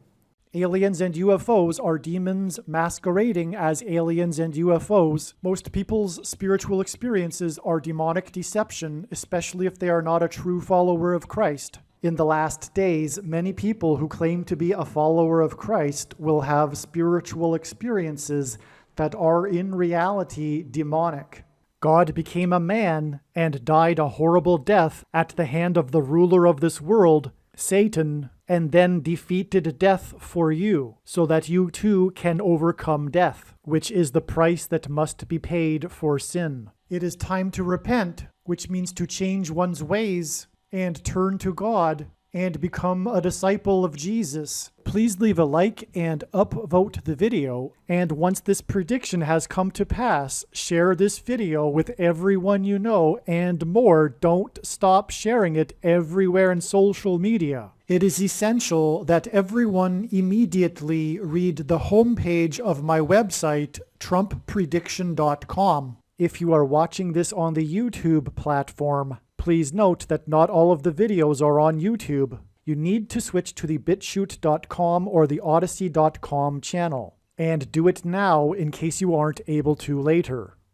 Aliens and UFOs are demons masquerading as aliens and UFOs. Most people's spiritual experiences are demonic deception, especially if they are not a true follower of Christ. In the last days, many people who claim to be a follower of Christ will have spiritual experiences that are in reality demonic. God became a man and died a horrible death at the hand of the ruler of this world, Satan, and then defeated death for you, so that you too can overcome death, which is the price that must be paid for sin. It is time to repent, which means to change one's ways and turn to God and become a disciple of Jesus. Please leave a like and upvote the video, and once this prediction has come to pass, share this video with everyone you know, and more, don't stop sharing it everywhere in social media. It is essential that everyone immediately read the homepage of my website, TrumpPrediction.com. If you are watching this on the YouTube platform, please note that not all of the videos are on YouTube. You need to switch to the BitChute.com or the Odyssey.com channel. And do it now in case you aren't able to later.